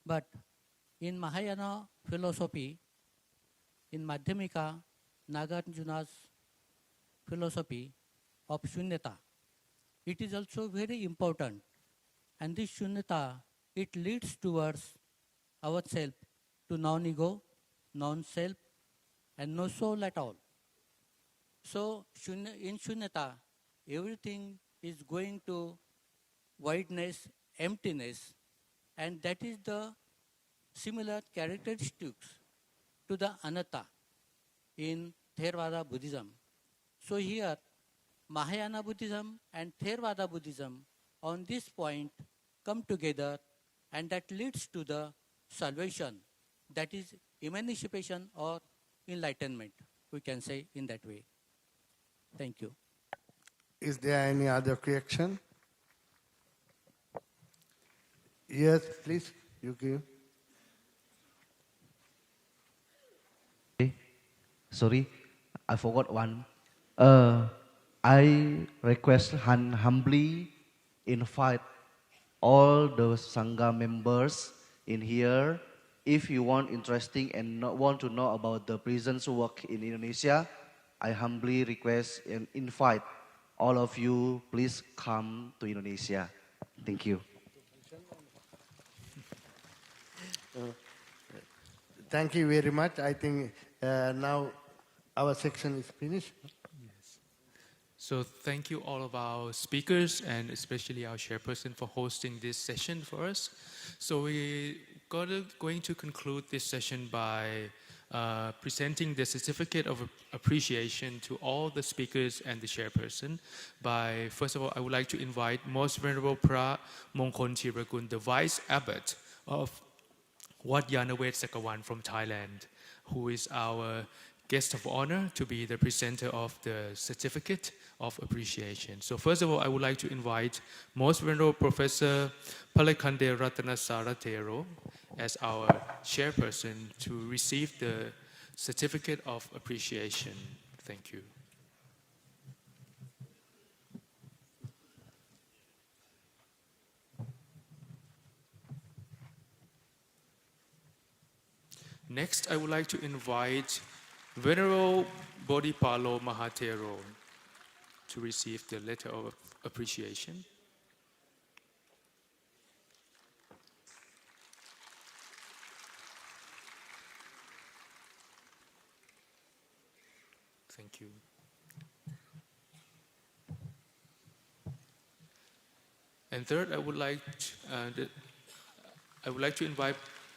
But in Mahayana philosophy, in Madhyamika, Nagarjuna's philosophy of shunyata, it is also very important. And this shunyata, it leads towards ourself to non-ego, non-self and no soul at all. So in shunyata, everything is going to voidness, emptiness, and that is the similar characteristics to the anatta in Theravada Buddhism. So here, Mahayana Buddhism and Theravada Buddhism on this point come together, and that leads to the salvation, that is emancipation or enlightenment, we can say in that way. Thank you. Is there any other question? Yes, please, you give. Sorry, I forgot one. I request humbly invite all the Sangha members in here. If you want interesting and want to know about the prison's work in Indonesia, I humbly request and invite all of you, please come to Indonesia. Thank you. Thank you very much. I think now our section is finished. So thank you all of our speakers and especially our chairperson for hosting this session for us. So we're going to conclude this session by presenting the certificate of appreciation to all the speakers and the chairperson. First of all, I would like to invite Most Venerable Pra Mongkol Chiragun, the Vice Abbot of Wat Yanavet Sekawan from Thailand, who is our guest of honor to be the presenter of the certificate of appreciation. So first of all, I would like to invite Most Venerable Professor Palekande Ratanasaratero as our chairperson to receive the certificate of appreciation. Thank you. Next, I would like to invite Venerable Bodhipalo Mahatero to receive the letter of appreciation. Thank you. And third, I would like to invite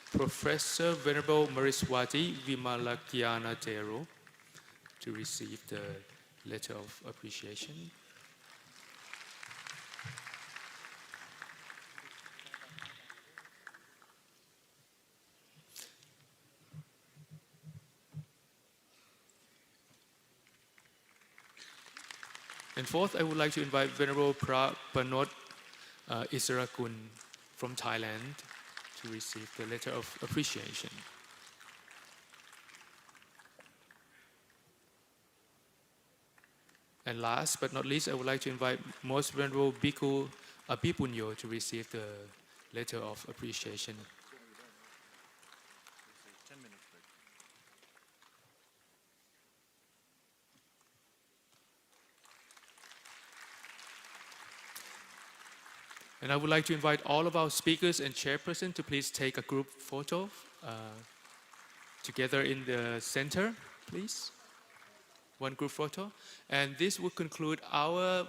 Professor Venerable Mariswati Vimalakiana Tero to receive the letter of appreciation. And fourth, I would like to invite Venerable Panot Isarakun from Thailand to receive the letter of appreciation. And last but not least, I would like to invite Most Venerable Bhikkhu Abhipunyo to receive the letter of appreciation. And I would like to invite all of our speakers and chairperson to please take a group photo together in the center, please. One group photo. And this will conclude our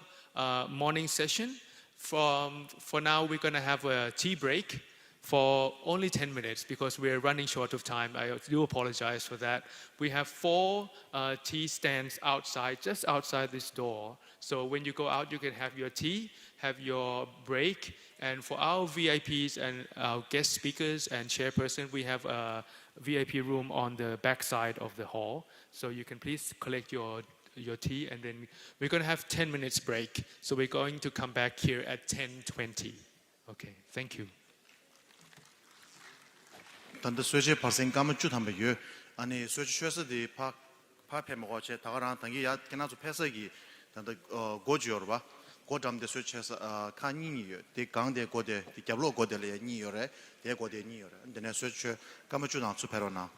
morning session. For now, we're going to have a tea break for only 10 minutes because we're running short of time. I do apologize for that. We have 4 tea stands outside, just outside this door. So when you go out, you can have your tea, have your break. And for our VIPs and our guest speakers and chairperson, we have a VIP room on the back side of the hall. So you can please collect your tea, and then we're going to have 10 minutes break. So we're going to come back here at 10:20. Okay, thank you. 단다 수제 발생 감은 주 담배 유 아니 수제 쉐스디 파 페모고 제 다가랑 당기 야 게나주 패서기 단다 고지요 봐 고담데 수제서 칸니니요 데 강데 고데 디 겹로 고데레 니요레 데 고데 니요레 근데 수제 감은 주나 수페로나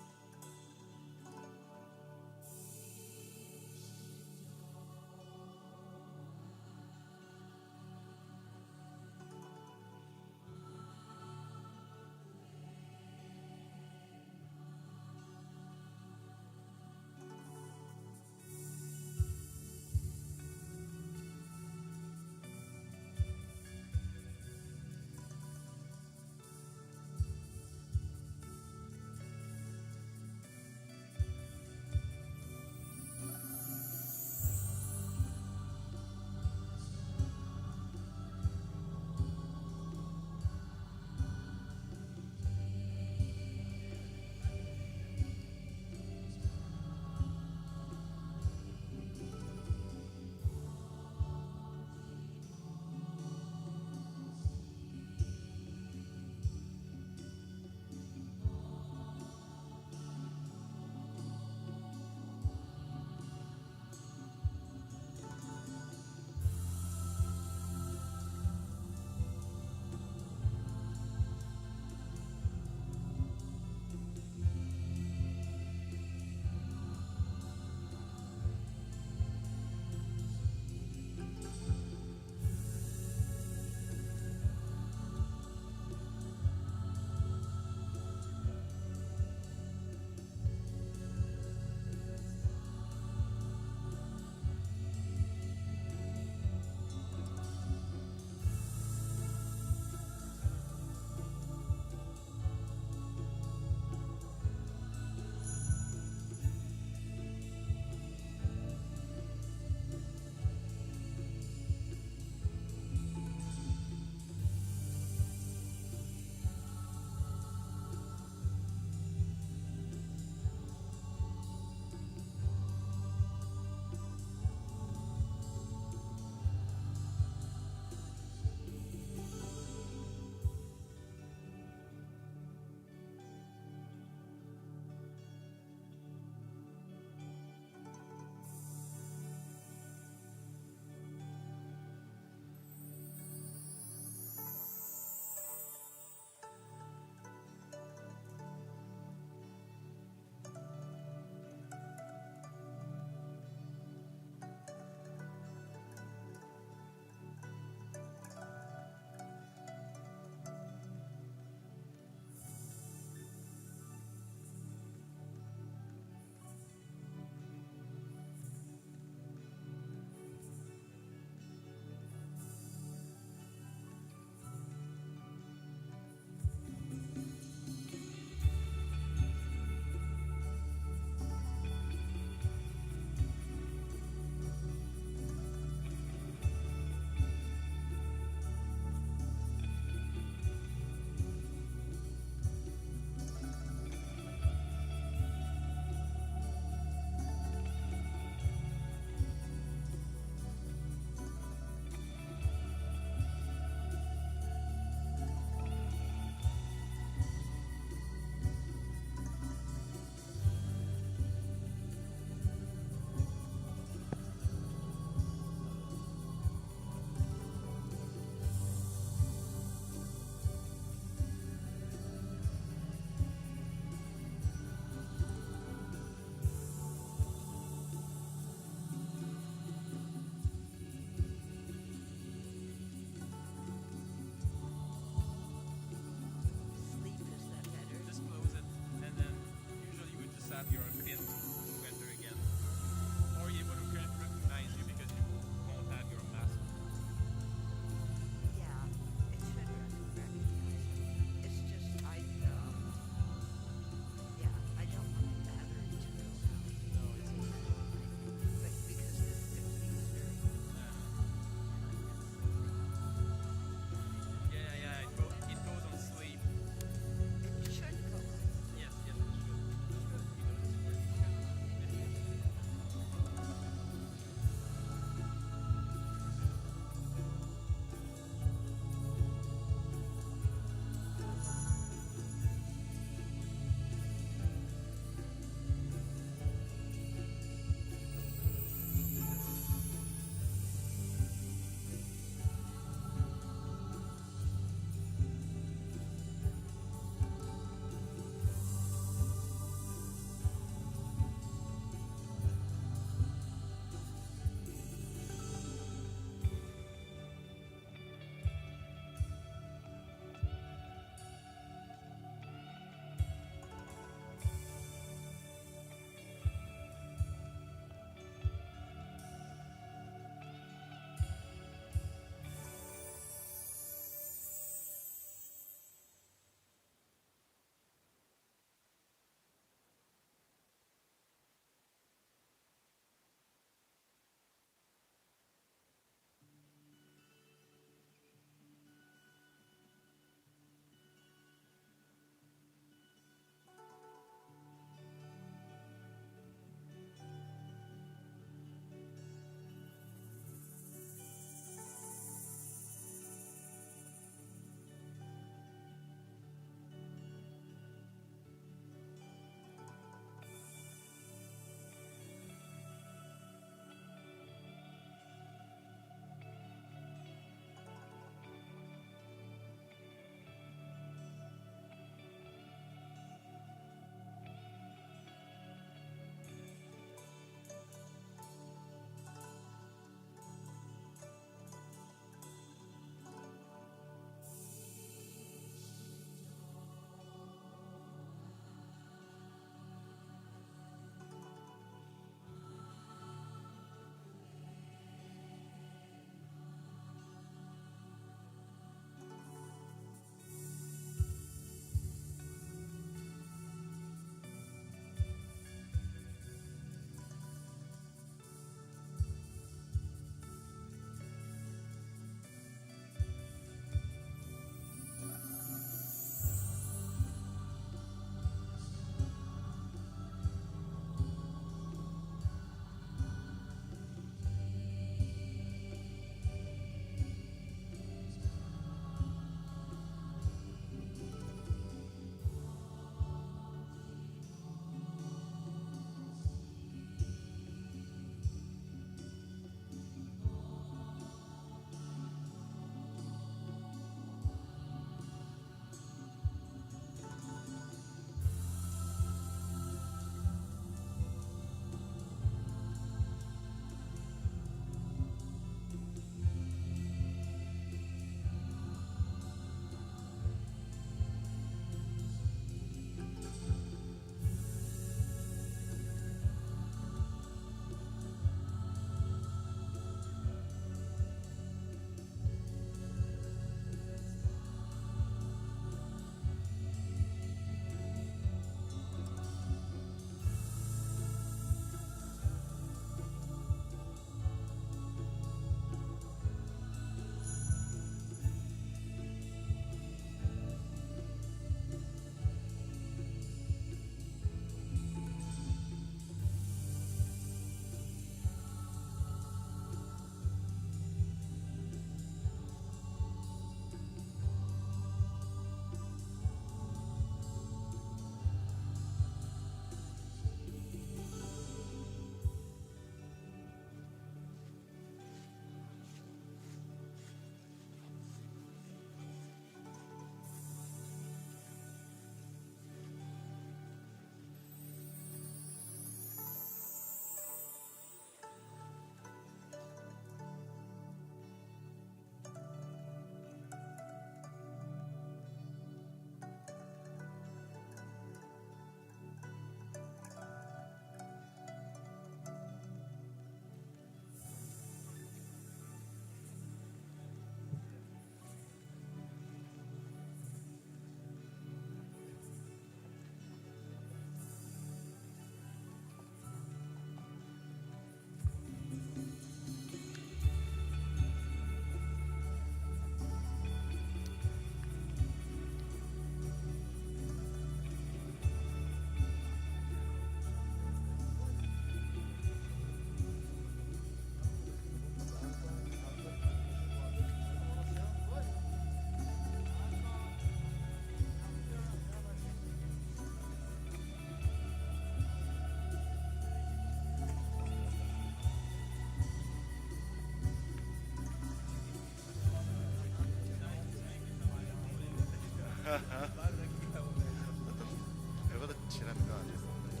이거도 칠합니다. 오케이.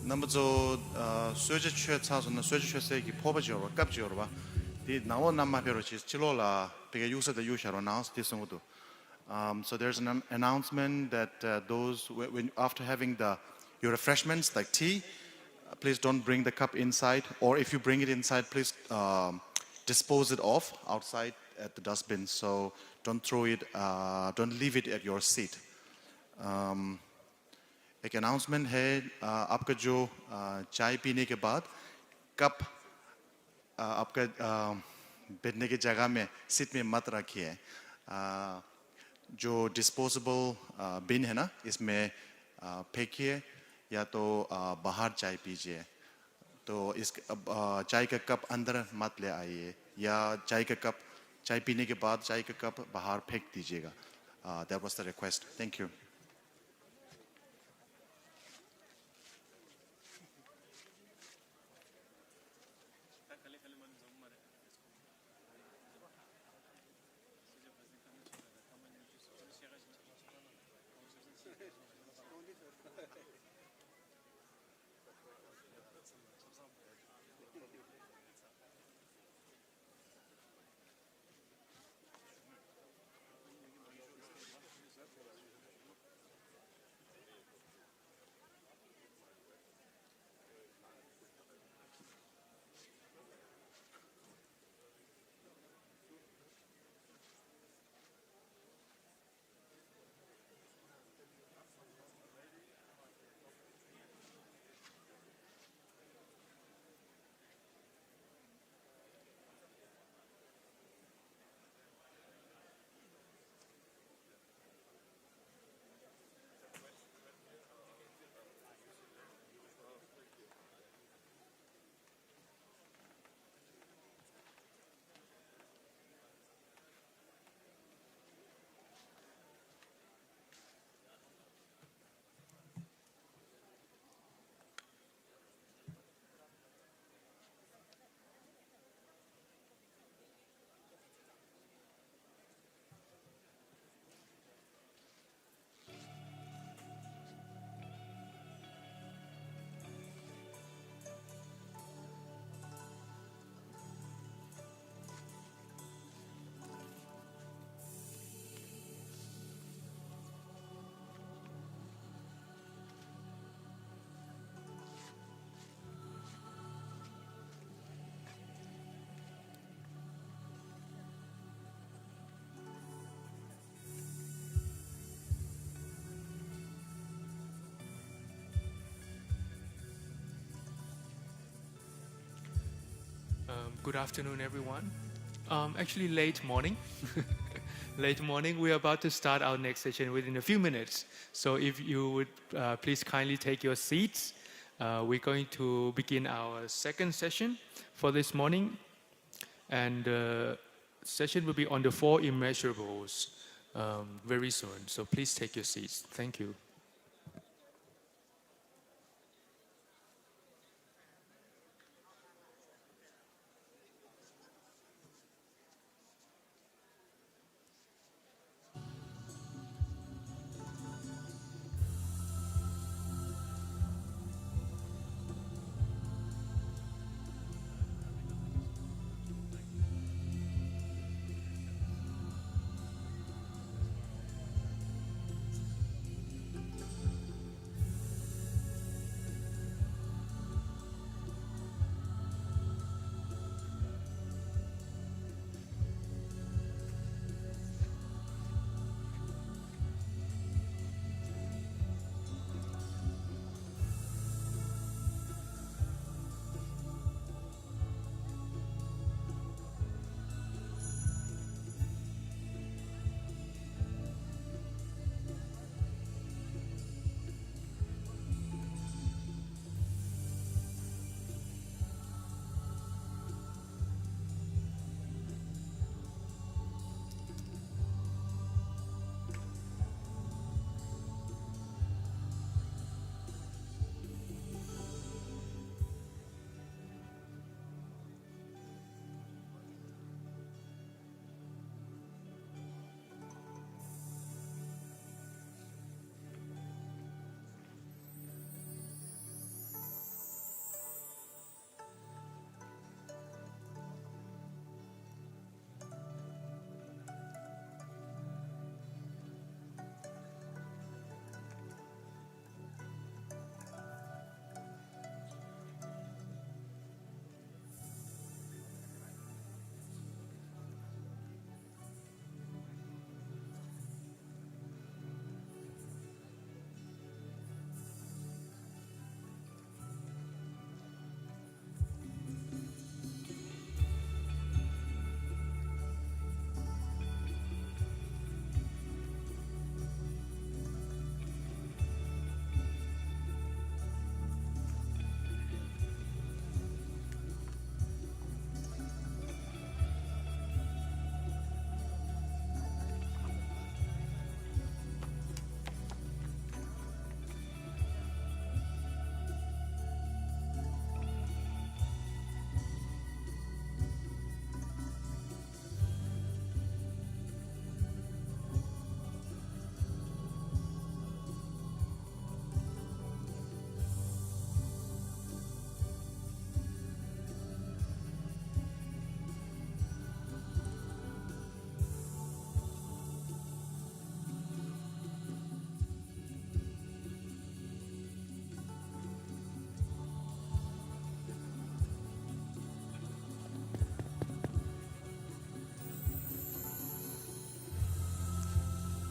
남부조 수제 차서는 수제 최세기 포버지로 갑지로 봐. 디 나온 남마벼로 지로라 되게 유서의 유셔로 나와서 뒤성도. So there's an announcement that those when after having your refreshments like tea, please don't bring the cup inside, or if you bring it inside, please dispose it off outside at the dustbin. So don't throw it, don't leave it at your seat. एक announcement है आपका जो चाय पीने के बाद cup आपका बैठने की जगह में सीट में मत रखिए जो डिस्पोजेबल बिन है ना इसमें फेंकिए या तो बाहर चाय पीजिए तो इस चाय का कप अंदर मत ले आइए या चाय का कप चाय पीने के बाद चाय का कप बाहर फेंक दीजिएगा that was the request. Thank you. Good afternoon, everyone. Actually, late morning. Late morning. We are about to start our next session within a few minutes. So if you would please kindly take your seats. We're going to begin our second session for this morning. And the session will be on the four immeasurables very soon. So please take your seats. Thank you.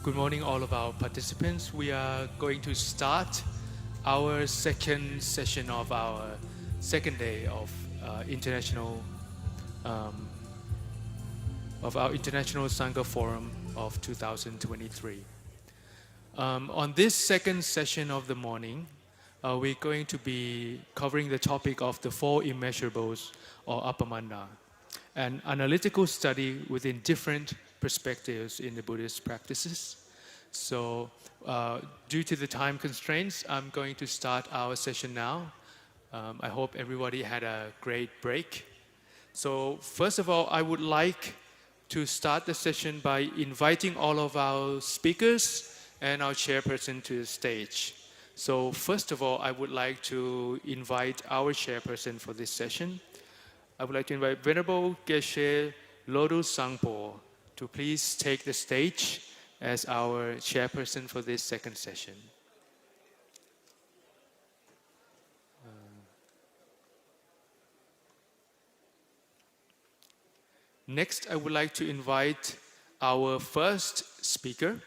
Good morning, all of our participants. We are going to start our second session of our second day of um, our International Sangha Forum of 2023. On this second session of the morning, we're going to be covering the topic of the four immeasurables, or appamana, an analytical study within different perspectives in the Buddhist practices. So, due to the time constraints, I'm going to start our session now. I hope everybody had a great break. So, first of all, I would like to start the session by inviting all of our speakers and our chairperson to the stage. So, first of all, I would like to invite our chairperson for this session. I would like to invite Venerable Geshe Lodru Sangpo to please take the stage as our chairperson for this second session. Next, I would like to invite our first speaker,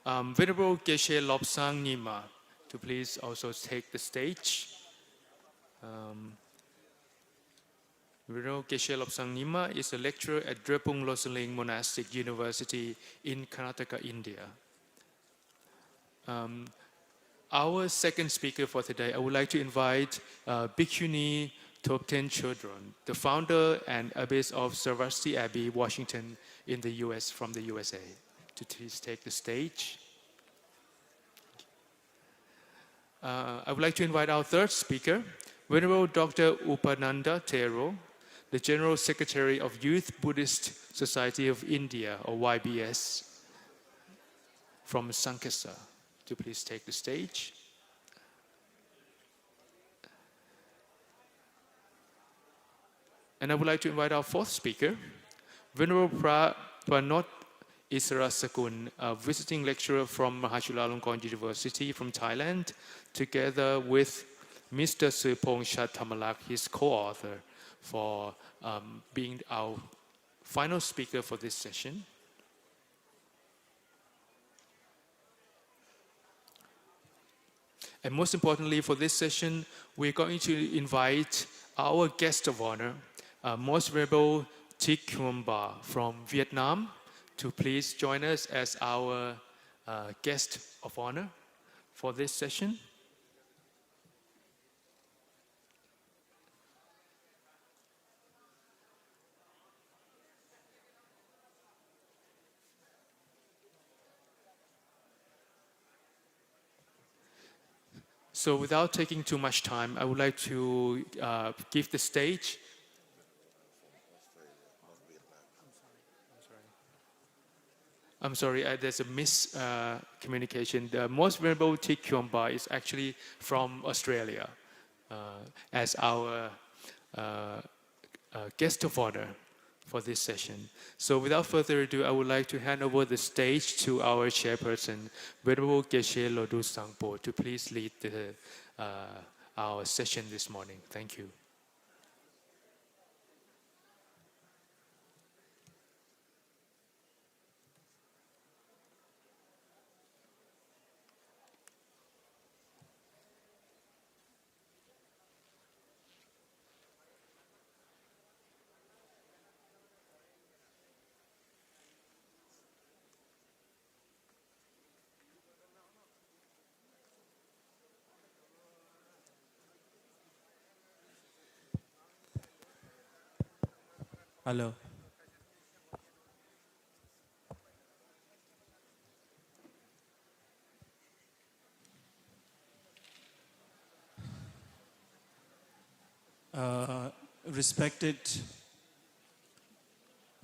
Venerable Geshe Lobsang Nyima, to please also take the stage. Venerable Geshe Lobsang Nyima is a lecturer at Drepung Losaling Monastic University in Karnataka, India. Our second speaker for today, I would like to invite Bhikkhuni Thopten Chodron, the founder and abbess of Sarvasti Abbey, Washington, in the US, from the USA, to please take the stage. I would like to invite our third speaker, Venerable Dr. Upananda Thero, the General Secretary of Youth Buddhist Society of India, or YBS, from Sankesa, to please take the stage. And I would like to invite our fourth speaker, Venerable Pranot Isarasakun, a visiting lecturer from Mahachulalongkorn University from Thailand, together with Mr. Sripong Shattamalak, his co-author, for being our final speaker for this session. And most importantly, for this session, we're going to invite our guest of honor, Most Venerable Thich Quang Ba from Vietnam, to please join us as our guest of honor for this session. So without taking too much time, I would like to give the stage. I'm sorry, there's a miscommunication. The Most Venerable Thich Quang Ba is actually from Australia as our guest of honor for this session. So without further ado, I would like to hand over the stage to our chairperson, Venerable Geshe Lodru Sangpo, to please lead our session this morning. Thank you. Hello. Respected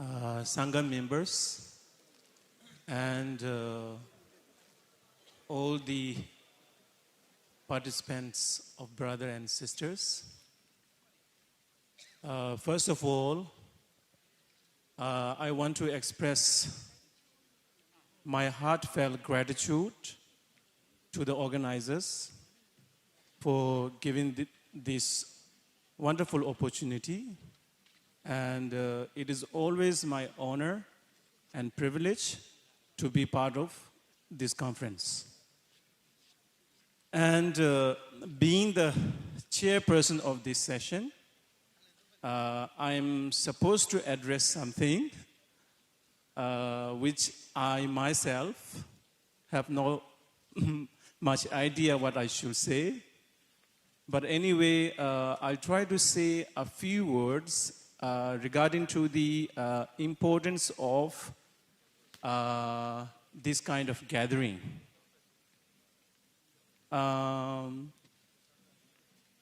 Sangha members and all the participants of brother and sisters. First of all, I want to express my heartfelt gratitude to the organizers for giving this wonderful opportunity. And it is always my honor and privilege to be part of this conference. And being the chairperson of this session, I'm supposed to address something which I myself have no much idea what I should say. But anyway, I'll try to say a few words regarding to the importance of this kind of gathering.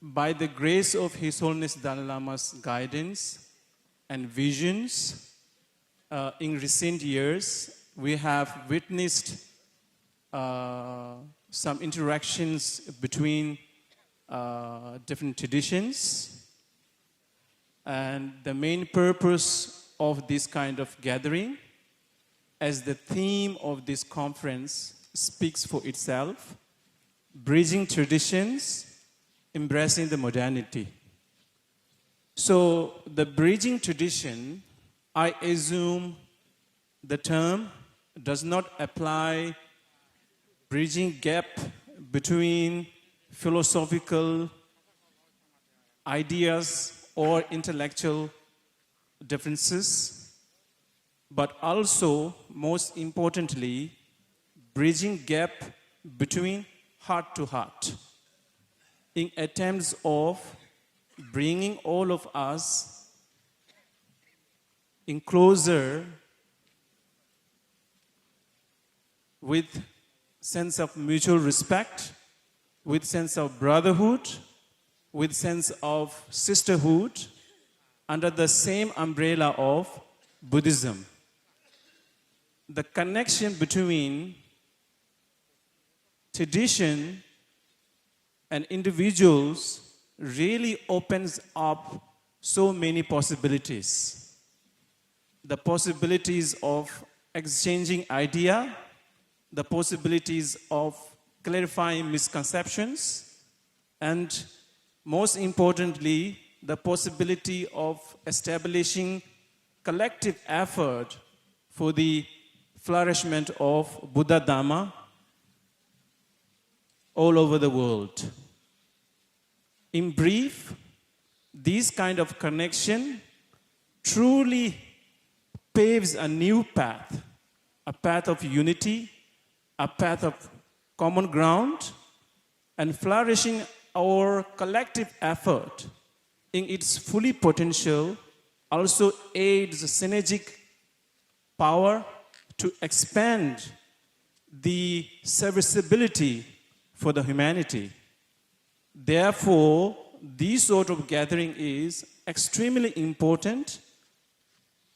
By the grace of His Holiness Dalai Lama's guidance and visions, in recent years, we have witnessed some interactions between different traditions. And the main purpose of this kind of gathering, as the theme of this conference speaks for itself, bridging traditions, embracing the modernity. So the bridging tradition, I assume the term does not apply bridging gap between philosophical ideas or intellectual differences, but also, most importantly, bridging gap between heart to heart, in attempts of bringing all of us in closer with sense of mutual respect, with sense of brotherhood, with sense of sisterhood, under the same umbrella of Buddhism. The connection between tradition and individuals really opens up so many possibilities. The possibilities of exchanging idea, the possibilities of clarifying misconceptions, and most importantly, the possibility of establishing collective effort for the flourishment of Buddha Dharma all over the world. In brief, this kind of connection truly paves a new path, a path of unity, a path of common ground, and flourishing our collective effort in its fully potential also aids synergic power to expand the serviceability for the humanity. Therefore, this sort of gathering is extremely important,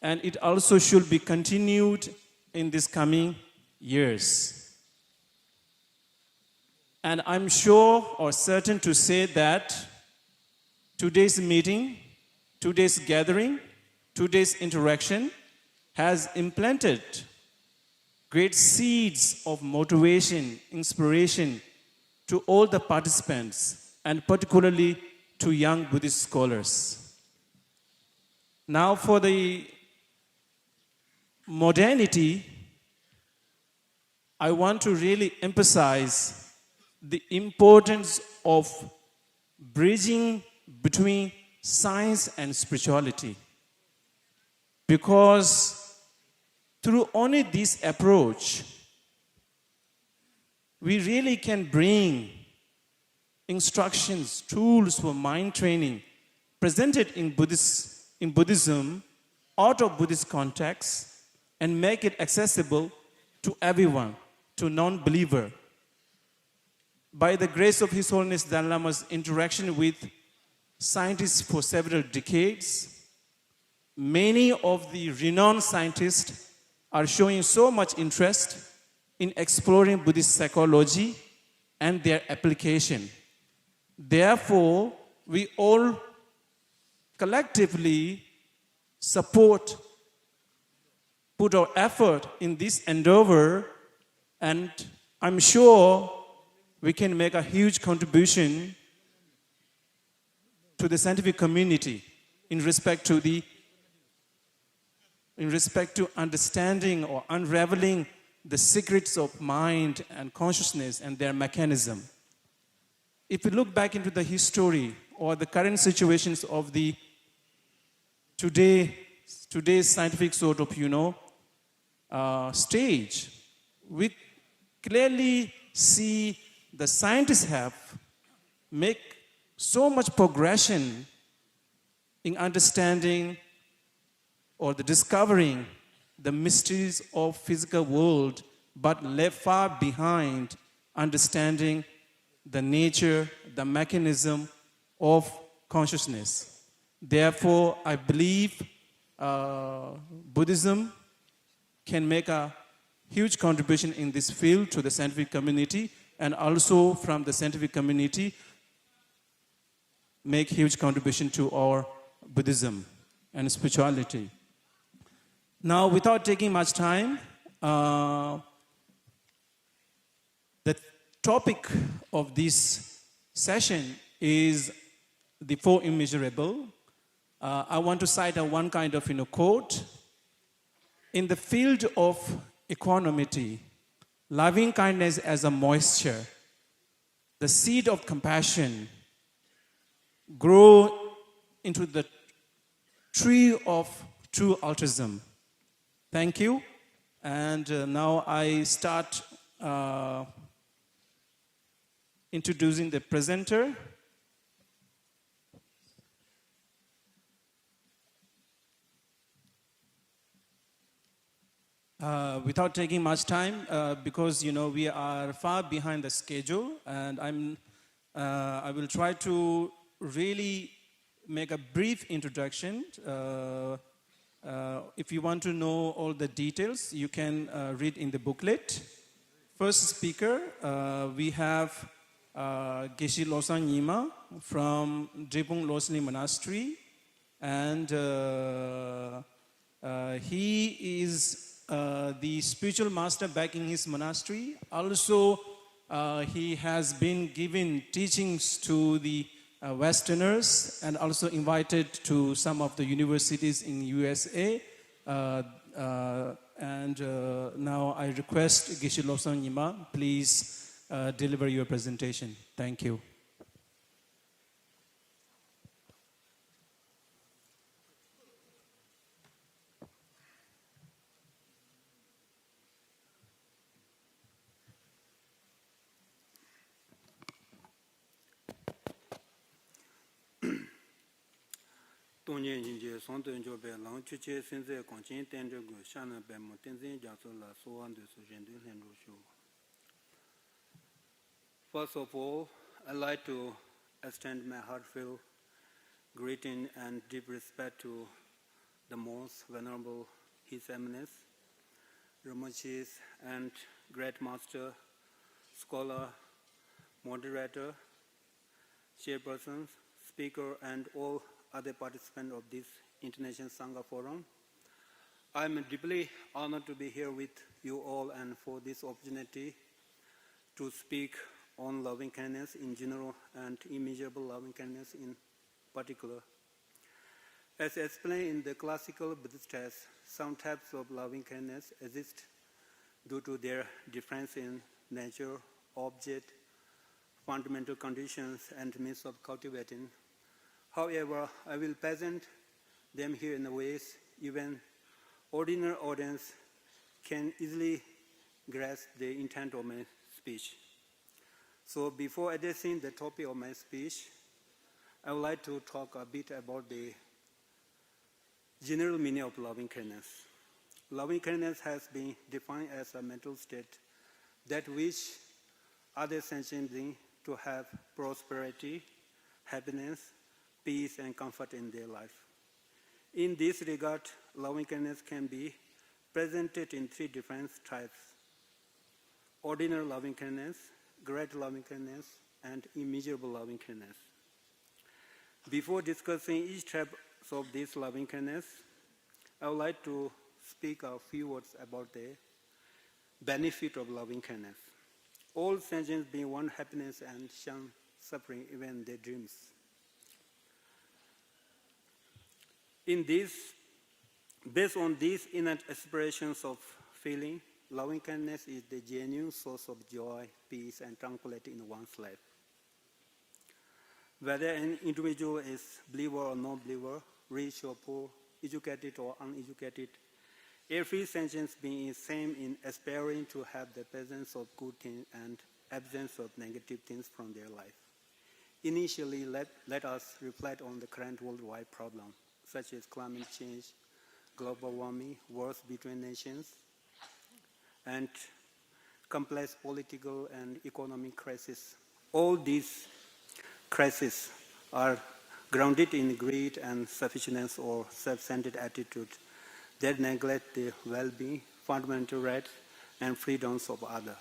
and it also should be continued in these coming years. And I'm sure or certain to say that today's meeting, today's gathering, today's interaction has implanted great seeds of motivation, inspiration to all the participants, and particularly to young Buddhist scholars. Now for the modernity, I want to really emphasize the importance of bridging between science and spirituality. Because through only this approach, we really can bring instructions, tools for mind training presented in Buddhism out of Buddhist context and make it accessible to everyone, to non-believer. By the grace of His Holiness Dalai Lama's interaction with scientists for several decades, many of the renowned scientists are showing so much interest in exploring Buddhist psychology and their application. Therefore, we all collectively support, put our effort in this endeavor, and I'm sure we can make a huge contribution to the scientific community in respect to understanding or unraveling the secrets of mind and consciousness and their mechanism. If we look back into the history or the current situations of the today's scientific sort of, stage, we clearly see the scientists have make so much progression in understanding or the discovering the mysteries of physical world, but left far behind understanding the nature, the mechanism of consciousness. Therefore, I believe Buddhism can make a huge contribution in this field to the scientific community, and also from the scientific community make huge contribution to our Buddhism and spirituality. Now, without taking much time, the topic of this session is the four immeasurable. I want to cite one kind of quote. In the field of equanimity, loving kindness as a moisture, the seed of compassion grow into the tree of true altruism. Thank you. And now I start introducing the presenter. Without taking much time, because we are far behind the schedule, and I will try to really make a brief introduction. If you want to know all the details, you can read in the booklet. First speaker, we have Geshe Losang Nyima from Drepung Losni Monastery, and he is the spiritual master back in his monastery. Also, he has been given teachings to the Westerners and also invited to some of the universities in USA. And now I request Geshe Losang Nyima, please deliver your presentation. Thank you. 동년 인제 손던 조배 랑추체 신세 광진 땡저고 샤나 배모 땡진 자소라 소원도 소전도 현로쇼. First of all, I'd like to extend my heartfelt greeting and deep respect to the most venerable His Eminence, Rinpoches and Great Master, Scholar, Moderator, Chairperson, Speaker, and all other participants of this International Sangha Forum. I'm deeply honored to be here with you all and for this opportunity to speak on loving kindness in general and immeasurable loving kindness in particular. As explained in the classical Buddhist texts, some types of loving kindness exist due to their difference in nature, object, fundamental conditions, and means of cultivating. However, I will present them here in ways even ordinary audience can easily grasp the intent of my speech. So before addressing the topic of my speech, I would like to talk a bit about the general meaning of loving kindness. Loving kindness has been defined as a mental state that wish other sentient beings to have prosperity, happiness, peace, and comfort in their life. In this regard, loving kindness can be presented in three different types: ordinary loving kindness, great loving kindness, and immeasurable loving kindness. Before discussing each type of this loving kindness, I would like to speak a few words about the benefit of loving kindness. All sentient beings want happiness and shun suffering, even in their dreams. Based on these innate aspirations of feeling, loving kindness is the genuine source of joy, peace, and tranquility in one's life. Whether an individual is believer or non-believer, rich or poor, educated or uneducated, every sentient being is same in aspiring to have the presence of good things and absence of negative things from their life. Initially, let us reflect on the current worldwide problem, such as climate change, global warming, wars between nations, and complex political and economic crises. All these crises are grounded in greed and selfishness or self-centered attitude that neglect the well-being, fundamental rights, and freedoms of others.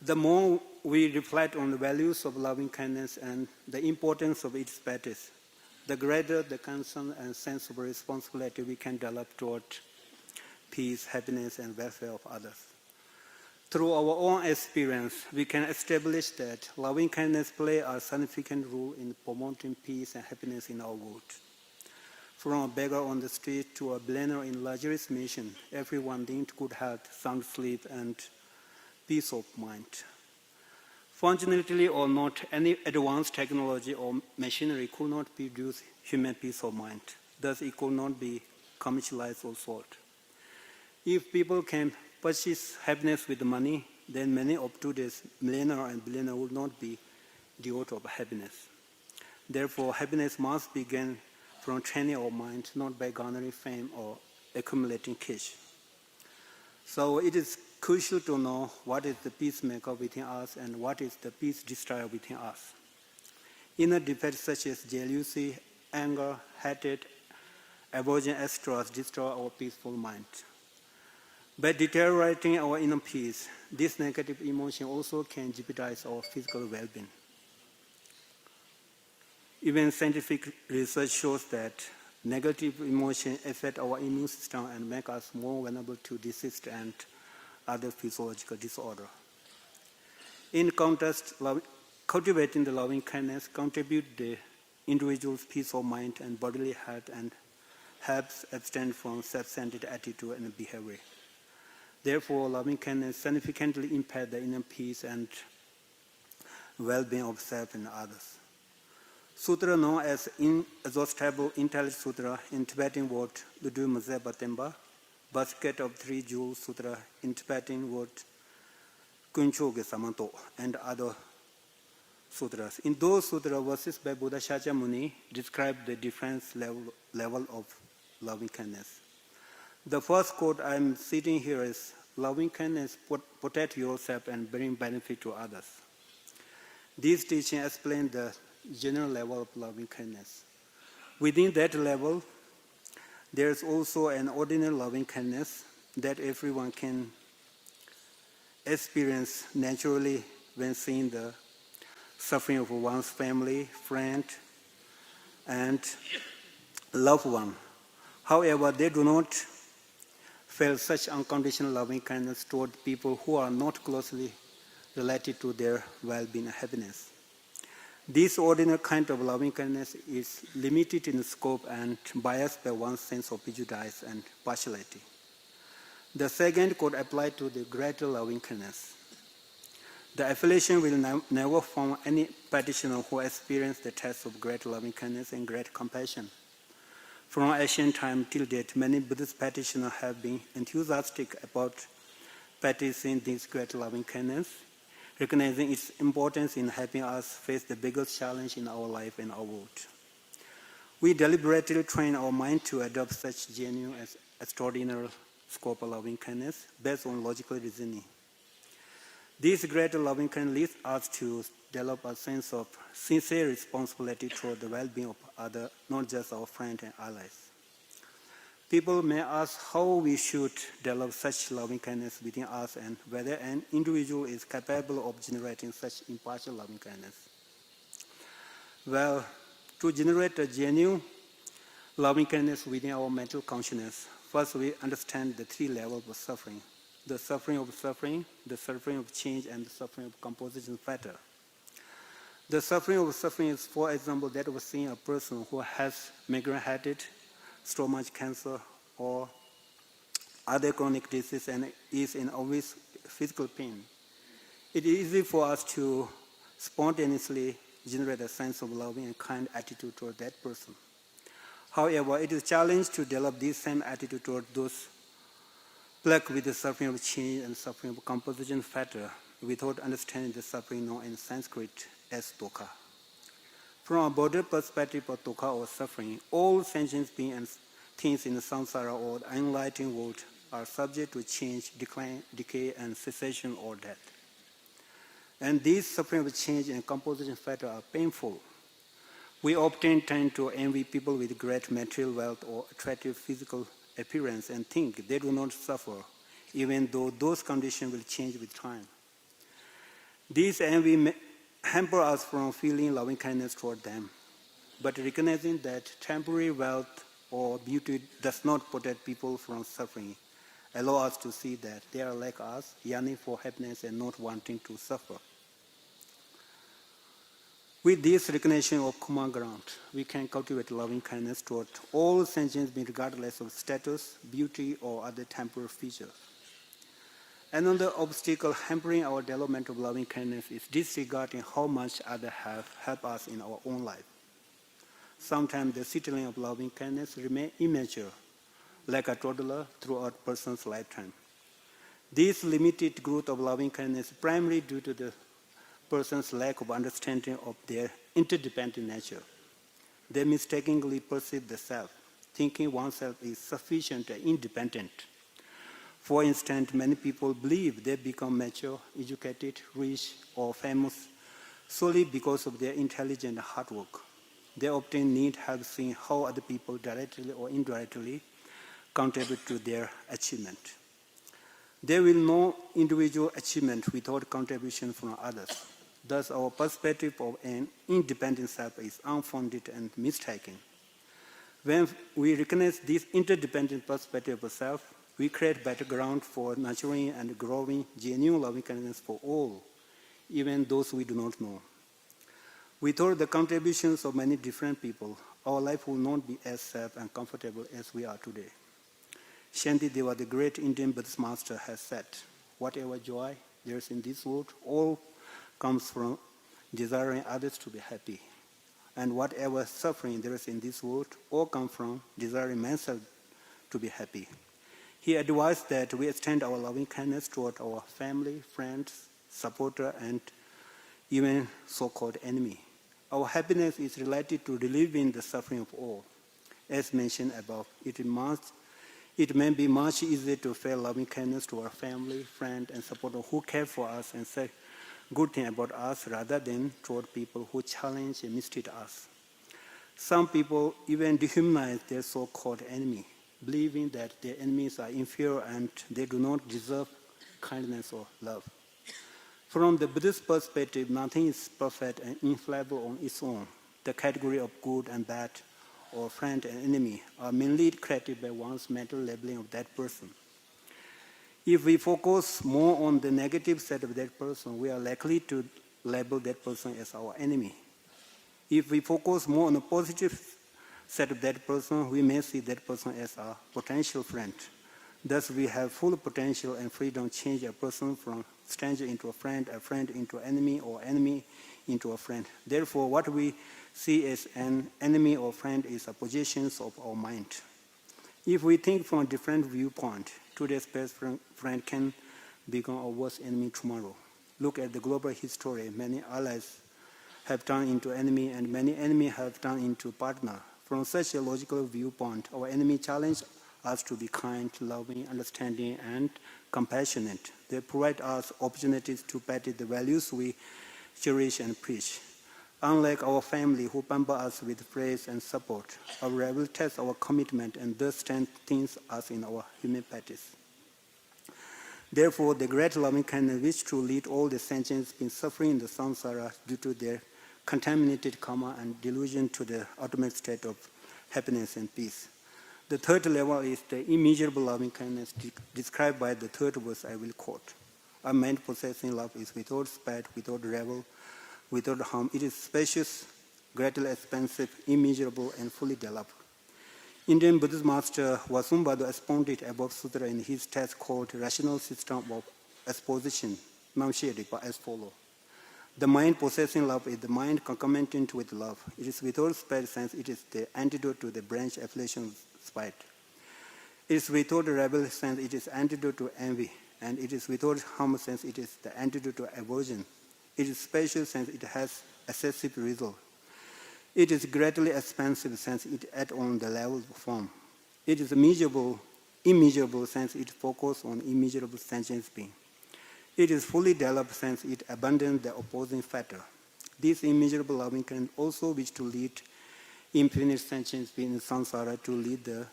The more we reflect on the values of loving kindness and the importance of its practice, the greater the concern and sense of responsibility we can develop toward peace, happiness, and welfare of others. Through our own experience, we can establish that loving kindness plays a significant role in promoting peace and happiness in our world. From a beggar on the street to a billionaire in luxurious mansion, everyone needs good health, sound sleep, and peace of mind. Fortunately or not, any advanced technology or machinery could not produce human peace of mind. Thus, it could not be commercialized or sold. If people can purchase happiness with money, then many of today's millionaire and billionaire would not be devoid of happiness. Therefore, happiness must begin from training our mind, not by garnering fame or accumulating cash. So it is crucial to know what is the peacemaker within us and what is the peace destroyer within us. Inner defects such as jealousy, anger, hatred, aversion, etc. destroy our peaceful mind. By deteriorating our inner peace, this negative emotion also can jeopardize our physical well-being. Even scientific research shows that negative emotions affect our immune system and make us more vulnerable to disease and other physiological disorders. In contrast, cultivating the loving kindness contributes the individual's peace of mind and bodily health and helps abstain from self-centered attitude and behavior. Therefore, loving kindness significantly impacts the inner peace and well-being of self and others. Sutra known as Inexhaustible Intelligence Sutra, in Tibetan word Ludu Mazeba Temba, Basket of Three Jewels Sutra, in Tibetan word Kunchoge Samanto, and other sutras. In those sutras, verses by Buddha Shakyamuni describe the different level of loving kindness. The first quote I'm citing here is, loving kindness, protect yourself and bring benefit to others. These teachings explain the general level of loving kindness. Within that level, there is also an ordinary loving kindness that everyone can experience naturally when seeing the suffering of one's family, friend, and loved one. However, they do not feel such unconditional loving kindness toward people who are not closely related to their well-being and happiness. This ordinary kind of loving kindness is limited in scope and biased by one's sense of prejudice and partiality. The second could apply to the greater loving kindness. The affiliation will never form any practitioner who experience the test of great loving kindness and great compassion. From ancient time till date, many Buddhist practitioners have been enthusiastic about practicing this great loving kindness, recognizing its importance in helping us face the biggest challenge in our life and our world. We deliberately train our mind to adopt such genuine and extraordinary scope of loving kindness based on logical reasoning. This greater loving kindness leads us to develop a sense of sincere responsibility toward the well-being of others, not just our friends and allies. People may ask how we should develop such loving kindness within us and whether an individual is capable of generating such impartial loving kindness. Well, to generate a genuine loving kindness within our mental consciousness, first we understand the three levels of suffering: the suffering of suffering, the suffering of change, and the suffering of composition factor. The suffering of suffering is, for example, that of seeing a person who has migraine headache, stomach cancer, or other chronic disease and is in obvious physical pain, it is easy for us to spontaneously generate a sense of loving and kind attitude toward that person. However, it is a challenge to develop this same attitude toward those plagued with the suffering of change and suffering of composition factor without understanding the suffering known in Sanskrit as dukkha. From a broader perspective of dukkha or suffering, all sentient beings and things in the samsara or the unenlightened world are subject to change, decline, decay, and cessation or death. And these suffering of change and composition factor are painful. We often tend to envy people with great material wealth or attractive physical appearance and think they do not suffer, even though those conditions will change with time. This envy may hamper us from feeling loving kindness toward them. But recognizing that temporary wealth or beauty does not protect people from suffering allow us to see that they are like us, yearning for happiness and not wanting to suffer. With this recognition of common ground, we can cultivate loving kindness toward all sentient beings regardless of status, beauty, or other temporal features. Another obstacle hampering our development of loving kindness is disregarding how much others have helped us in our own life. Sometimes the settling of loving kindness remains immature, like a toddler throughout a person's lifetime. This limited growth of loving kindness is primarily due to the person's lack of understanding of their interdependent nature. They mistakenly perceive the self, thinking oneself is sufficient and independent. For instance, many people believe they become mature, educated, rich, or famous solely because of their intelligence and hard work. They often need help seeing how other people directly or indirectly contribute to their achievement. There will no individual achievement without contribution from others. Thus, our perspective of an independent self is unfounded and mistaken. When we recognize this interdependent perspective of self, we create better ground for nurturing and growing genuine loving kindness for all, even those we do not know. Without the contributions of many different people, our life will not be as safe and comfortable as we are today. Shantideva, the great Indian Buddhist master, has said, whatever joy there is in this world, all comes from desiring others to be happy. And whatever suffering there is in this world, all comes from desiring myself to be happy. He advised that we extend our loving kindness toward our family, friends, supporter, and even so-called enemy. Our happiness is related to relieving the suffering of all. As mentioned above, it may be much easier to feel loving kindness to our family, friend, and supporter who care for us and say good things about us rather than toward people who challenge and mistreat us. Some people even dehumanize their so-called enemy, believing that their enemies are inferior and they do not deserve kindness or love. From the Buddhist perspective, nothing is perfect and infallible on its own. The category of good and bad, or friend and enemy, are mainly created by one's mental labeling of that person. If we focus more on the negative side of that person, we are likely to label that person as our enemy. If we focus more on the positive side of that person, we may see that person as a potential friend. Thus, we have full potential and freedom to change a person from stranger into a friend into enemy, or enemy into a friend. Therefore, what we see as an enemy or friend is a positions of our mind. If we think from a different viewpoint, today's best friend can become our worst enemy tomorrow. Look at the global history. Many allies have turned into enemy, and many enemies have turned into partner. From such a logical viewpoint, our enemy challenge us to be kind, loving, understanding, and compassionate. They provide us opportunities to practice the values we cherish and preach. Unlike our family, who pamper us with praise and support, our rival tests our commitment and thus strengthens us in our human practice. Therefore, the great loving kindness which to lead all the sentients in suffering in the samsara due to their contaminated karma and delusion to the ultimate state of happiness and peace. The third level is the immeasurable loving kindness described by the third verse I will quote. A man possessing love is without spite, without rebel, without harm. It is spacious, greatly expansive, immeasurable, and fully developed. Indian Buddhist master Vasubhandhu expounded above sutra in his text called Rational System of Exposition, Namshiripa, as follows. The mind possessing love is the mind concomitant with love. It is without spite sense, it is the antidote to the branch affliction of spite. It is without rebel sense, it is antidote to envy. And it is without harm sense, it is the antidote to aversion. It is spatial sense, it has excessive result. It is greatly expansive sense, it adds on the level of form. It is immeasurable sense, it focuses on immeasurable sentience being. It is fully developed sense, it abandons the opposing factor. This immeasurable loving can also wish to lead infinite sentience being in samsara to lead the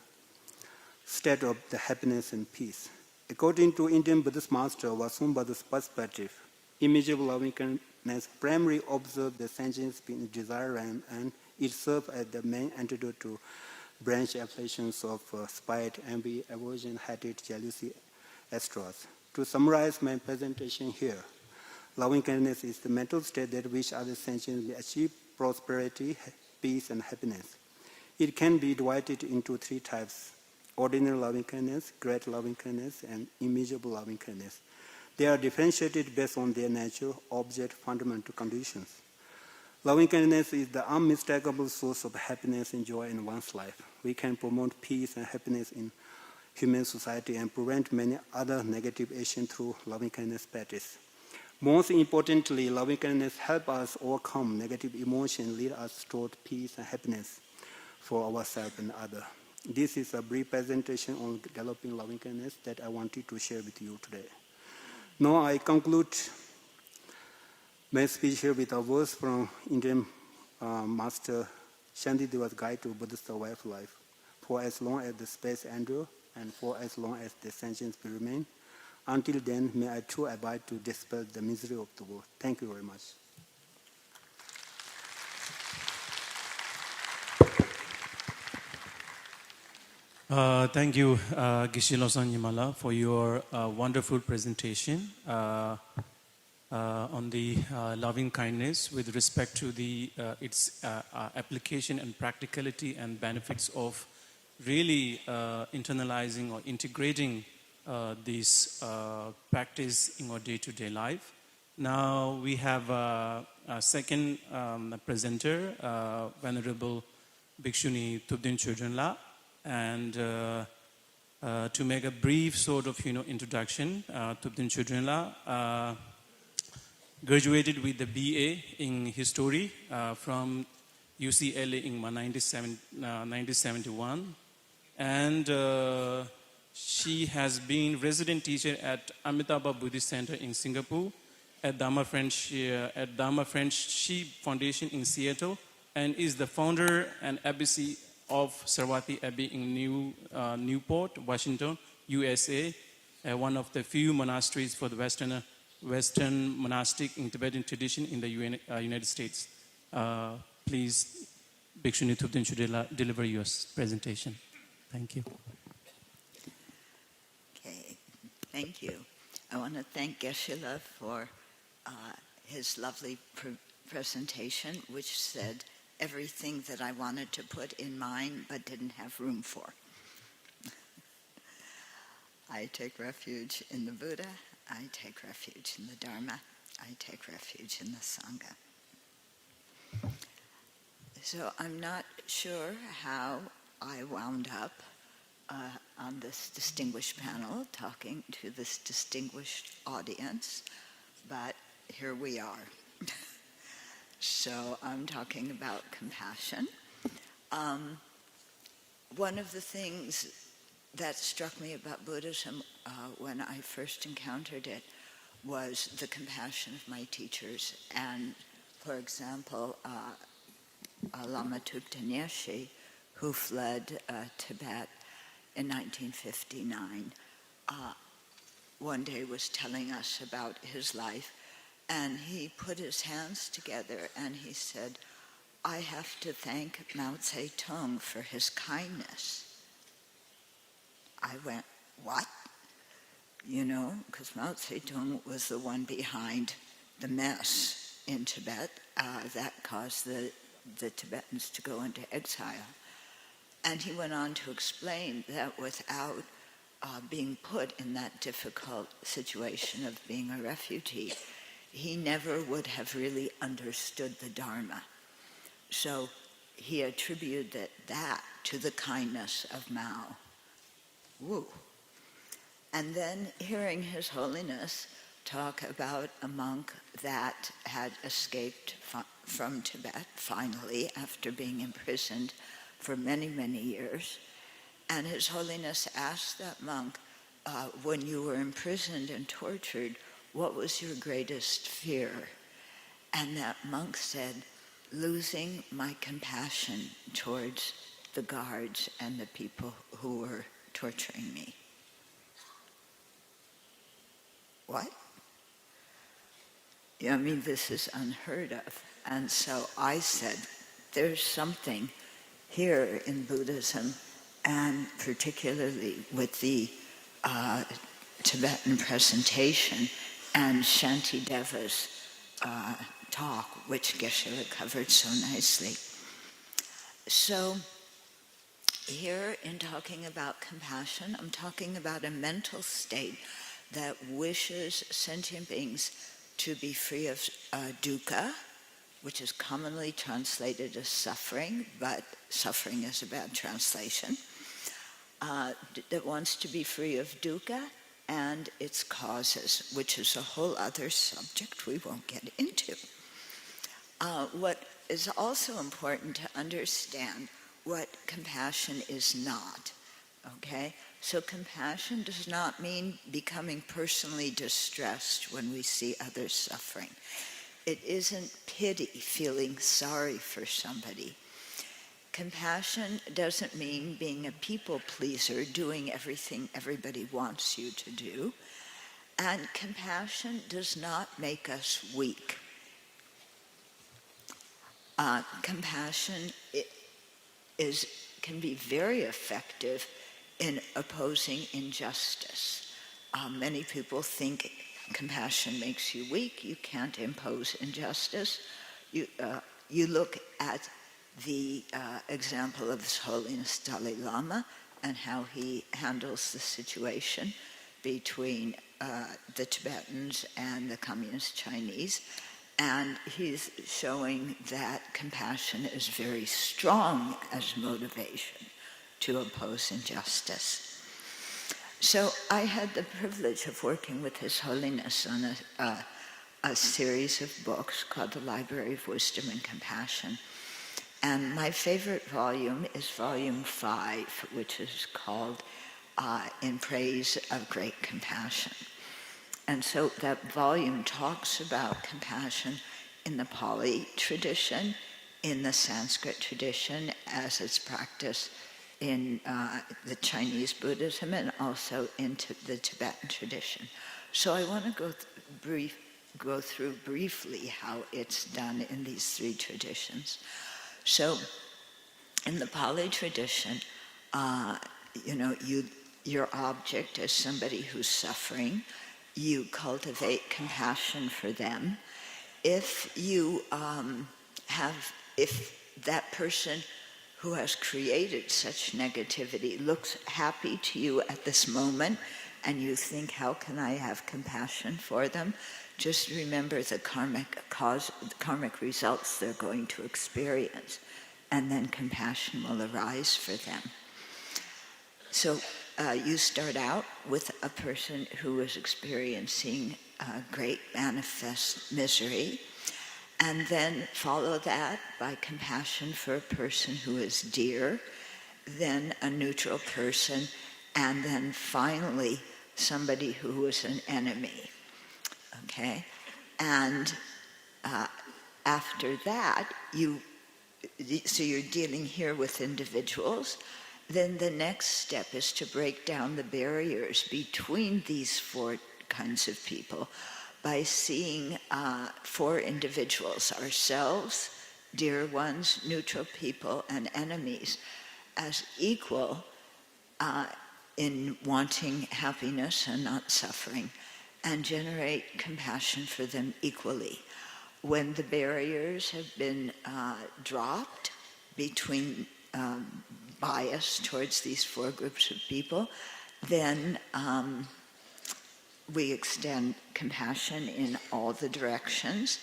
state of the happiness and peace. According to Indian Buddhist master Vasubhandhu's perspective, immeasurable loving kindness primarily observes the sentience being desire realm, and it serves as the main antidote to branch afflictions of spite, envy, aversion, hatred, jealousy, etc. To summarize my presentation here, loving kindness is the mental state that which other sentients may achieve prosperity, peace, and happiness. It can be divided into three types: ordinary loving kindness, great loving kindness, and immeasurable loving kindness. They are differentiated based on their nature, object, fundamental conditions. Loving kindness is the unmistakable source of happiness and joy in one's life. We can promote peace and happiness in human society and prevent many other negative actions through loving kindness practice. Most importantly, loving kindness helps us overcome negative emotions, lead us toward peace and happiness for ourselves and others. This is a brief presentation on developing loving kindness that I wanted to share with you today. Now I conclude my speech here with a verse from Indian Master Shantideva's Guide to Buddhist Way of Life. For as long as the space endures, and for as long as the sentience will remain, until then may I too abide to dispel the misery of the world. Thank you very much. Thank you, Geshe Losang Yimala, for your wonderful presentation on the loving kindness with respect to its application and practicality and benefits of really internalizing or integrating this practice in our day-to-day life. Now we have a second presenter, Venerable Bhikshuni Thubden Chodronla, and to make a brief sort of introduction, Thubden Chodronla graduated with the BA in History from UCLA in 1971, and she has been resident teacher at Amitabha Buddhist Center in Singapore, at Dharma Friendship Foundation in Seattle, and is the founder and abbey of Saraswati Abbey in Newport, Washington, USA, one of the few monasteries for the Western monastic in Tibetan tradition in the United States. Please, Bhikshuni Thubden Chodronla, deliver your presentation. Thank you. Okay, thank you. I want to thank Geshe-la for his lovely presentation, which said everything that I wanted to put in mine but didn't have room for. I take refuge in the Buddha, I take refuge in the Dharma, I take refuge in the Sangha. So I'm not sure how I wound up on this distinguished panel talking to this distinguished audience, but here we are. So I'm talking about compassion. One of the things that struck me about Buddhism when I first encountered it was the compassion of my teachers. And, for example, Lama Thubten Nyeshe, who fled Tibet in 1959, one day was telling us about his life, and he put his hands together and he said, "I have to thank Mao Zedong for his kindness." I went, what? Because Mao Zedong was the one behind the mess in Tibet that caused the Tibetans to go into exile. And he went on to explain that without being put in that difficult situation of being a refugee, he never would have really understood the Dharma. So he attributed that to the kindness of Mao. Woo. And then hearing His Holiness talk about a monk that had escaped from Tibet, finally, after being imprisoned for many, many years. And His Holiness asked that monk, when you were imprisoned and tortured, what was your greatest fear? And that monk said, losing my compassion towards the guards and the people who were torturing me. What? I mean, this is unheard of. And so I said, there's something here in Buddhism, and particularly with the Tibetan presentation and Shantideva's talk, which Geshe covered so nicely. So here, in talking about compassion, I'm talking about a mental state that wishes sentient beings to be free of dukkha, which is commonly translated as suffering, but suffering is a bad translation, that wants to be free of dukkha and its causes, which is a whole other subject we won't get into. What is also important to understand what compassion is not, okay? So compassion does not mean becoming personally distressed when we see others suffering. It isn't pity, feeling sorry for somebody. Compassion doesn't mean being a people pleaser, doing everything everybody wants you to do. And compassion does not make us weak. Compassion can be very effective in opposing injustice. Many people think compassion makes you weak. You can't impose injustice. You look at the example of His Holiness Dalai Lama and how he handles the situation between the Tibetans and the Communist Chinese. And he's showing that compassion is very strong as motivation to oppose injustice. So I had the privilege of working with His Holiness on a series of books called The Library of Wisdom and Compassion. And my favorite volume is volume 5, which is called In Praise of Great Compassion. And so that volume talks about compassion in the Pali tradition, in the Sanskrit tradition, as it's practiced in the Chinese Buddhism, and also into the Tibetan tradition. So I want to go through briefly how it's done in these three traditions. So in the Pali tradition, your object is somebody who's suffering. You cultivate compassion for them. If that person who has created such negativity looks happy to you at this moment, and you think, how can I have compassion for them? Just remember the karmic results they're going to experience, and then compassion will arise for them. So you start out with a person who is experiencing great manifest misery, and then follow that by compassion for a person who is dear, then a neutral person, and then finally somebody who is an enemy. Okay? And after that, so you're dealing here with individuals. Then the next step is to break down the barriers between these four kinds of people by seeing four individuals, ourselves, dear ones, neutral people, and enemies, as equal in wanting happiness and not suffering, and generate compassion for them equally. When the barriers have been dropped between bias towards these 4 groups of people, then we extend compassion in all the directions,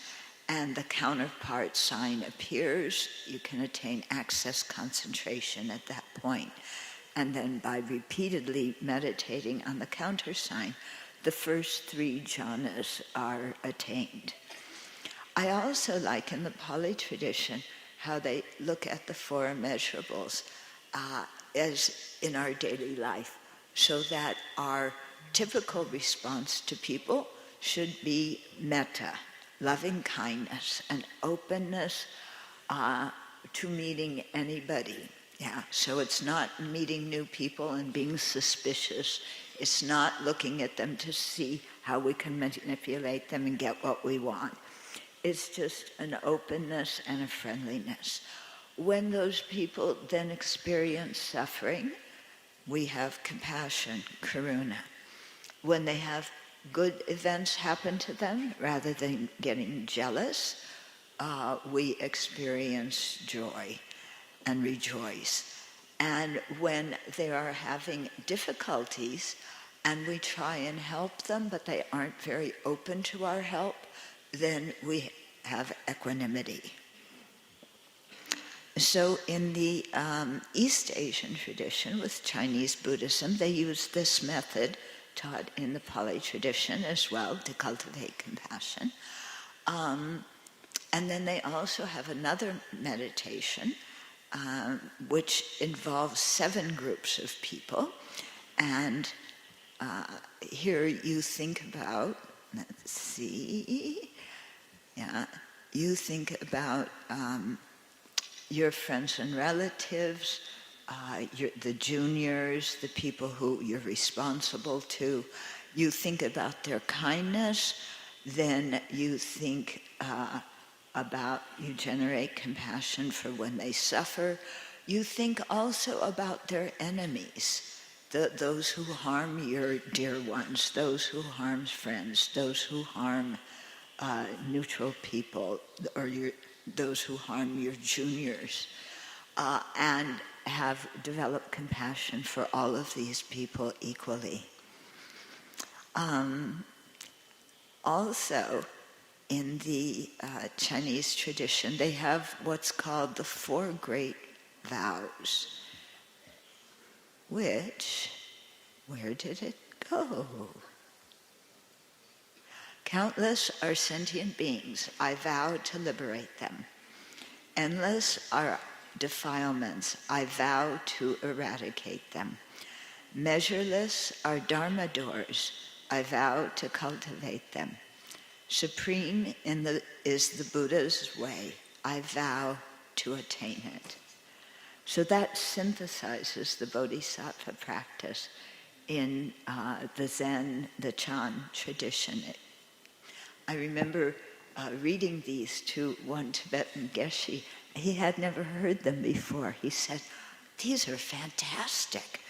and the counterpart sign appears. You can attain access concentration at that point. And then by repeatedly meditating on the countersign, the first 3 jhanas are attained. I also like in the Pali tradition how they look at the 4 immeasurables as in our daily life, so that our typical response to people should be metta, loving kindness, and openness to meeting anybody. Yeah, so it's not meeting new people and being suspicious. It's not looking at them to see how we can manipulate them and get what we want. It's just an openness and a friendliness. When those people then experience suffering, we have compassion, karuna. When they have good events happen to them, rather than getting jealous, we experience joy and rejoice. And when they are having difficulties and we try and help them, but they aren't very open to our help, then we have equanimity. So in the East Asian tradition with Chinese Buddhism, they use this method taught in the Pali tradition as well to cultivate compassion. And then they also have another meditation which involves 7 groups of people. And here you think about, let's see, you think about your friends and relatives, the juniors, the people who you're responsible to. You think about their kindness, then you think you generate compassion for when they suffer. You think also about their enemies, those who harm your dear ones, those who harm friends, those who harm neutral people, or those who harm your juniors, and have developed compassion for all of these people equally. Also, in the Chinese tradition, they have what's called the 4 great vows, which, where did it go? Countless are sentient beings. I vow to liberate them. Endless are defilements. I vow to eradicate them. Measureless are Dharma doors. I vow to cultivate them. Supreme is the Buddha's way. I vow to attain it. So that synthesizes the Bodhisattva practice in the Zen, the Chan tradition. I remember reading these to one Tibetan Geshe. He had never heard them before. He said, "These are fantastic."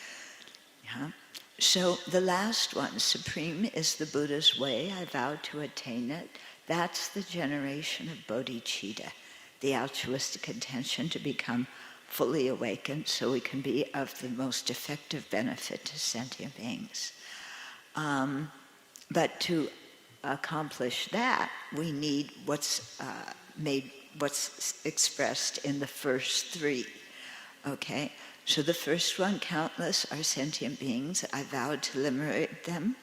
So the last one, supreme is the Buddha's way. I vow to attain it. That's the generation of bodhicitta, the altruistic intention to become fully awakened so we can be of the most effective benefit to sentient beings. But to accomplish that, we need what's expressed in the first 3. Okay? So the first one, countless are sentient beings. I vow to liberate them.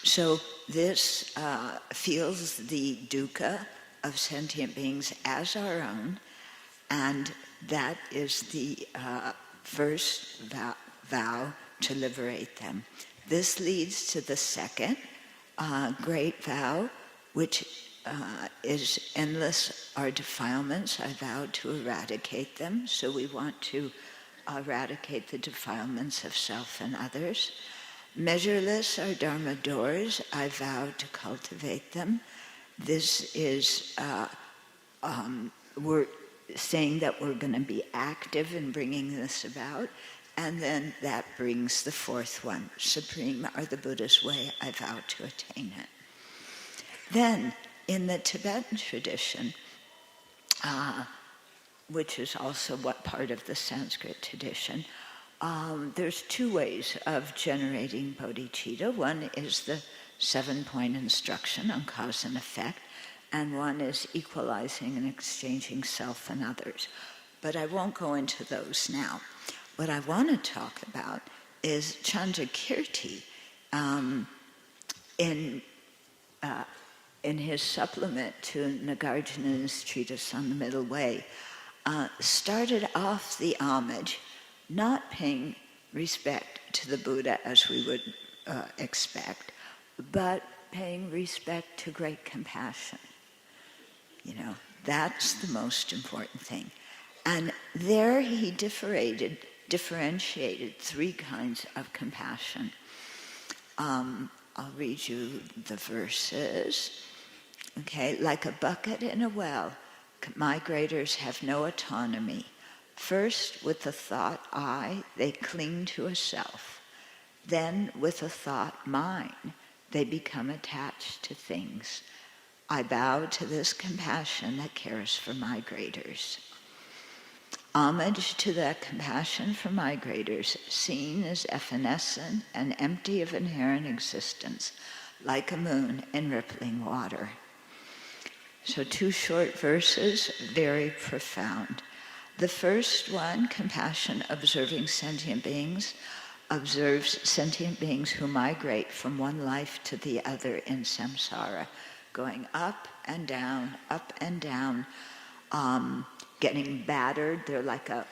So this feels the dukkha of sentient beings as our own, and that is the first vow to liberate them. This leads to the second great vow, which is endless are defilements. I vow to eradicate them. So we want to eradicate the defilements of self and others. Measureless are Dharma doors. I vow to cultivate them. This is, we're saying that we're going to be active in bringing this about. And then that brings the 4th one. Supreme are the Buddha's way. I vow to attain it. Then, in the Tibetan tradition, which is also what part of the Sanskrit tradition, there's two ways of generating bodhicitta. One is the 7-point instruction on cause and effect, and one is equalizing and exchanging self and others. But I won't go into those now. What I want to talk about is Chandrakirti in his supplement to Nagarjuna's treatise on the Middle Way, started off the homage not paying respect to the Buddha as we would expect, but paying respect to great compassion. You know, that's the most important thing. And there he differentiated three kinds of compassion. I'll read you the verses. Okay, like a bucket in a well, migrators have no autonomy. First, with the thought I, they cling to a self. Then, with the thought mine, they become attached to things. I bow to this compassion that cares for migrators. Homage to that compassion for migrators, seen as evanescent and empty of inherent existence, like a moon in rippling water. So 2 short verses, very profound. The first one, compassion observing sentient beings, observes sentient beings who migrate from one life to the other in samsara, going up and down, getting battered. They're like a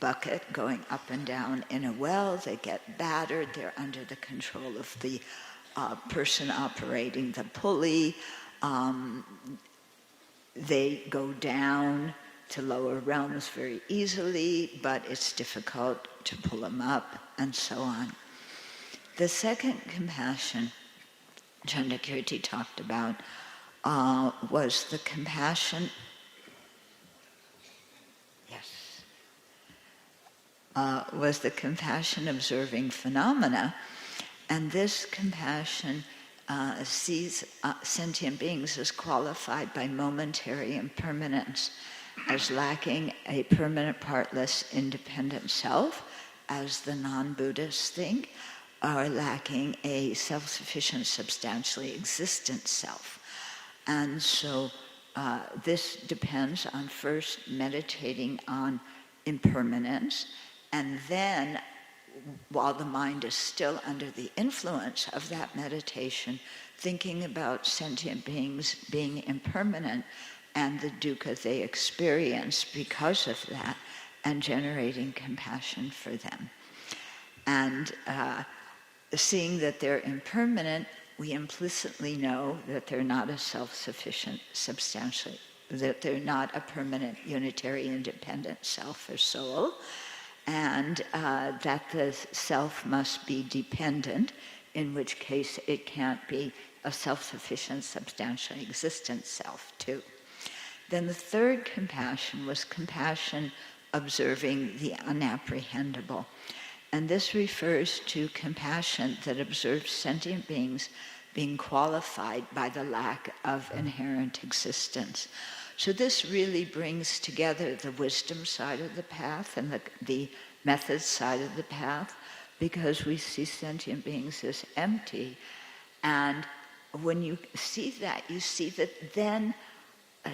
bucket going up and down in a well. They get battered. They're under the control of the person operating the pulley. They go down to lower realms very easily, but it's difficult to pull them up, and so on. The second compassion Chandrakirti talked about was the compassion observing phenomena, and this compassion sees sentient beings as qualified by momentary impermanence, as lacking a permanent, partless, independent self, as the non-Buddhists think, or lacking a self-sufficient, substantially existent self. And so this depends on first meditating on impermanence, and then, while the mind is still under the influence of that meditation, thinking about sentient beings being impermanent and the dukkha they experience because of that, and generating compassion for them. And seeing that they're impermanent, we implicitly know that they're not a self-sufficient, substantially, that they're not a permanent, unitary, independent self or soul, and that the self must be dependent, in which case it can't be a self-sufficient, substantially existent self too. Then the third compassion was compassion observing the unapprehendable. And this refers to compassion that observes sentient beings being qualified by the lack of inherent existence. So this really brings together the wisdom side of the path and the method side of the path, because we see sentient beings as empty. And when you see that, you see that then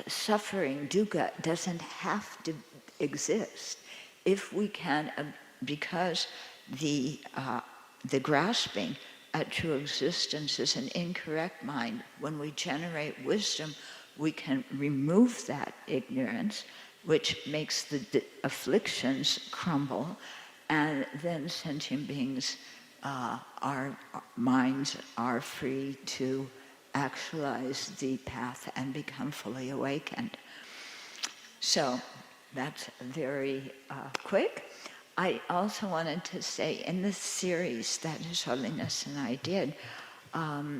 suffering, dukkha, doesn't have to exist. If we can, because the grasping at true existence is an incorrect mind, when we generate wisdom, we can remove that ignorance, which makes the afflictions crumble, and then sentient beings, our minds are free to actualize the path and become fully awakened. So that's very quick. I also wanted to say, in this series that His Holiness and I did,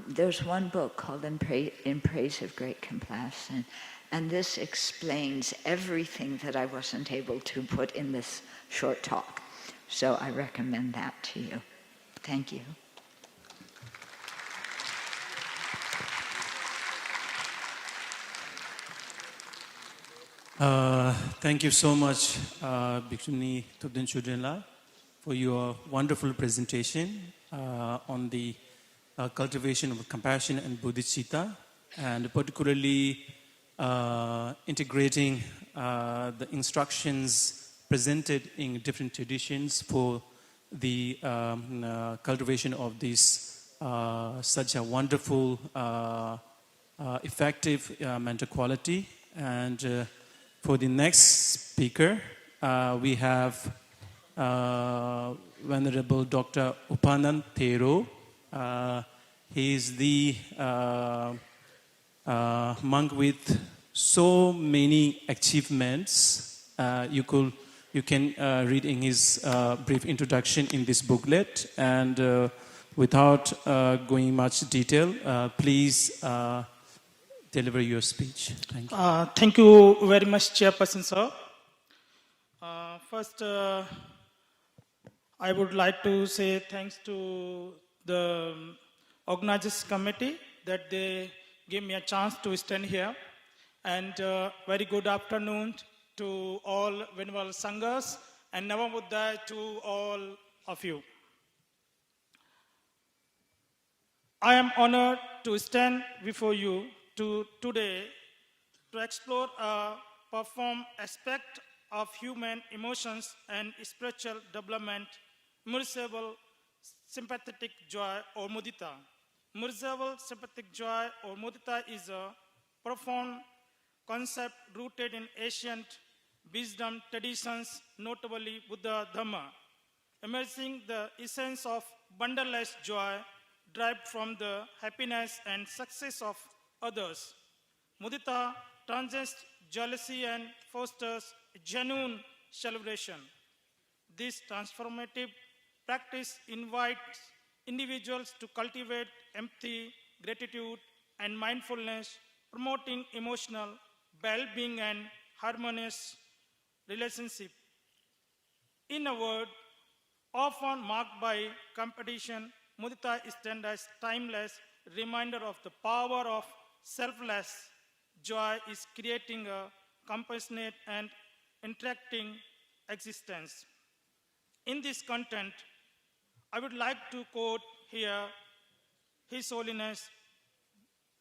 there's one book called In Praise of Great Compassion, and this explains everything that I wasn't able to put in this short talk. So I recommend that to you. Thank you. Thank you so much, Bhikshuni Tubden Chudrenla, for your wonderful presentation on the cultivation of compassion and bodhicitta, and particularly integrating the instructions presented in different traditions for the cultivation of this such a wonderful, effective mental quality. And for the next speaker, we have Venerable Dr. Upanand Thero. He is the monk with so many achievements. You can read in his brief introduction in this booklet. And without going much detail, please deliver your speech. Thank you. Thank you very much, Chairperson, sir. First, I would like to say thanks to the organizers committee that they gave me a chance to stand here. And very good afternoon to all Venerable Sanghas, and Namo Buddhaya to all of you. I am honored to stand before you today to explore a profound aspect of human emotions and spiritual development, immersible sympathetic joy or mudita. Immersible sympathetic joy or mudita is a profound concept rooted in ancient wisdom traditions, notably Buddha Dharma, emerging the essence of boundless joy derived from the happiness and success of others. Mudita transcends jealousy and fosters genuine celebration. This transformative practice invites individuals to cultivate empathy, gratitude, and mindfulness, promoting emotional well-being and harmonious relationship. In a world often marked by competition, mudita stands as timeless reminder of the power of selfless joy is creating a compassionate and interacting existence. In this content, I would like to quote here His Holiness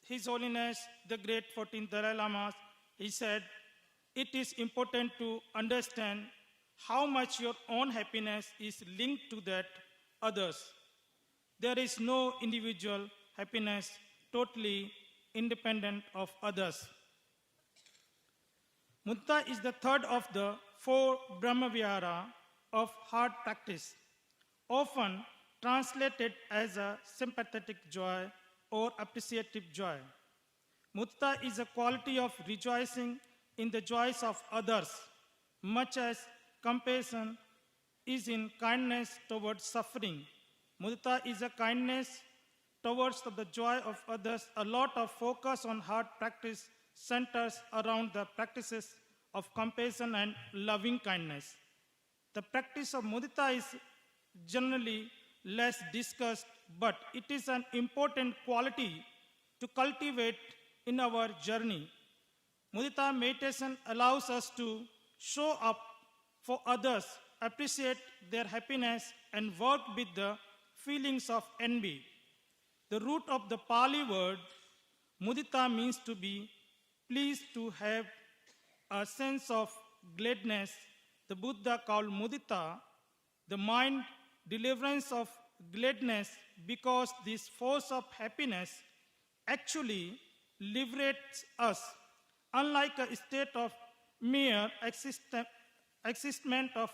the Great 14th Dalai Lama. He said, "It is important to understand how much your own happiness is linked to that others. There is no individual happiness totally independent of others." Mudita is the third of the four Brahmavihara of heart practice, often translated as a sympathetic joy or appreciative joy. Mudita is a quality of rejoicing in the joys of others, much as compassion is in kindness towards suffering. Mudita is a kindness towards the joy of others. A lot of focus on heart practice centers around the practices of compassion and loving kindness. The practice of mudita is generally less discussed, but it is an important quality to cultivate in our journey. Mudita meditation allows us to show up for others, appreciate their happiness, and work with the feelings of envy. The root of the Pali word mudita means to be pleased, to have a sense of gladness. The Buddha called mudita the mind deliverance of gladness, because this force of happiness actually liberates us. Unlike a state of mere existence of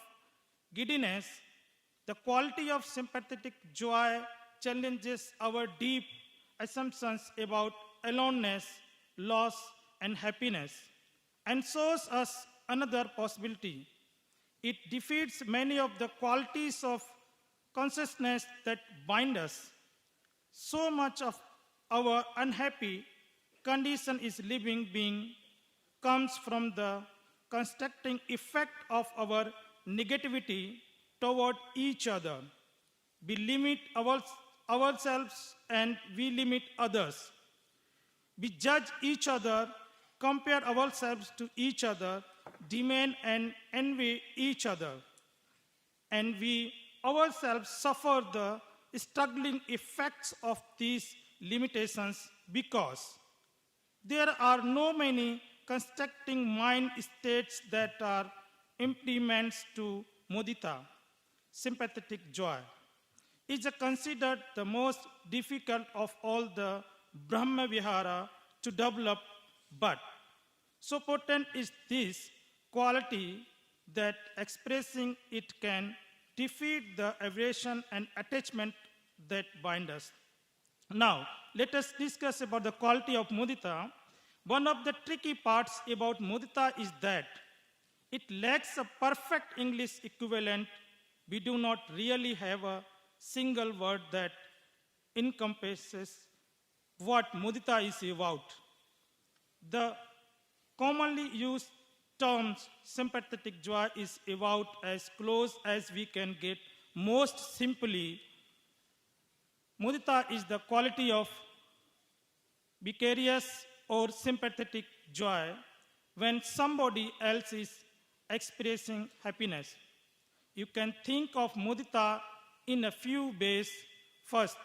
giddiness, the quality of sympathetic joy challenges our deep assumptions about aloneness, loss, and happiness, and shows us another possibility. It defeats many of the qualities of consciousness that bind us. So much of our unhappy condition is living being comes from the constructing effect of our negativity toward each other. We limit ourselves and we limit others. We judge each other, compare ourselves to each other, demand and envy each other, and we ourselves suffer the struggling effects of these limitations because there are no many constructing mind states that are impediments to mudita, sympathetic joy. Is considered the most difficult of all the Brahma Vihara to develop, but so potent is this quality that expressing it can defeat the aversion and attachment that bind us. Now, let us discuss about the quality of mudita. One of the tricky parts about mudita is that it lacks a perfect English equivalent. We do not really have a single word that encompasses what mudita is about. The commonly used terms sympathetic joy is about as close as we can get. Most simply, mudita is the quality of vicarious or sympathetic joy when somebody else is expressing happiness. You can think of mudita in a few ways. First,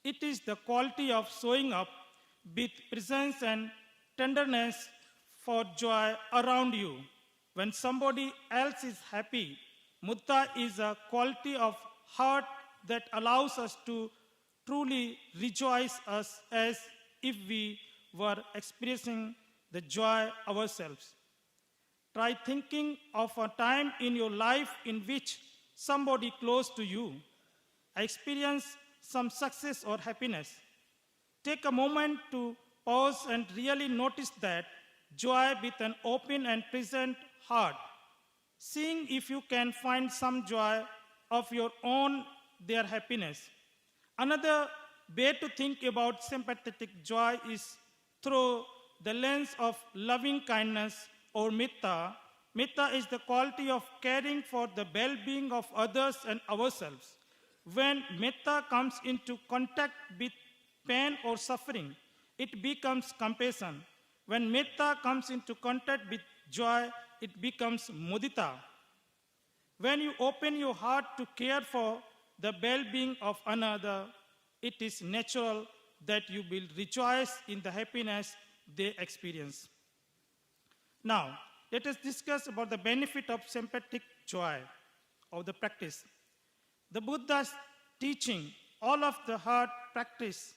it is the quality of showing up with presence and tenderness for joy around you. When somebody else is happy, mudita is a quality of heart that allows us to truly rejoice us as if we were experiencing the joy ourselves. Try thinking of a time in your life in which somebody close to you experienced some success or happiness. Take a moment to pause and really notice that joy with an open and present heart, seeing if you can find some joy of your own, their happiness. Another way to think about sympathetic joy is through the lens of loving kindness or metta. Metta is the quality of caring for the well-being of others and ourselves. When metta comes into contact with pain or suffering, it becomes compassion. When metta comes into contact with joy, it becomes mudita. When you open your heart to care for the well-being of another, it is natural that you will rejoice in the happiness they experience. Now, let us discuss about the benefit of sympathetic joy of the practice. The Buddha's teaching, all of the heart practice,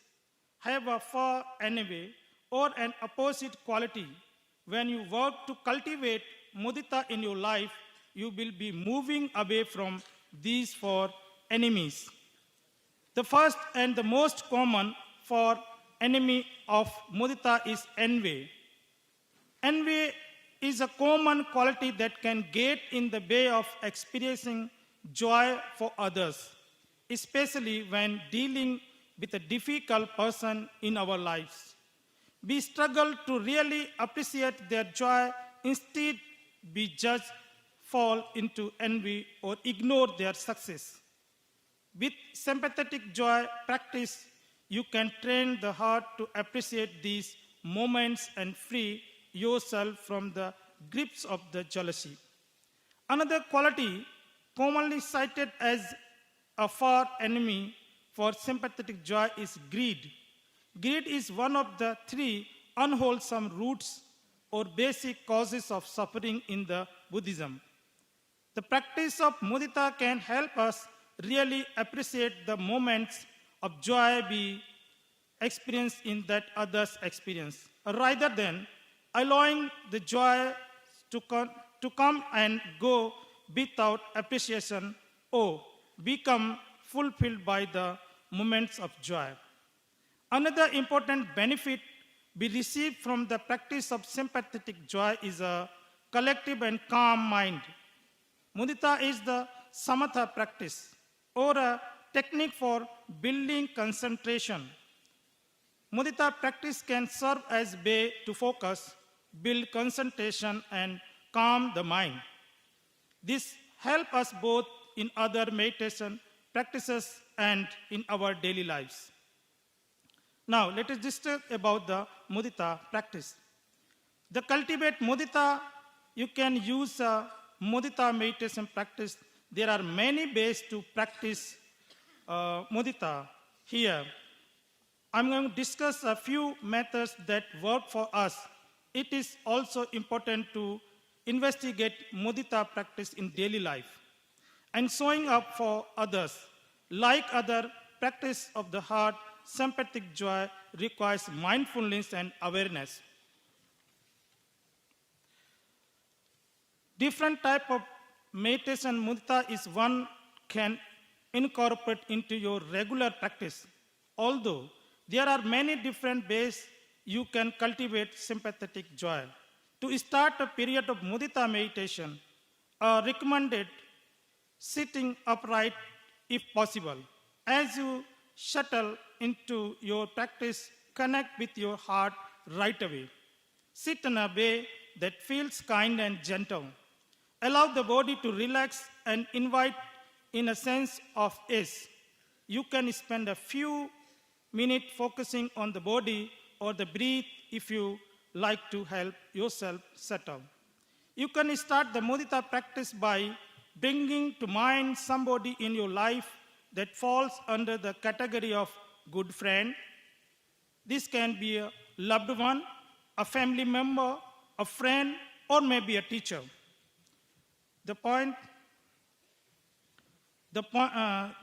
have a far enemy or an opposite quality. When you work to cultivate mudita in your life, you will be moving away from these four enemies. The first and the most common for enemy of mudita is envy. Envy is a common quality that can get in the way of experiencing joy for others, especially when dealing with a difficult person in our lives. We struggle to really appreciate their joy. Instead, we just fall into envy or ignore their success. With sympathetic joy practice, you can train the heart to appreciate these moments and free yourself from the grips of the jealousy. Another quality commonly cited as a far enemy for sympathetic joy is greed. Greed is one of the three unwholesome roots or basic causes of suffering in the Buddhism. The practice of mudita can help us really appreciate the moments of joy we experience in that others experience, rather than allowing the joy to come and go without appreciation or become fulfilled by the moments of joy. Another important benefit we receive from the practice of sympathetic joy is a collective and calm mind. Mudita is the samatha practice or a technique for building concentration. Mudita practice can serve as a way to focus, build concentration, and calm the mind. This helps us both in other meditation practices and in our daily lives. Now, let us discuss about the mudita practice. The cultivate mudita you can use mudita meditation practice. There are many ways to practice mudita here. I'm going to discuss a few methods that work for us. It is also important to investigate mudita practice in daily life and showing up for others. Like other practice of the heart, sympathetic joy requires mindfulness and awareness. Different type of meditation mudita is one can incorporate into your regular practice. Although there are many different ways you can cultivate sympathetic joy. To start a period of mudita meditation, recommended sitting upright if possible. As you settle into your practice, connect with your heart right away. Sit in a way that feels kind and gentle. Allow the body to relax and invite in a sense of ease. You can spend a few minutes focusing on the body or the breath if you like to help yourself settle. You can start the mudita practice by bringing to mind somebody in your life that falls under the category of good friend. This can be a loved one, a family member, a friend, or maybe a teacher.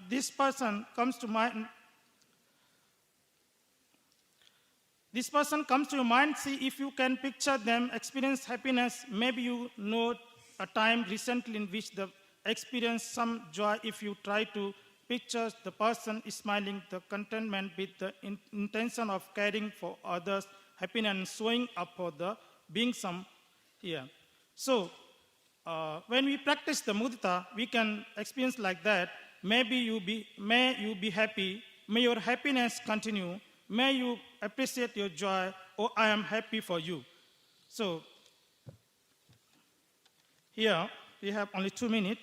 This person comes to mind. This person comes to your mind. See if you can picture them experience happiness. Maybe you know a time recently in which they experienced some joy. If you try to picture the person smiling, the contentment with the intention of caring for others, happiness, and showing up for the being some here. So when we practice the mudita, we can experience like that. May you be happy. May your happiness continue. May you appreciate your joy. Oh, I am happy for you. So here we have only 2 minutes.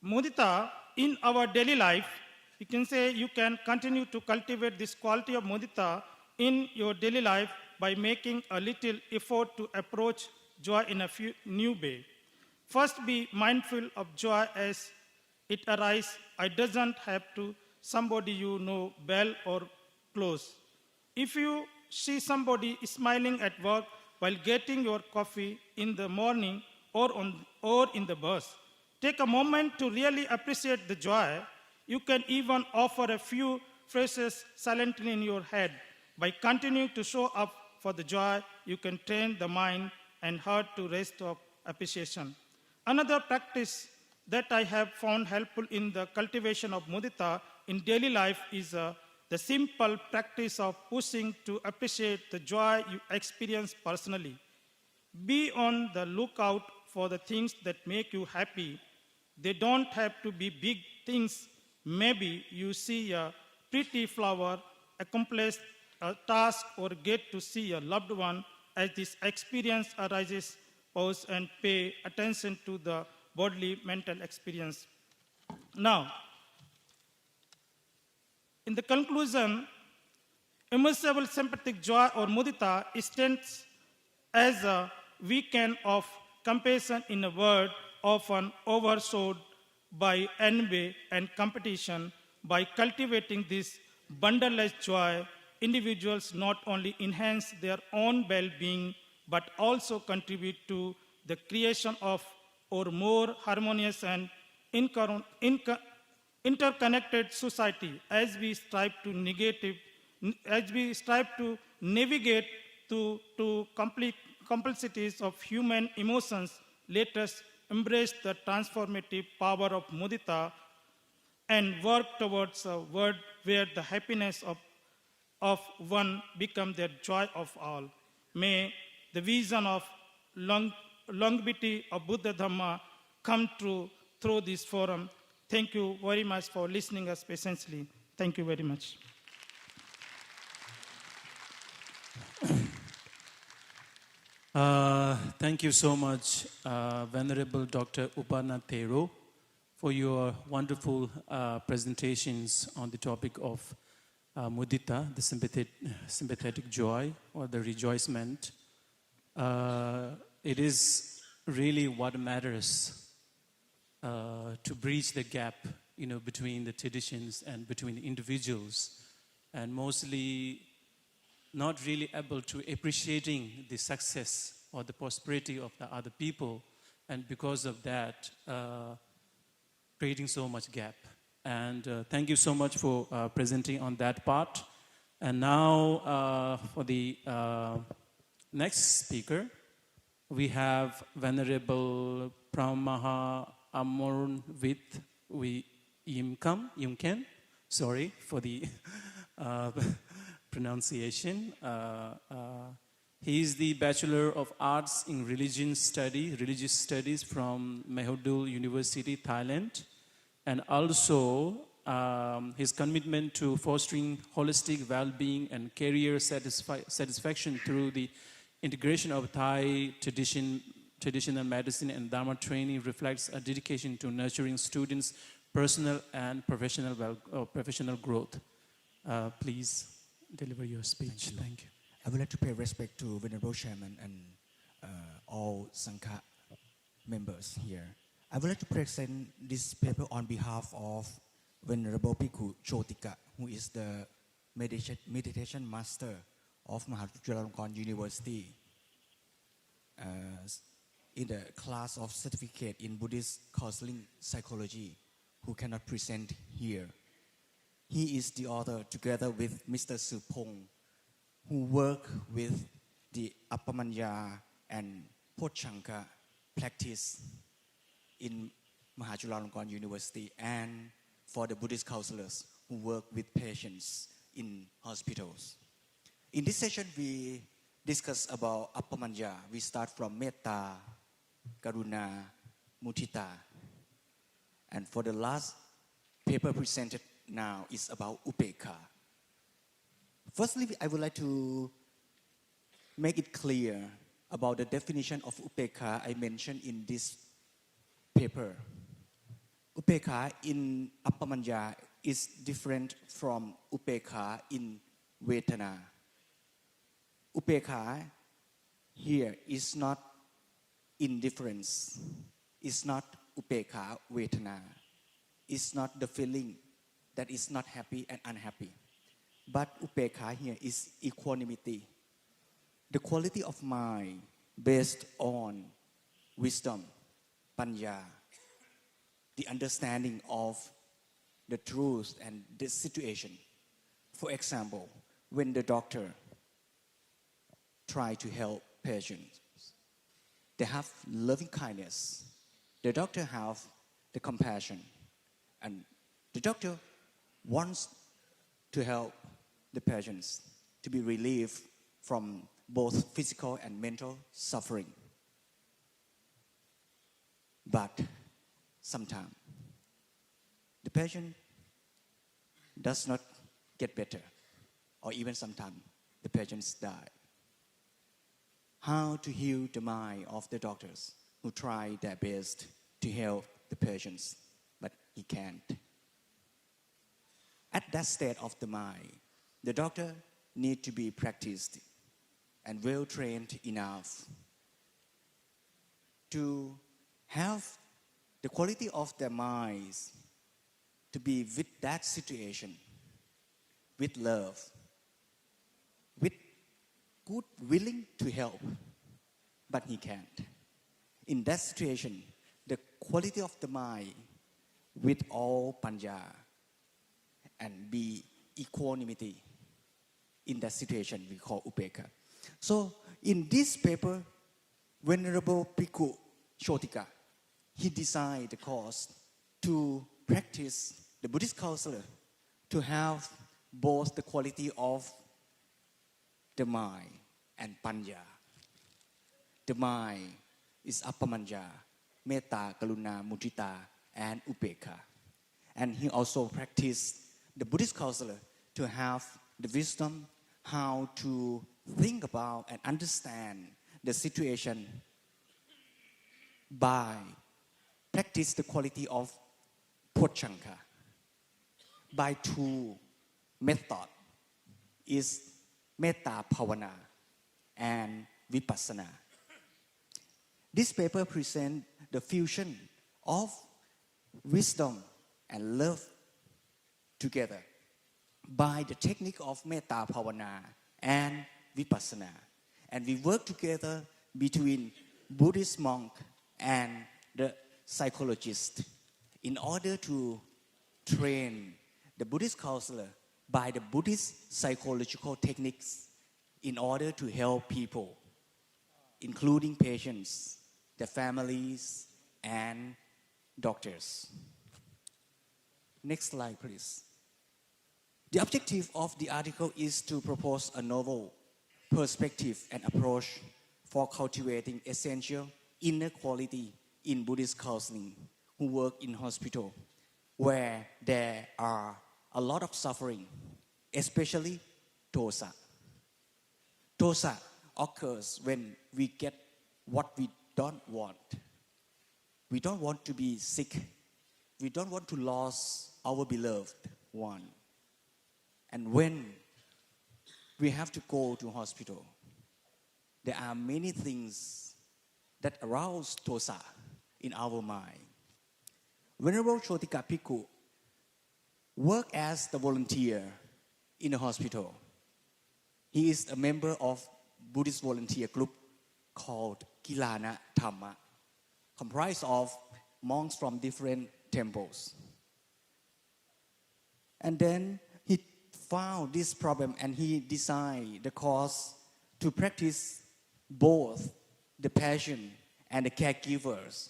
Mudita in our daily life, you can say you can continue to cultivate this quality of mudita in your daily life by making a little effort to approach joy in a new way. First, be mindful of joy as it arises. It doesn't have to somebody you know well or close. If you see somebody smiling at work while getting your coffee in the morning or in the bus, take a moment to really appreciate the joy. You can even offer a few phrases silently in your head. By continuing to show up for the joy, you can train the mind and heart to rest of appreciation. Another practice that I have found helpful in the cultivation of mudita in daily life is the simple practice of pushing to appreciate the joy you experience personally. Be on the lookout for the things that make you happy. They don't have to be big things. Maybe you see a pretty flower, accomplish a task, or get to see a loved one. As this experience arises, pause and pay attention to the bodily mental experience. Now, in the conclusion, immeasurable sympathetic joy or mudita stands as a weekend of compassion in a world often overshadowed by envy and competition. By cultivating this bundleless joy, individuals not only enhance their own well-being, but also contribute to the creation of a more harmonious and interconnected society. As we strive to navigate through complexities of human emotions, let us embrace the transformative power of mudita and work towards a world where the happiness of one becomes the joy of all. May the vision of longevity of Buddha Dharma come true through this forum. Thank you very much for listening us patiently. Thank you very much. Thank you so much, Venerable Dr. Upana Thero, for your wonderful presentations on the topic of mudita, the sympathetic joy or the rejoicement it is really what matters to bridge the gap, between the traditions and between the individuals, and mostly not really able to appreciating the success or the prosperity of the other people, and because of that, creating so much gap. And thank you so much for presenting on that part. And now for the next speaker, we have Venerable Pramaha Amornvit Yimken. Sorry for the pronunciation. He is the Bachelor of Arts in Religious Studies from Mahidol University, Thailand. And also his commitment to fostering holistic well-being and career satisfaction through the integration of Thai traditional medicine and Dharma training reflects a dedication to nurturing students' personal and professional growth. Please deliver your speech. Thank you. I would like to pay respect to Venerable Chairman and all Sangha members here. I would like to present this paper on behalf of Venerable Bhikkhu Chotika, who is the meditation master of Mahachulalongkorn University in the class of certificate in Buddhist counseling psychology, who cannot present here. He is the author, together with Mr. Supong, who work with the Appamanya and Pochanka practice in Mahachulalongkorn University, and for the Buddhist counselors who work with patients in hospitals. In this session, we discuss about Appamanya. We start from Metta, Karuna, Mudita. And for the last paper presented now is about Upekkha. Firstly, I would like to make it clear about the definition of Upekkha I mentioned in this paper. Upekkha in Appamanya is different from Upekkha in Vedana. Upekkha here is not indifference, it's not Upekkha Vedana, it's not the feeling that is not happy and unhappy. But Upekkha here is equanimity, the quality of mind based on wisdom, panya, the understanding of the truth and the situation. For example, when the doctor try to help patients, they have loving kindness. The doctor have the compassion, and the doctor wants to help the patients to be relieved from both physical and mental suffering. But sometimes the patient does not get better, or even sometimes the patients die. How to heal the mind of the doctors who try their best to help the patients, but he can't. At that state of the mind, the doctor needs to be practiced and well trained enough to have the quality of their minds to be with that situation, with love, with good willing to help, but he can't. In that situation, the quality of the mind with all panya and be equanimity, in that situation we call Upekkha. So in this paper, Venerable Bhikkhu Chotika, he designed the course to practice the Buddhist counselor to have both the quality of the mind and panya. The mind is Appamanya, Metta, Karuna, Mudita, and Upekkha. And he also practiced the Buddhist counselor to have the wisdom how to think about and understand the situation by practice the quality of Pochanka by two methods is Metta Bhavana and Vipassana. This paper presents the fusion of wisdom and love together by the technique of Metta Bhavana and Vipassana. And we work together between Buddhist monk and the psychologist in order to train the Buddhist counselor by the Buddhist psychological techniques in order to help people, including patients, their families, and doctors. Next slide, please. The objective of the article is to propose a novel perspective and approach for cultivating essential inner quality in Buddhist counseling who work in hospital where there are a lot of suffering, especially dosa. Dosa occurs when we get what we don't want. We don't want to be sick. We don't want to lose our beloved one. And when we have to go to hospital, there are many things that arouse dosa in our mind. Venerable Chotika Bhikkhu worked as the volunteer in a hospital. He is a member of Buddhist volunteer group called Kilana Dharma, comprised of monks from different temples. And then he found this problem and he designed the course to practice both the passion and the caregivers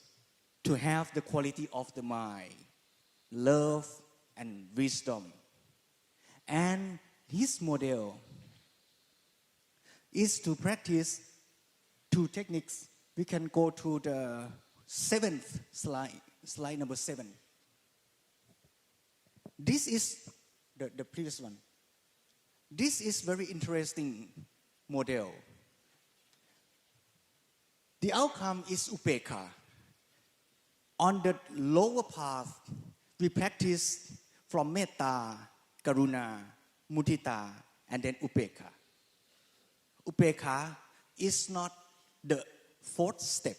to have the quality of the mind, love and wisdom. And his model is to practice two techniques. We can go to the 7th slide, slide number 7. This is the previous one. This is very interesting model. The outcome is upekha. On the lower path, we practice from metta, karuna, mudita, and then upekha. Upekha is not the 4th step,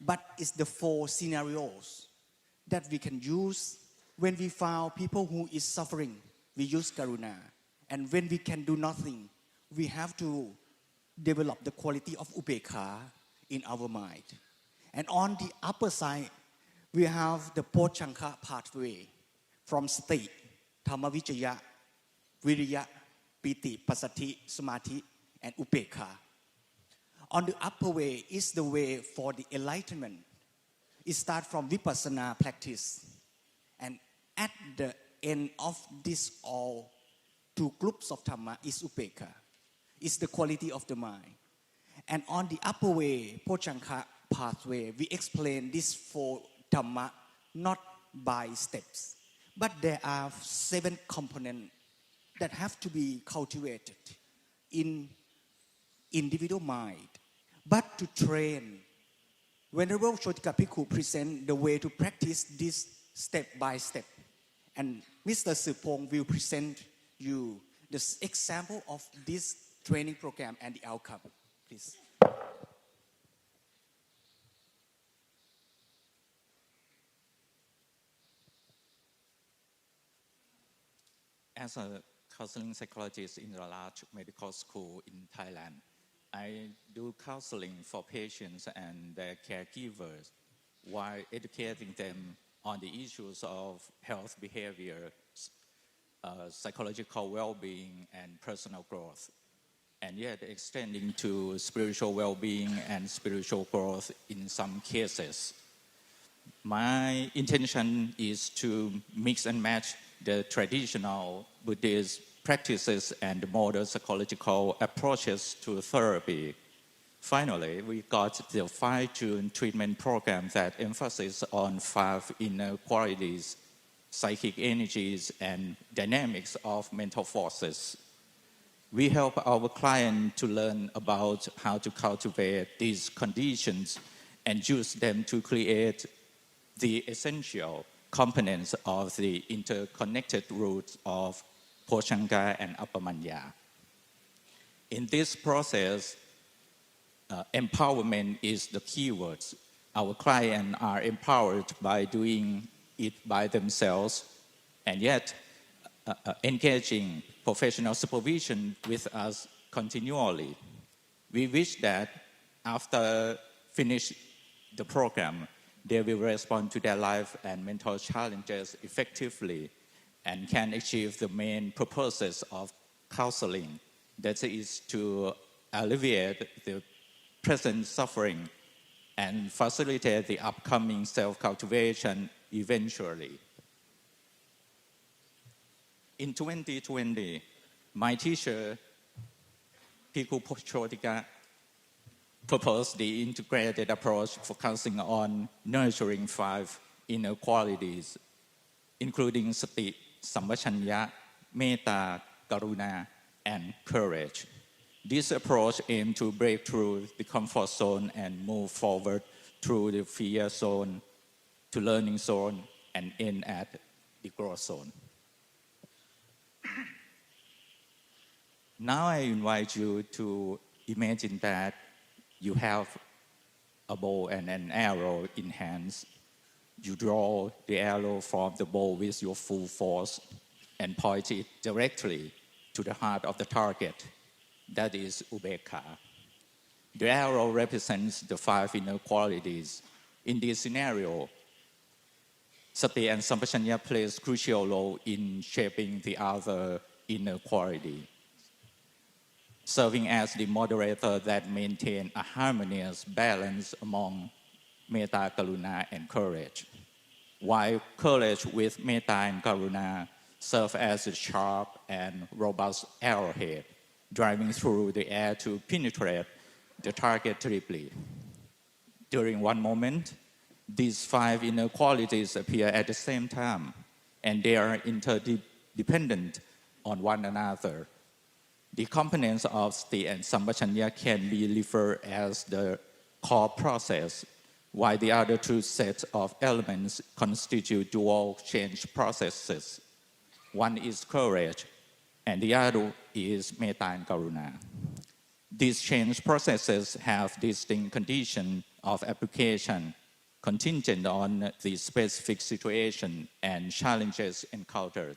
but it's the 4 scenarios that we can use when we found people who is suffering. We use karuna. And when we can do nothing, we have to develop the quality of upekha in our mind. And on the upper side, we have the Pochanka pathway from state, Dhammavichaya, Viriya, Piti, Pasati, Samadhi, and Upekha. On the upper way is the way for the enlightenment. It starts from Vipassana practice. And at the end of this all 2 groups of Dhamma is Upekha. It's the quality of the mind. And on the upper way, Pochanka pathway, we explain this 4 Dhamma not by steps. But there are 7 components that have to be cultivated in individual mind. But to train, Venerable Chotika Bhikkhu present the way to practice this step by step. And Mr. Supong will present you the example of this training program and the outcome. Please. As a counseling psychologist in a large medical school in Thailand, I do counseling for patients and their caregivers while educating them on the issues of health behavior, psychological well-being, and personal growth, and yet extending to spiritual well-being and spiritual growth in some cases. My intention is to mix and match the traditional Buddhist practices and modern psychological approaches to therapy. Finally, we got the fine-tuned treatment program that emphasizes on 5 inner qualities: psychic energies and dynamics of mental forces. We help our client to learn about how to cultivate these conditions and use them to create the essential components of the interconnected roots of Pochanga and Appamanya. In this process, empowerment is the key word. Our clients are empowered by doing it by themselves, and yet engaging professional supervision with us continually. We wish that after finish the program, they will respond to their life and mental challenges effectively and can achieve the main purposes of counseling, that is to alleviate the present suffering and facilitate the upcoming self-cultivation eventually. In 2020, my teacher, Piku Chodika, proposed the integrated approach focusing on nurturing 5 inner qualities, including sati, sampachanya, metta, karuna, and courage. This approach aims to break through the comfort zone and move forward through the fear zone to learning zone and end at the growth zone. Now I invite you to imagine that you have a bow and an arrow in hands. You draw the arrow from the bow with your full force and point it directly to the heart of the target. That is ubekha. The arrow represents the 5 inner qualities. In this scenario, sati and sampachanya plays crucial role in shaping the other inner quality, serving as the moderator that maintains a harmonious balance among metta, karuna, and courage. While courage with metta and karuna serve as a sharp and robust arrowhead, driving through the air to penetrate the target deeply. During one moment, these 5 inner qualities appear at the same time, and they are interdependent on one another. The components of sati and sampachanya can be referred as the core process, while the other 2 sets of elements constitute dual change processes. One is courage, and the other is metta and karuna. These change processes have distinct conditions of application contingent on the specific situation and challenges encountered.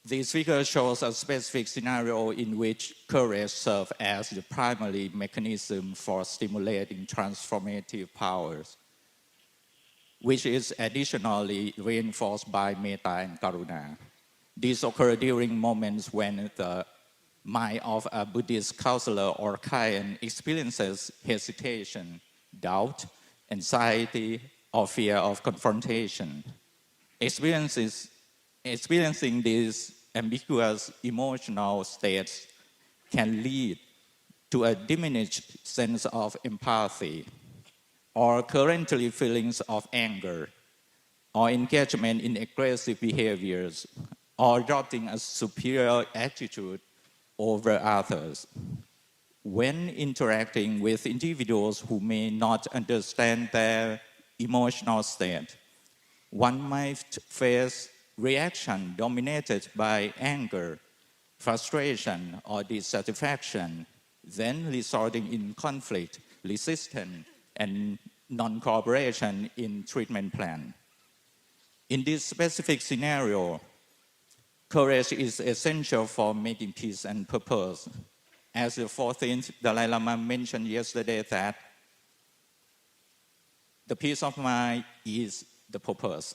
This figure shows a specific scenario in which courage serves as the primary mechanism for stimulating transformative powers, which is additionally reinforced by metta and karuna. These occur during moments when the mind of a Buddhist counselor or client experiences hesitation, doubt, anxiety, or fear of confrontation. Experiencing these ambiguous emotional states can lead to a diminished sense of empathy, or currently feelings of anger, or engagement in aggressive behaviors, or adopting a superior attitude over others. When interacting with individuals who may not understand their emotional state, one might face reaction dominated by anger, frustration, or dissatisfaction, then resulting in conflict, resistance, and non-cooperation in treatment plan. In this specific scenario, courage is essential for making peace and purpose. As the 14th Dalai Lama mentioned yesterday that the peace of mind is the purpose.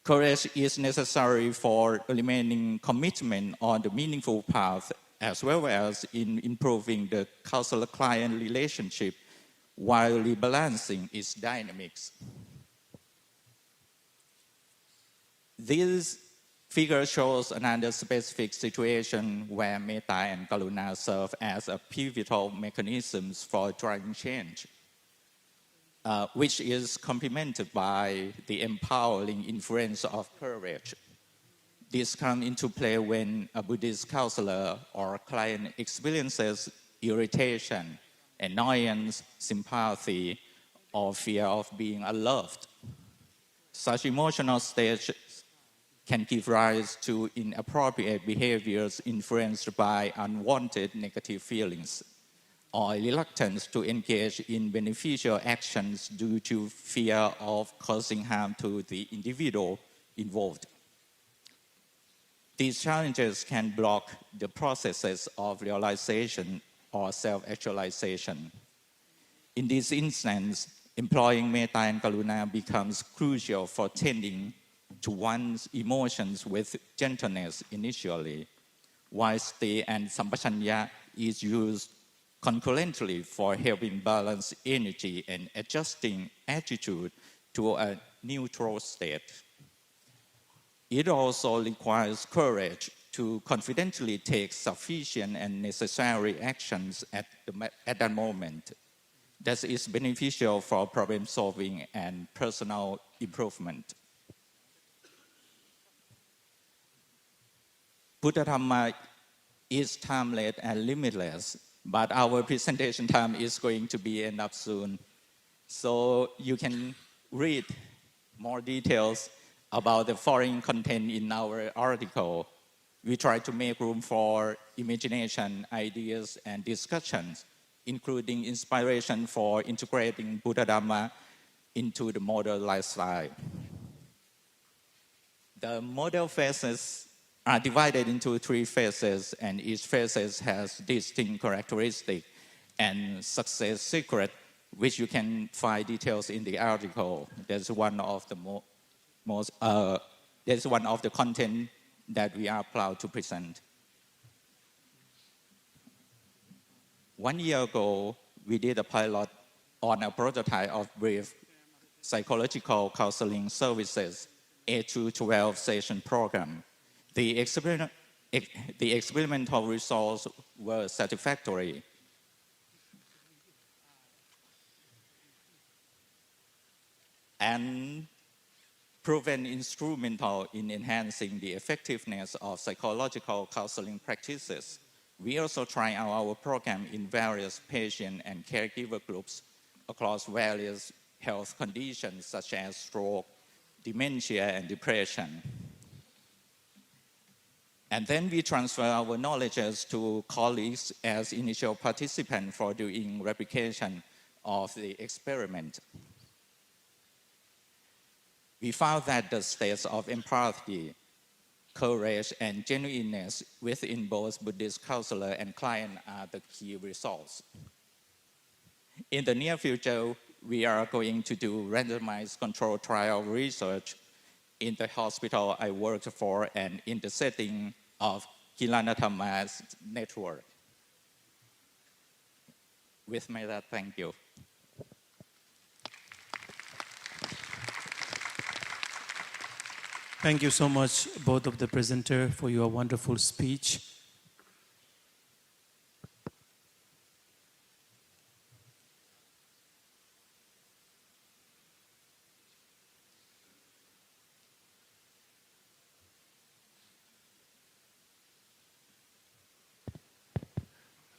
Courage is necessary for remaining commitment on the meaningful path, as well as in improving the counselor-client relationship while rebalancing its dynamics. This figure shows another specific situation where metta and karuna serve as a pivotal mechanisms for driving change, which is complemented by the empowering influence of courage. This comes into play when a Buddhist counselor or client experiences irritation, annoyance, sympathy, or fear of being unloved. Such emotional states can give rise to inappropriate behaviors influenced by unwanted negative feelings or reluctance to engage in beneficial actions due to fear of causing harm to the individual involved. These challenges can block the processes of realization or self-actualization. In this instance, employing metta and karuna becomes crucial for tending to one's emotions with gentleness initially, while sati and sampajanya is used concurrently for helping balance energy and adjusting attitude to a neutral state. It also requires courage to confidently take sufficient and necessary actions at that moment. That is beneficial for problem solving and personal improvement. Buddha Dharma is timeless and limitless, but our presentation time is going to be end up soon. So you can read more details about the foreign content in our article. We try to make room for imagination, ideas, and discussions, including inspiration for integrating Buddha Dharma into the modern lifestyle. The model phases are divided into 3 phases, and each phase has distinct characteristics and success secret, which you can find details in the article. That's one of the that's one of the content that we are proud to present. 1 year ago, we did a pilot on a prototype of brief psychological counseling services 8 to 12 session program. The experimental results were satisfactory. And proven instrumental in enhancing the effectiveness of psychological counseling practices. We also try out our program in various patient and caregiver groups across various health conditions such as stroke, dementia, and depression. And then we transfer our knowledges to colleagues as initial participants for doing replication of the experiment. We found that the states of empathy, courage, and genuineness within both Buddhist counselor and client are the key results. In the near future, we are going to do randomized controlled trial research in the hospital I worked for and in the setting of Kilanatama's network. With that, thank you. Thank you so much, both of the presenters, for your wonderful speech.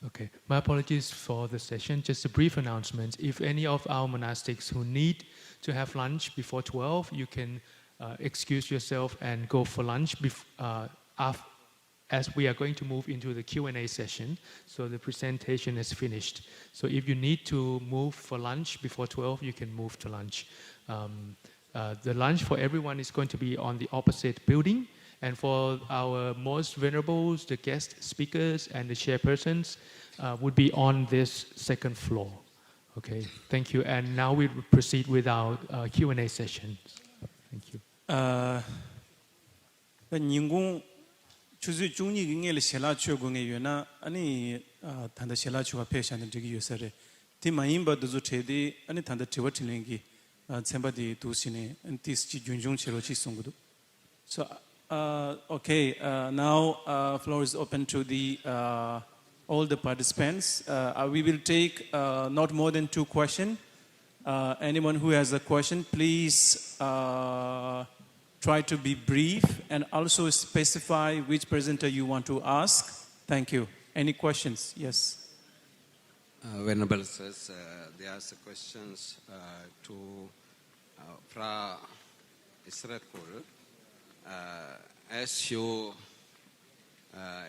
Okay, my apologies for the session. Just a brief announcement. If any of our monastics who need to have lunch before 12, you can excuse yourself and go for lunch as we are going to move into the Q&A session. So the presentation is finished. So if you need to move for lunch before 12, you can move to lunch. The lunch for everyone is going to be on the opposite building. And for our most venerables, the guest speakers and the chairpersons would be on this second floor. Okay, thank you. And now we proceed with our Q&A session. Thank you. Nyingung chuzu chungni gingel shela chu gunge yuna ani thanda shela chu phe shan de gi yusare ti maim ba du thedi ani thanda tiwa tilengi semba di tu sine antis chi junjung chero chi sungudu. So okay, now floor is open to the all the participants. We will take not more than 2 questions. Anyone who has a question, please try to be brief and also specify which presenter you want to ask. Thank you. Any questions? Yes. Venerable says there are questions to Fra Israel. As you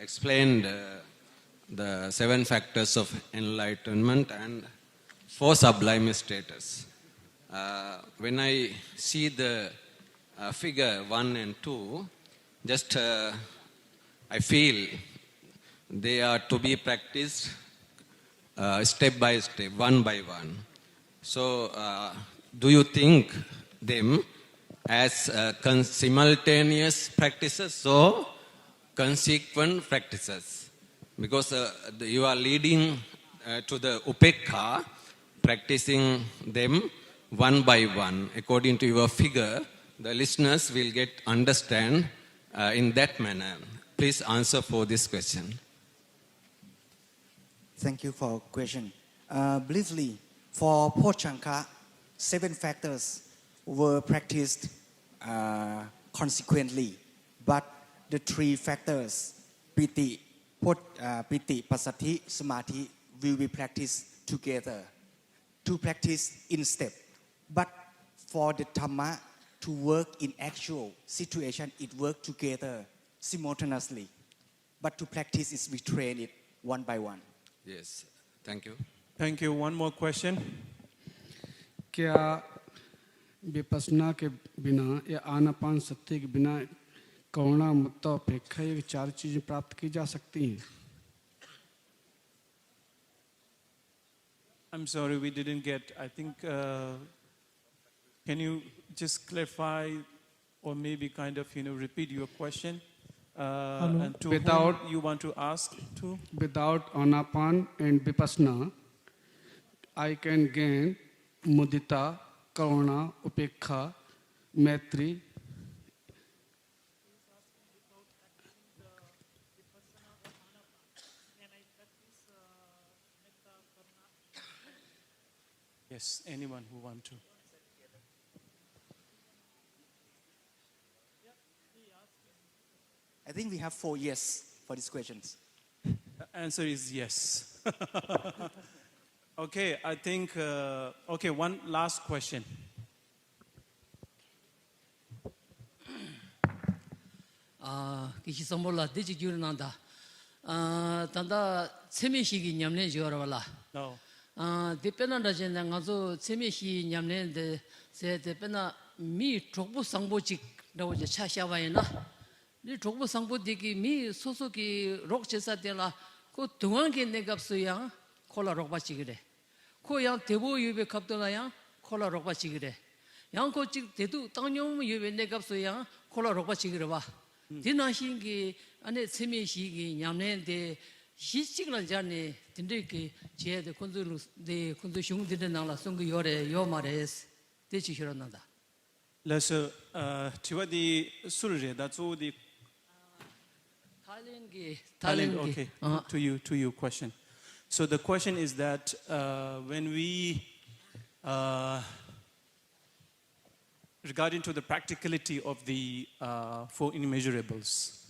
explained the 7 factors of enlightenment and 4 sublime status. When I see the figure 1 and 2, just I feel they are to be practiced step by step, one by one. So, do you think them as simultaneous practices or consequent practices? Because you are leading to the upekha, practicing them one by one. According to your figure, the listeners will understand in that manner. Please answer for this question. Thank you for question. Briefly, for Pochanka, 7 factors were practiced consequently, but the 3 factors, piti, passathi, samadhi, will be practiced together, to practice in step. But for the Dharma to work in actual situation, it works together simultaneously. But to practice is we train it one by one. Yes, thank you. Thank you. One more question. क्या विपස්සना के बिना या आनापान सत्य के बिना करुणा मुक्ता अपेक्षा ये 4 चीजें प्राप्त की जा सकती हैं? I'm sorry, we didn't get. I think. Can you just clarify, or maybe kind of repeat your question? And to whom you want to ask to? Without anapan and vipassana, I can gain mudita, karuna, upekha, maitri. Yes, anyone who want to. I think we have 4 yes for these questions. The answer is yes. Okay, I think, okay, one last question. Kishi sambola deji gyurnanda. Tanda semeshigi nyamne jorwala. No. Depena rajenda ngazo semeshi nyamne de se depena mi chokbu sangbochik dawoje chashawayna. 이 족보 상보디기 미 소속이 록제사되라 그 동안게 내갑수야 콜라 록바치 그래 코양 대보 유배 갑도나야 콜라 록바치 그래 양코 직 대두 땅용 유배 내갑수야 콜라 록바치 그래 봐 디나신기 안에 세메시기 냠내데 시식을 자네 딘데기 제데 콘도르 데 콘도 슝디데 나라 송그 요래 요 말에스 대치 hir었는다 Lesser Tivadi Surje, that's all the Thailand, okay. To you question. So the question is that when we regarding to the practicality of the 4 immeasurables,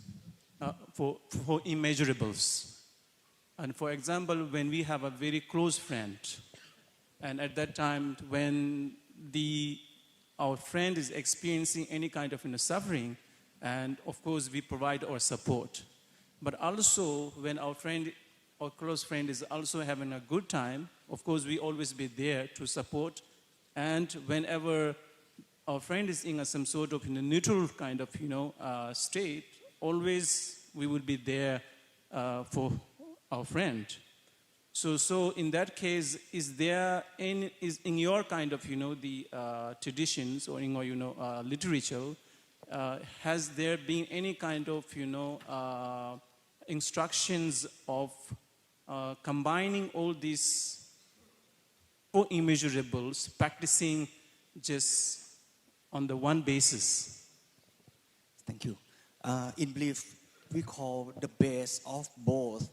for immeasurables, and for example, when we have a very close friend, and at that time when our friend is experiencing any kind of suffering, and of course we provide our support. But also when our close friend is also having a good time, of course we always be there to support. And whenever our friend is in some sort of neutral kind of state, always we will be there for our friend. So in that case, is in your kind of the traditions or in your literature, has there been any kind of instructions of combining all these 4 immeasurables, practicing just on the one basis? Thank you. In belief, we call the base of both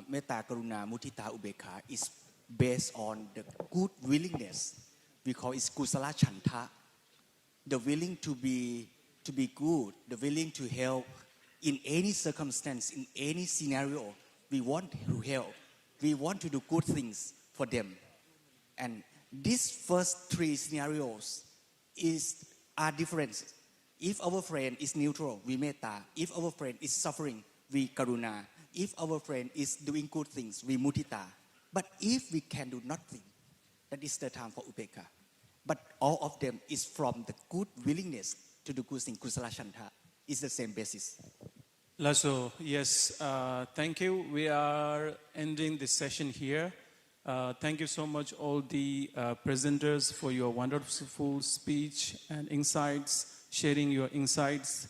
Metta, Karuna, Mudita, Ubekha is based on the good willingness. We call it Kusala Chanta. The willing to be good, the willing to help in any circumstance, in any scenario. We want to help. We want to do good things for them. And these first 3 scenarios are different. If our friend is neutral, we metta. If our friend is suffering, we karuna. If our friend is doing good things, we mudita. But if we can do nothing, that is the time for upekha. But all of them is from the good willingness to do good things. Kusala Shanta is the same basis. Lasso, yes, thank you. We are ending this session here. Thank you so much, all the presenters, for your wonderful speech and insights, sharing your insights.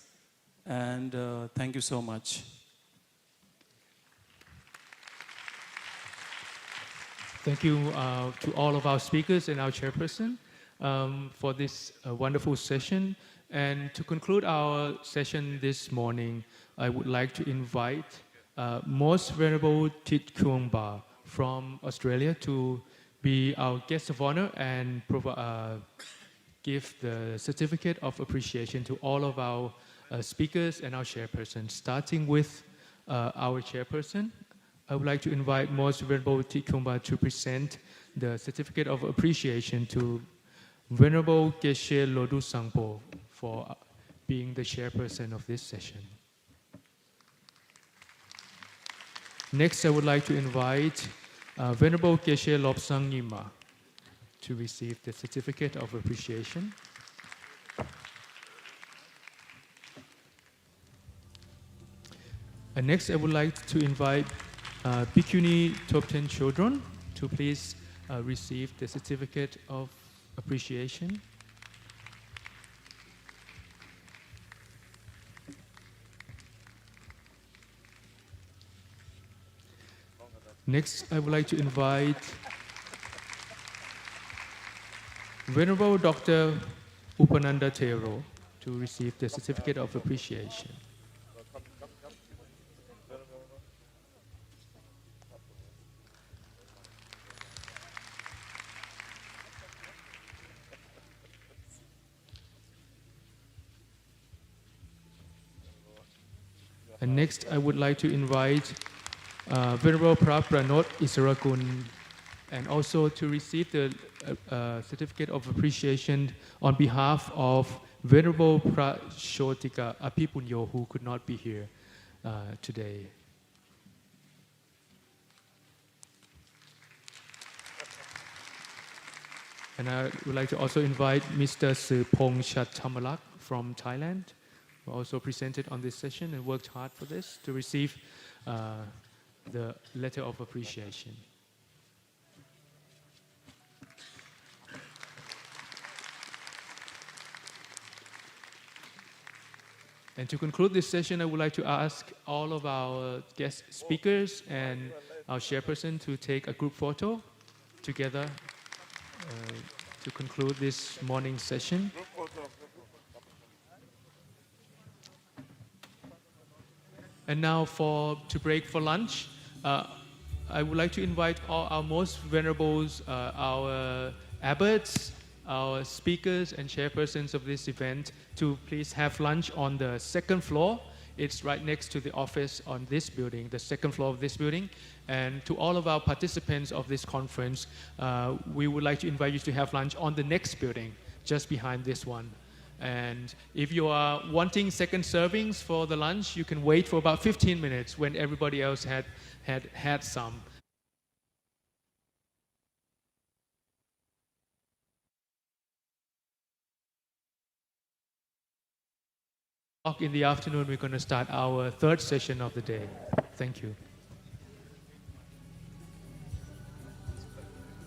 And thank you so much. Thank you to all of our speakers and our chairperson for this wonderful session. And to conclude our session this morning, I would like to invite Most Venerable Thich Khuong Ba from Australia to be our guest of honor and give the certificate of appreciation to all of our speakers and our chairperson. Starting with our chairperson, I would like to invite Most Venerable Thich Khuong Ba to present the certificate of appreciation to Venerable Geshe Lodru Sangpo for being the chairperson of this session. Next, I would like to invite Venerable Geshe Lobsang Nyima to receive the certificate of appreciation. And next, I would like to invite Bhikkhuni Thopten Chodron to please receive the certificate of appreciation. Next, I would like to invite Venerable Dr. Upananda Thero to receive the certificate of appreciation. And next, I would like to invite Venerable Pranot Isarakun and also to receive the certificate of appreciation on behalf of Venerable Prashotika Apipunyo, who could not be here today. And I would like to also invite Mr. Sipong Chattamalak from Thailand, who also presented on this session and worked hard for this, to receive the letter of appreciation. And to conclude this session, I would like to ask all of our guest speakers and our chairperson to take a group photo together to conclude this morning's session. And now to break for lunch, I would like to invite all our most venerables, our abbots, our speakers and chairpersons of this event to please have lunch on the second floor. It's right next to the office on this building, the second floor of this building. And to all of our participants of this conference, we would like to invite you to have lunch on the next building, just behind this one. And if you are wanting second servings for the lunch, you can wait for about 15 minutes when everybody else had some. In the afternoon, we're going to start our third session of the day. Thank you.